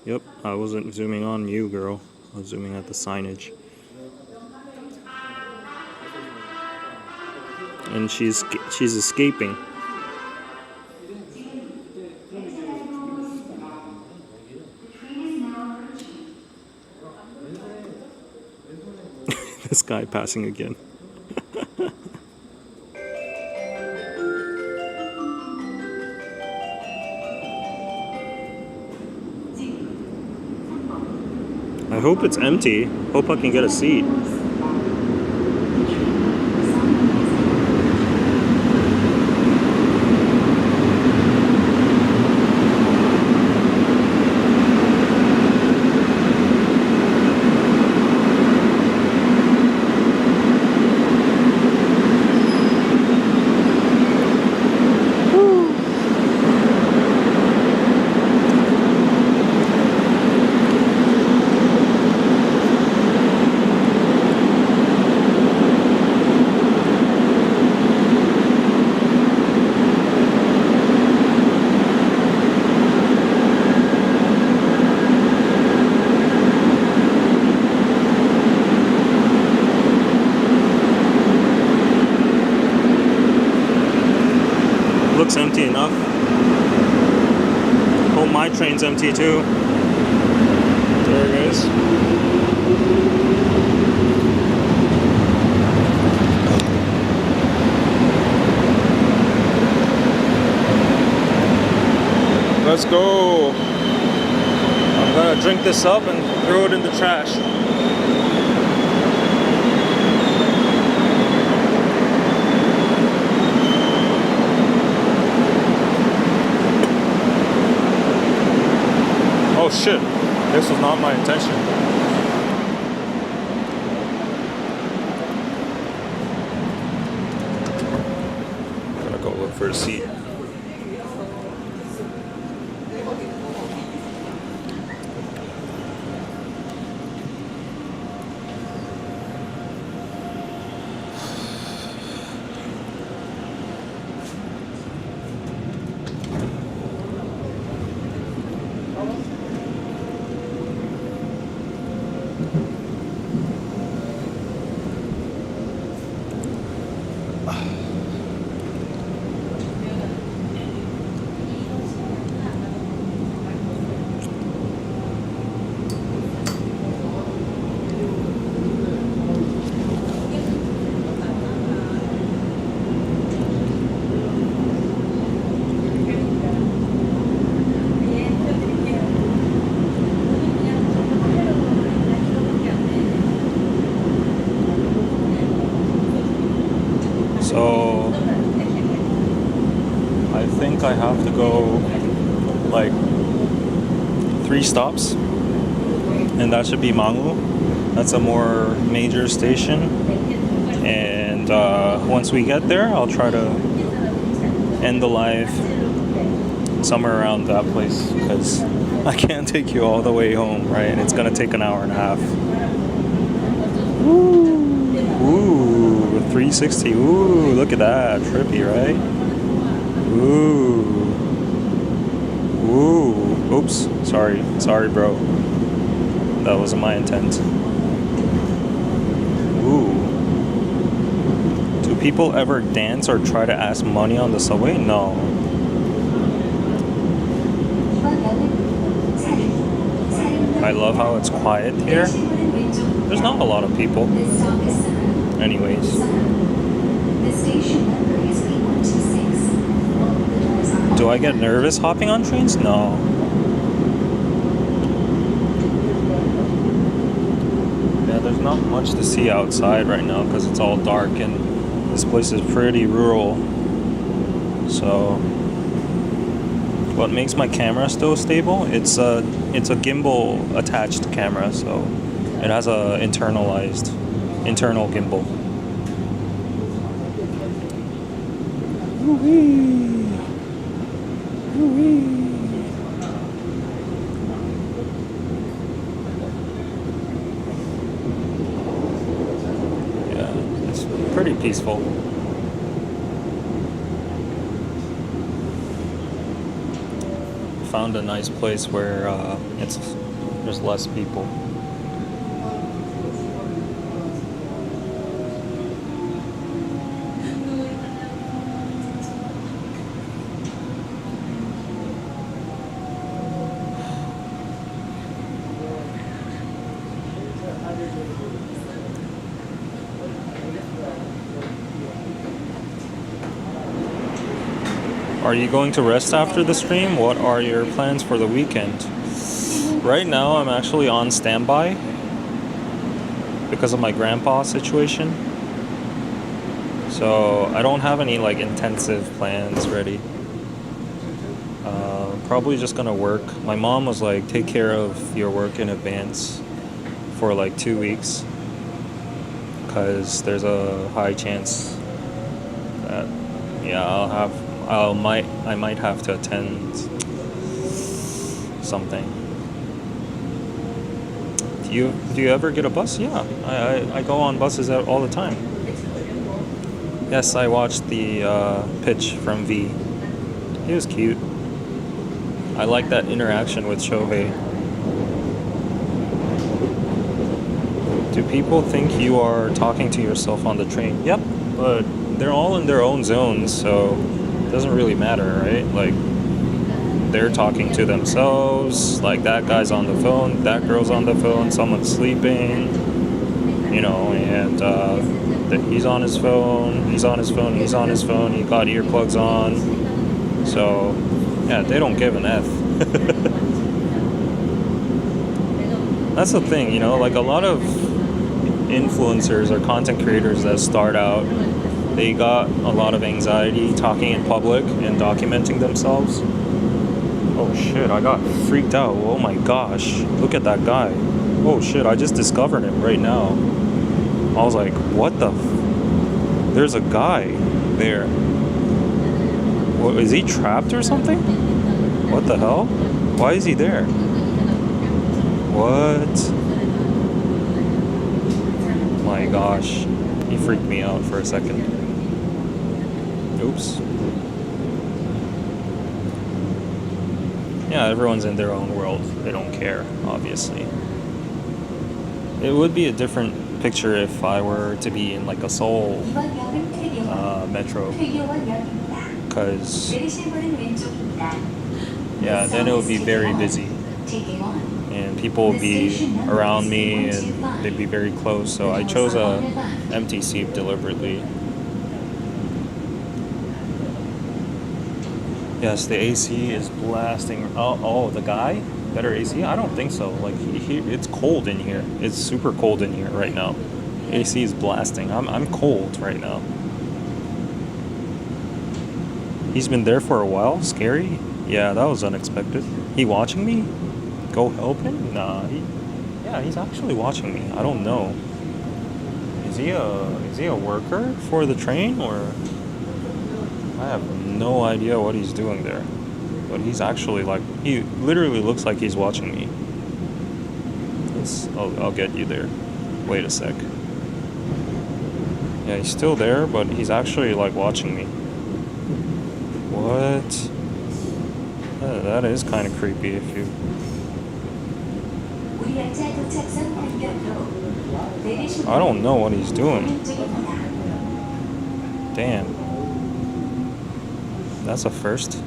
Yep, I wasn't zooming on you, girl. I was zooming at the signage. and she's escaping. This guy passing again. I hope it's empty. Hope I can get a seat. Looks empty enough. Hope my train's empty too. There it is. Let's go. I'm gonna drink this up and throw it in the trash. Oh shit, this was not my intention. Gotta go look for a seat. So I think I have to go like 3 stops, and that should be Mangwoo. That's a more major station, and once we get there, I'll try to end the live somewhere around that place, because I can't take you all the way home, right? It's gonna take an hour and a half. Ooh, 360. Ooh, look at that. Trippy, right? Ooh. Ooh. Oops. Sorry. Sorry, bro. That wasn't my intent. Ooh. Do people ever dance or try to ask money on the subway? No. I love how it's quiet here. There's not a lot of people. Anyways. Do I get nervous hopping on trains? No. Yeah, there's not much to see outside right now because it's all dark, and this place is pretty rural. So what makes my camera still stable? It's a gimbal attached camera, so it has a internal gimbal. Yeah, it's pretty peaceful. Found a nice place where there's less people. Are you going to rest after the stream? What are your plans for the weekend? Right now, I'm actually on standby because of my grandpa situation. So I don't have any like intensive plans ready. Probably just gonna work. My mom was like, take care of your work in advance for like 2 weeks because there's a high chance that I might have to attend something. Do you ever get a bus? Yeah, I go on buses all the time. Yes, I watched the pitch from V. He was cute. I like that interaction with Shohei. Do people think you are talking to yourself on the train? Yep, but they're all in their own zones, so it doesn't really matter, right? Like, they're talking to themselves, like that guy's on the phone, that girl's on the phone, someone's sleeping, you know, and he's on his phone, he's on his phone, he's on his phone, he got earplugs on. So, yeah, they don't give an F. That's the thing, you know, like a lot of influencers or content creators that start out, they got a lot of anxiety talking in public and documenting themselves. Oh shit, I got freaked out. Oh my gosh, look at that guy. Oh shit, I just discovered him right now. I was like, what the there's a guy there. What, is he trapped or something? What the hell? Why is he there? What? My gosh, he freaked me out for a second. Oops. Yeah, everyone's in their own world. They don't care, obviously. It would be a different picture if I were to be in like a Seoul metro. Because, yeah, then it would be very busy. And people would be around me and they'd be very close. So I chose a empty seat deliberately. Yes, the AC is blasting. Oh, the guy? Better AC? I don't think so. Like, it's cold in here. It's super cold in here right now. AC is blasting. I'm cold right now. He's been there for a while? Scary? Yeah, that was unexpected. He watching me? Go help him? Nah, he's actually watching me. I don't know. Is he a worker for the train, or I have no idea what he's doing there. But he's actually like, he literally looks like he's watching me. I'll get you there. Wait a sec. Yeah, he's still there, but he's actually like watching me. What? That is kind of creepy if you... I don't know what he's doing. Damn. That's a first.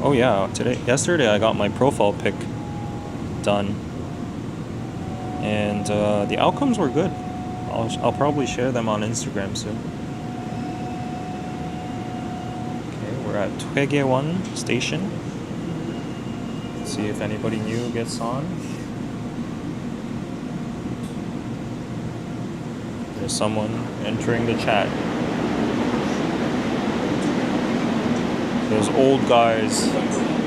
Oh yeah, yesterday I got my profile pic done. And the outcomes were good. I'll probably share them on Instagram soon. Okay, we're at Toegyewan station. Let's see if anybody new gets on. There's someone entering the chat. Those old guys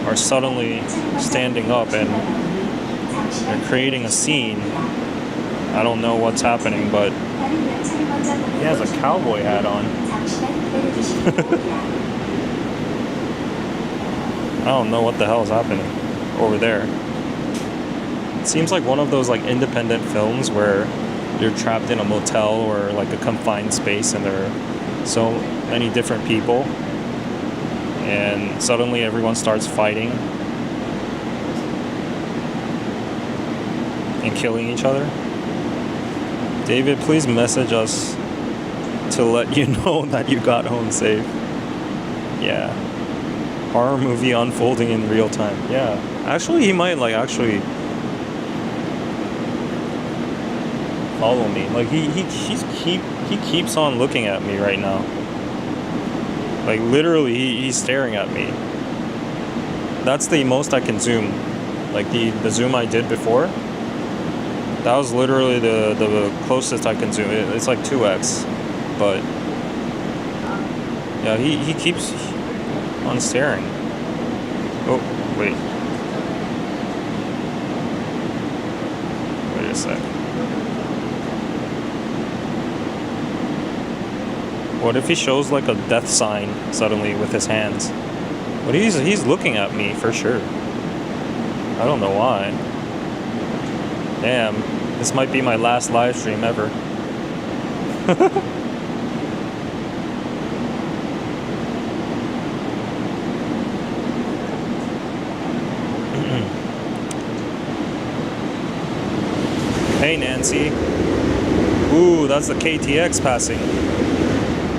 are suddenly standing up and they're creating a scene. I don't know what's happening, but he has a cowboy hat on. I don't know what the hell is happening over there. It seems like one of those like independent films where you're trapped in a motel or like a confined space and there are so many different people and suddenly everyone starts fighting and killing each other. David, please message us to let you know that you got home safe. Yeah. Horror movie unfolding in real time. Yeah. Actually, he might like actually follow me. Like he keeps on looking at me right now. Like literally he's staring at me. That's the most I can zoom. Like the zoom I did before. That was literally the closest I can zoom. It's like 2x. But yeah, he keeps on staring. Oh, wait. Wait a sec. What if he shows like a death sign suddenly with his hands? But he's looking at me for sure. I don't know why. Damn, this might be my last live stream ever. Hey Nancy. Ooh, that's the KTX passing.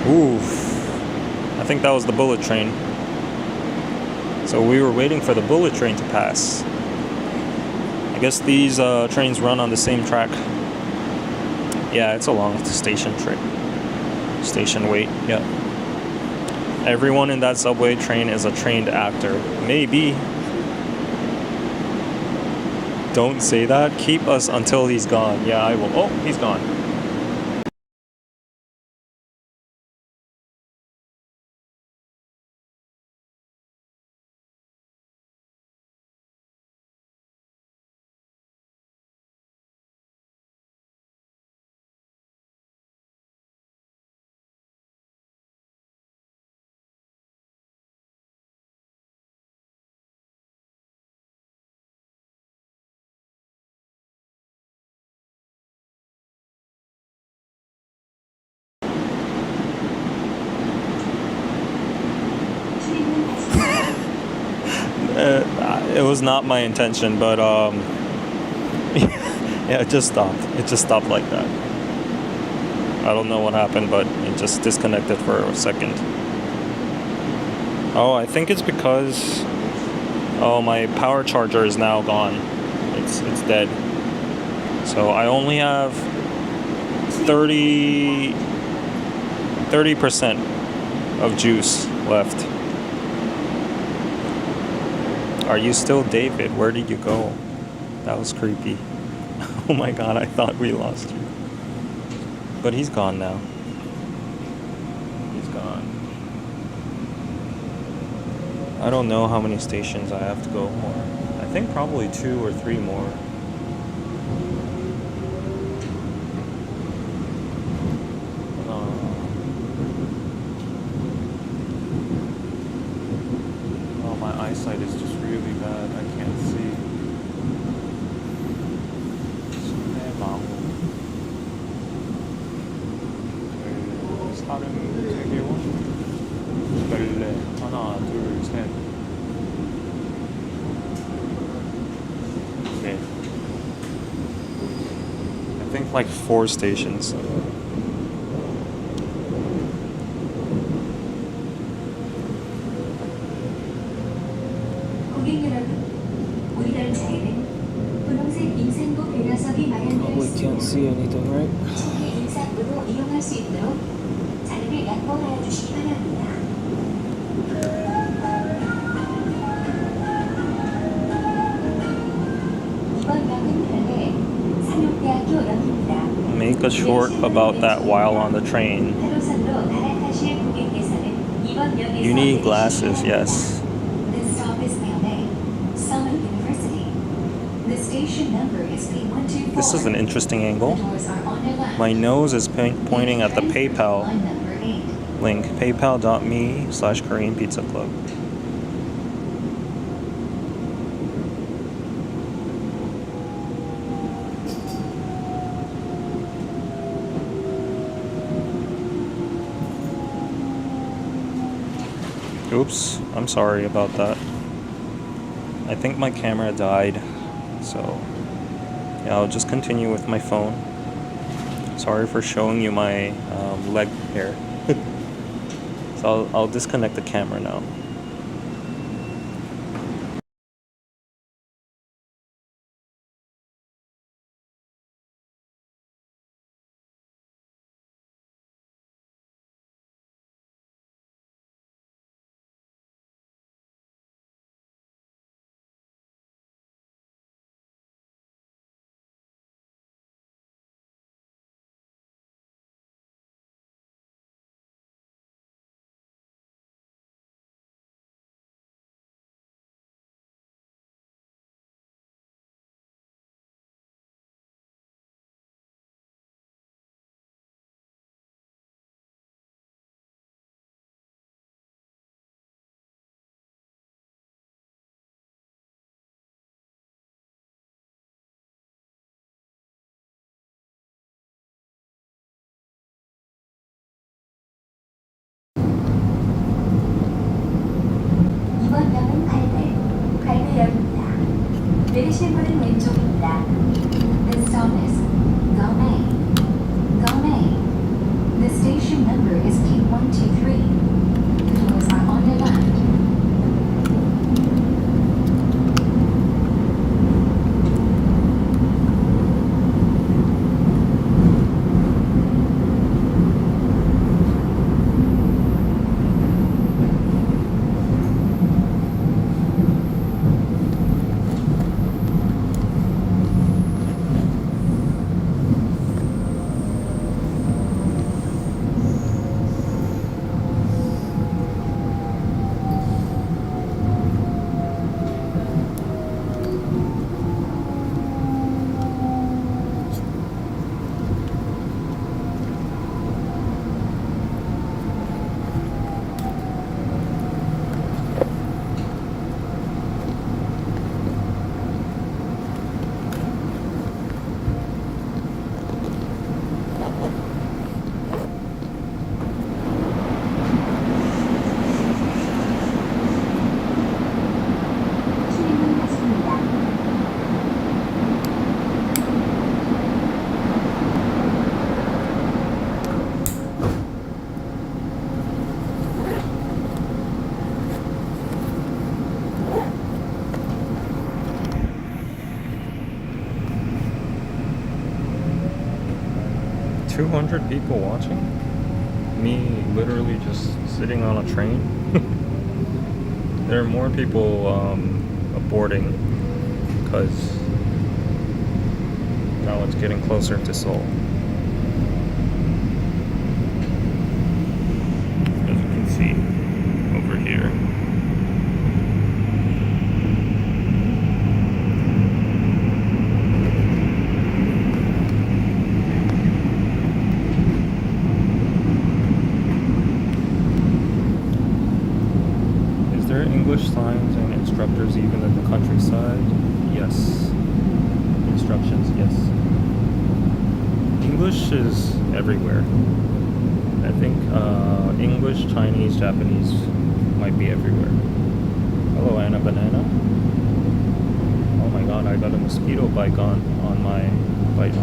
Oof. I think that was the bullet train. So we were waiting for the bullet train to pass. I guess these trains run on the same track. Yeah, it's a long station trip. Station wait, yeah. Everyone in that subway train is a trained actor. Maybe. Don't say that. Keep us until he's gone. Yeah, I will. Oh, he's gone. It was not my intention, but yeah, it just stopped. It just stopped like that. I don't know what happened, but it just disconnected for a second. Oh, I think it's because my power charger is now gone. It's dead. So I only have 30% of juice left. Are you still David? Where did you go? That was creepy. Oh my god, I thought we lost you. But he's gone now. He's gone. I don't know how many stations I have to go more. I think probably 2 or 3 more. Oh, my eyesight is just really bad. I can't see. 사람 3개월 멜레 하나 둘 셋 넷. I think like 4 stations. 고객 여러분, 우리달 차에는 분홍색 인산부 배려석이 마련되어 We can't 있습니다. see anything, right? 초기 인산부로 이용할 수 있도록 자리를 양보하여 주시기 바랍니다. 이번 역은 현재 상륙대학교 역입니다. Make a short about that while on the train. 8호선으로 갈아타실 고객께서는 이번 역에서 You need 내리시기 glasses, 바랍니다. yes. This stop is Myeongdae, Seoul University. The station number is P124. This is an interesting The angle. doors are on your left. My nose is pointing at the PayPal Line number 8. link, paypal.me/koreanpizzaclub. Oops, I'm sorry about that. I think my camera died, so yeah, I'll just continue with my phone. Sorry for showing you my leg here. So I'll disconnect the camera now. 123. The doors are on your left. 200 people watching? Me literally just sitting on a train? There are more people boarding because now it's getting closer to Seoul. As you can see over here. English signs and instructors even in the countryside? Yes. Instructions? Yes. English is everywhere. I think English, Chinese, Japanese might be everywhere. Hello, Anna Banana. Oh my god, I got a mosquito bite on my leg.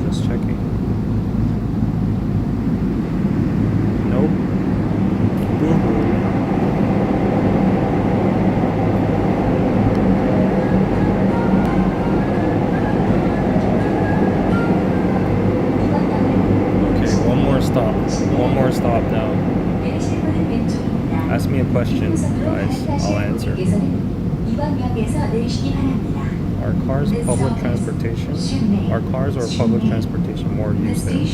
Just checking. Nope. Boo-hoo. Okay, one more stop. One more stop now. Ask me a question, guys. I'll answer. Are cars public transportation? Are cars or public transportation more used there?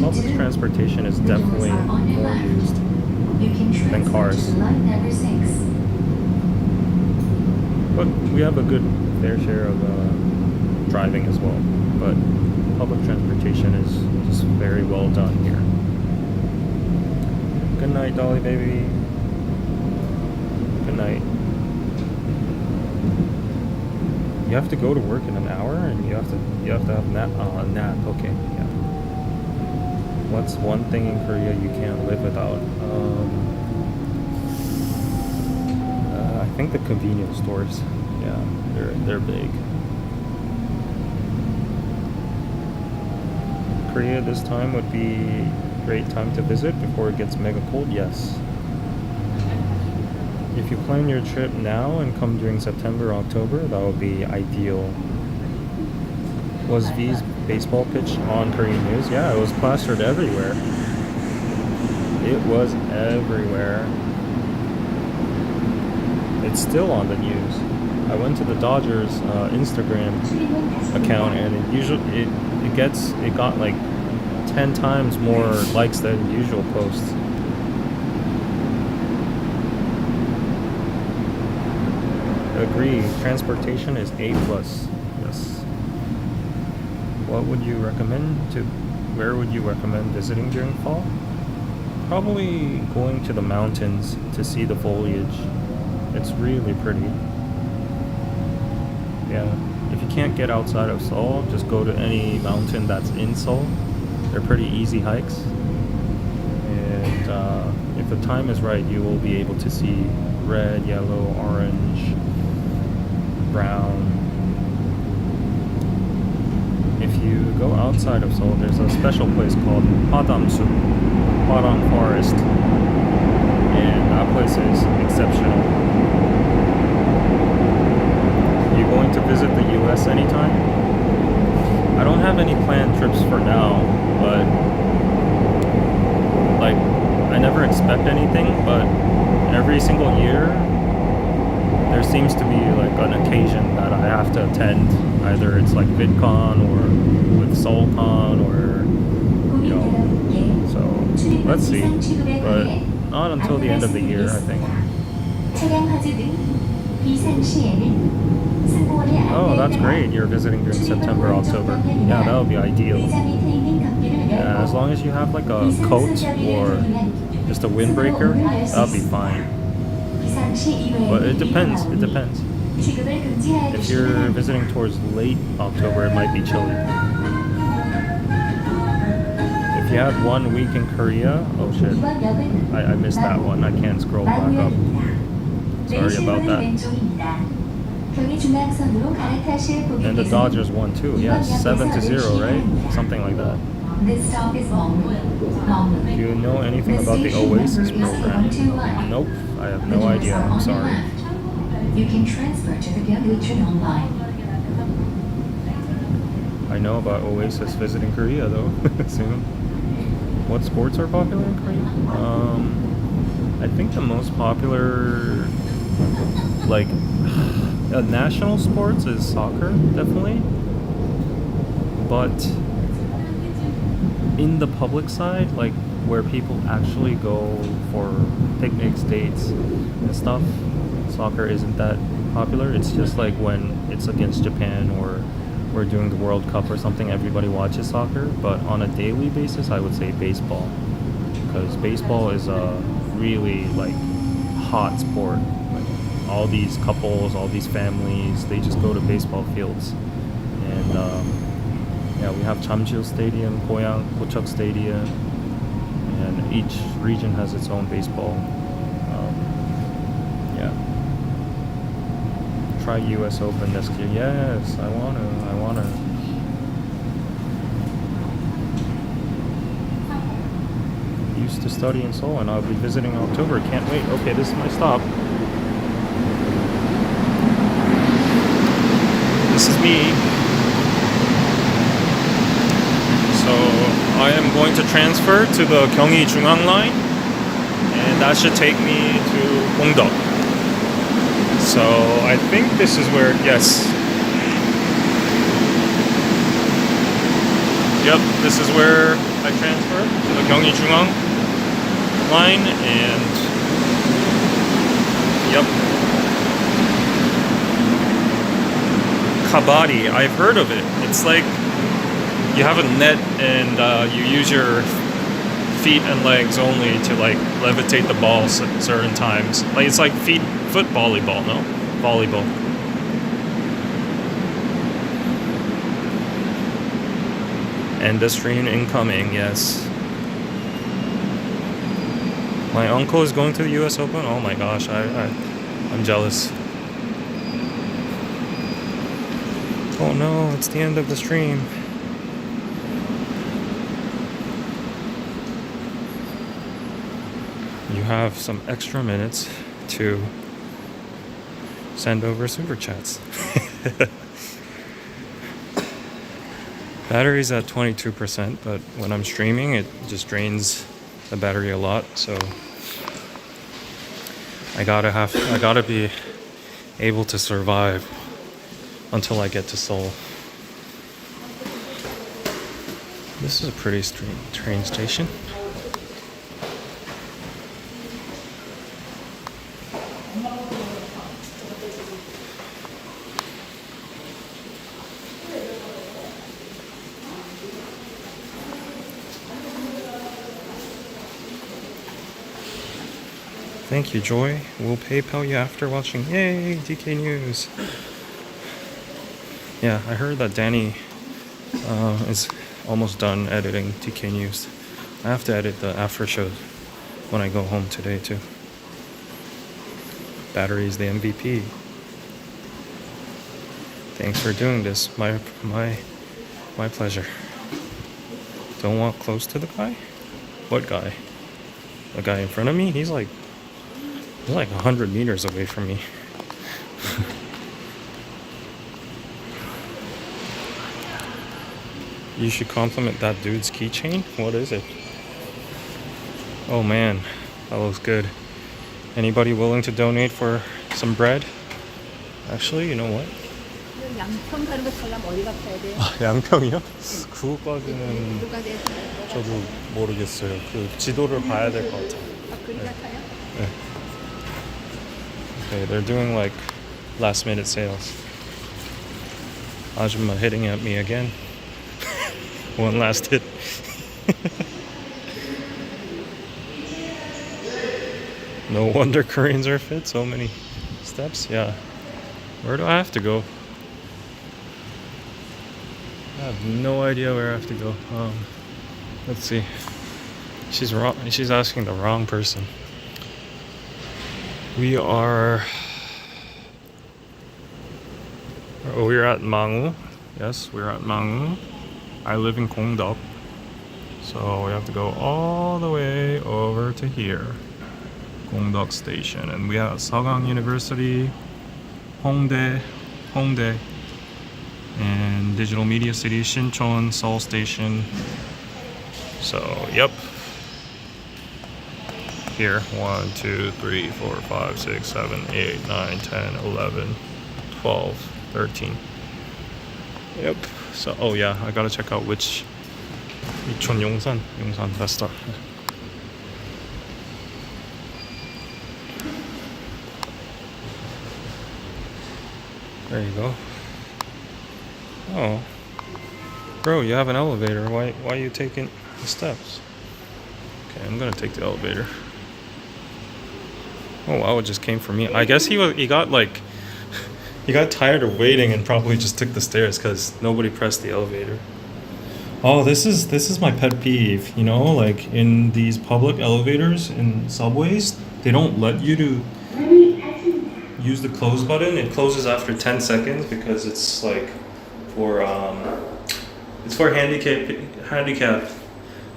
Public transportation is definitely more used than cars. But we have a good fair share of driving as well. But public transportation is just very well done here. Good night, Dolly baby. Good night. You have to go to work in an hour, and you have to have nap. Okay, yeah. What's one thing in Korea you can't live without? I think the convenience stores. Yeah, they're big. Korea this time would be a great time to visit before it gets mega cold. Yes. If you plan your trip now and come during September or October, that would be ideal. Was V's baseball pitch on Korean news? Yeah, it was plastered everywhere. It was everywhere. It's still on the news. I went to the Dodgers Instagram account, and it got like 10 times more likes than usual posts. Agree. Transportation is A+. Yes. What would you recommend where would you recommend visiting during fall? Probably going to the mountains to see the foliage. It's really pretty. Yeah. If you can't get outside of Seoul, just go to any mountain that's in Seoul. They're pretty easy hikes. And if the time is right, you will be able to see red, yellow, orange, brown. If you go outside of Seoul, there's a special place called Hwadam Forest, and that place is exceptional. You going to visit the US anytime? I don't have any planned trips for now, but like I never expect anything, but every single year there seems to be like an occasion that I have to attend. Either it's like VidCon or with SeoulCon or you know. So let's see, but not until the end of the year, I think. Oh, that's great. You're visiting during September, October. Yeah, that would be ideal. Yeah, as long as you have like a coat or just a windbreaker, that'll be fine. But it depends. It depends. If you're visiting towards late October, it might be chilly. If you had 1 week in Korea, oh shit, I missed that one. I can't scroll back up. Sorry about that. And the Dodgers won too. Yes, 7-0, right? Something like that. Do you know anything about the Oasis program? Nope, I have no idea. I'm sorry. You can transfer to the Gyeonggi online. I know about Oasis visiting Korea though. Soon. What sports are popular in Korea? I think the most popular, like, national sports is soccer, definitely. But in the public side, like where people actually go for picnics, dates, and stuff, soccer isn't that popular. It's just like when it's against Japan or we're doing the World Cup or something, everybody watches soccer. But on a daily basis, I would say baseball, because baseball is a really like hot sport. Like, all these couples, all these families, they just go to baseball fields. And yeah, we have Jamsil Stadium, Gochuk Stadium, and each region has its own baseball. Yeah. Try US Open next year. Yes, I wanna. Used to study in Seoul, and I'll be visiting in October. Can't wait. Okay, this is my stop. This is me. So I am going to transfer to the Gyeonggi Jungang line, and that should take me to Gongdeok. So I think this is where, yes. Yep, this is where I transfer to the Gyeonggi Jungang line, and yep. Kabaddi, I've heard of it. It's like you have a net and you use your feet and legs only to like levitate the balls at certain times. Like it's like foot volleyball, no? Volleyball. End the stream incoming, yes. My uncle is going to the US Open. Oh my gosh, I'm jealous. Oh no, it's the end of the stream. You have some extra minutes to send over super chats. Battery's at 22%, but when I'm streaming, it just drains the battery a lot. So I gotta be able to survive until I get to Seoul. This is a pretty train station. Thank you, Joy. We'll PayPal you after watching. Yay, DK News. Yeah, I heard that Danny is almost done editing DK News. I have to edit the after show when I go home today too. Battery is the MVP. Thanks for doing this. My pleasure. Don't walk close to the guy? What guy? The guy in front of me? He's like 100 meters away from me. You should compliment that dude's keychain. What is it? Oh man, that looks good. Anybody willing to donate for some bread? Actually, you know what? 양평 가는 거 가려면 어디 가야 돼요? 양평이요? 그거까지는 누가지 해서 저도 모르겠어요. 그 지도를 봐야 될 것 같아요. 그리 같아요? 네. Okay, they're doing like last minute sales. 아줌마 hitting at me again. One last hit. No wonder Koreans are fit. So many steps. Yeah. Where do I have to go? I have no idea where I have to go. Let's see. She's wrong. She's asking the wrong person. We're at Mangwoo. Yes, we're at Mangwoo. I live in Gongdeok, so we have to go all the way over to here, Gongdeok Station, and we have Seoul University, Hongdae, and Digital Media City Sinchon Seoul Station. So, yep. Here, 1, 2, 3, 4, 5, 6, 7, 8, 9, 10, 11, 12, 13. Yep. So, oh yeah, I gotta check out which Ichon Yongsan, Vesta. There you go. Oh, bro, you have an elevator. Why are you taking the steps? Okay, I'm gonna take the elevator. Oh wow, it just came for me. I guess he got tired of waiting and probably just took the stairs because nobody pressed the elevator. Oh, this is my pet peeve. You know, like in these public elevators in subways, they don't let you to use the close button. It closes after 10 seconds because it's like for handicapped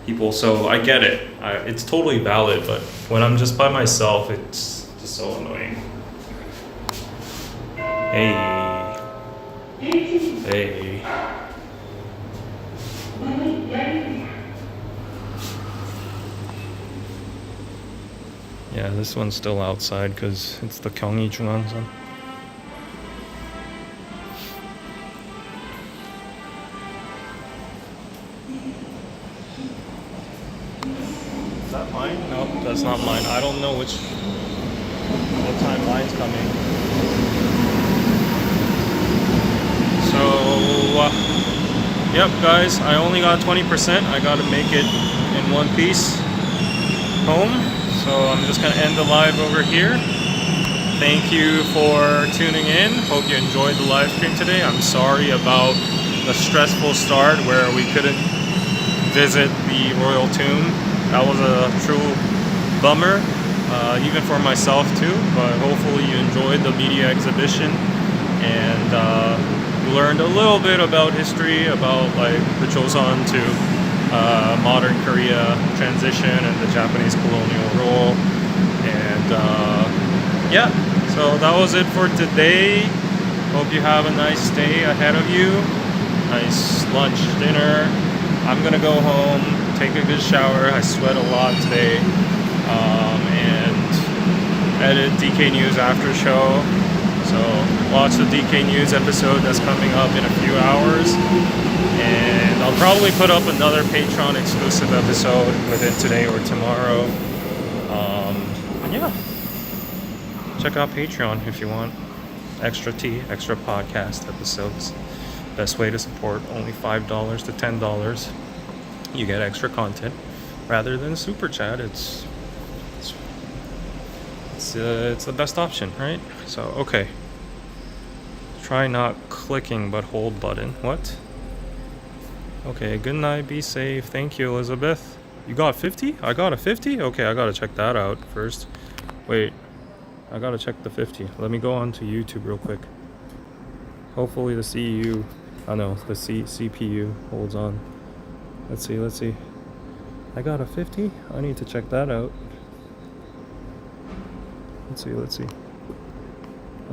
people. So I get it. It's totally valid. But when I'm just by myself, it's just so annoying. Hey. Yeah, this one's still outside because it's the Gyeonggi Jungangsan. Is that mine? No, that's not mine. I don't know what time mine's coming. So, yep, guys, I only got 20%. I gotta make it in one piece home. So I'm just gonna end the live over here. Thank you for tuning in. Hope you enjoyed the live stream today. I'm sorry about the stressful start where we couldn't visit the royal tomb. That was a true bummer, even for myself too. But hopefully you enjoyed the media exhibition and learned a little bit about history, about like the Joseon to modern Korea transition and the Japanese colonial rule. And yeah, so that was it for today. Hope you have a nice day ahead of you. Nice lunch, dinner. I'm gonna go home, take a good shower. I sweat a lot today. And edit DK News after show. So watch the DK News episode that's coming up in a few hours. And I'll probably put up another Patreon exclusive episode within today or tomorrow. And yeah, check out Patreon if you want extra tea, extra podcast episodes. Best way to support, only $5 to $10. You get extra content rather than super chat. It's the best option, right? So okay. Try not clicking but hold button. What? Okay, good night, be safe. Thank you, Elizabeth. You got 50? I got a 50? Okay, I gotta check that out first. Wait, I gotta check the 50. Let me go on to YouTube real quick. Hopefully the CEU, I know, the CPU holds on. Let's see. I got a 50? I need to check that out. Let's see.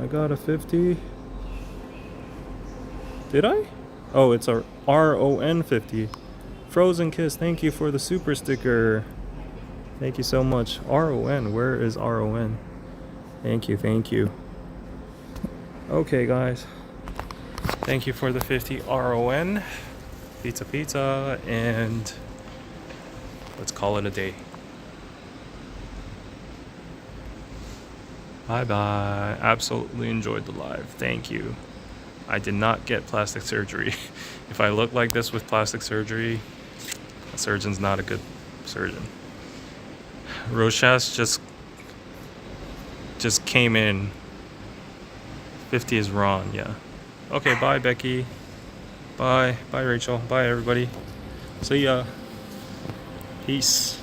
I got a 50. Did I? Oh, it's a RON 50. Frozen Kiss, thank you for the super sticker. Thank you so much. RON, where is RON? Thank you. Okay, guys. Thank you for the 50 RON. Pizza, and let's call it a day. Bye. Absolutely enjoyed the live. Thank you. I did not get plastic surgery. If I look like this with plastic surgery, a surgeon's not a good surgeon. Rochas just came in. 50 is Ron, yeah. Okay, bye Becky. Bye Rachel. Bye everybody. See ya. Peace.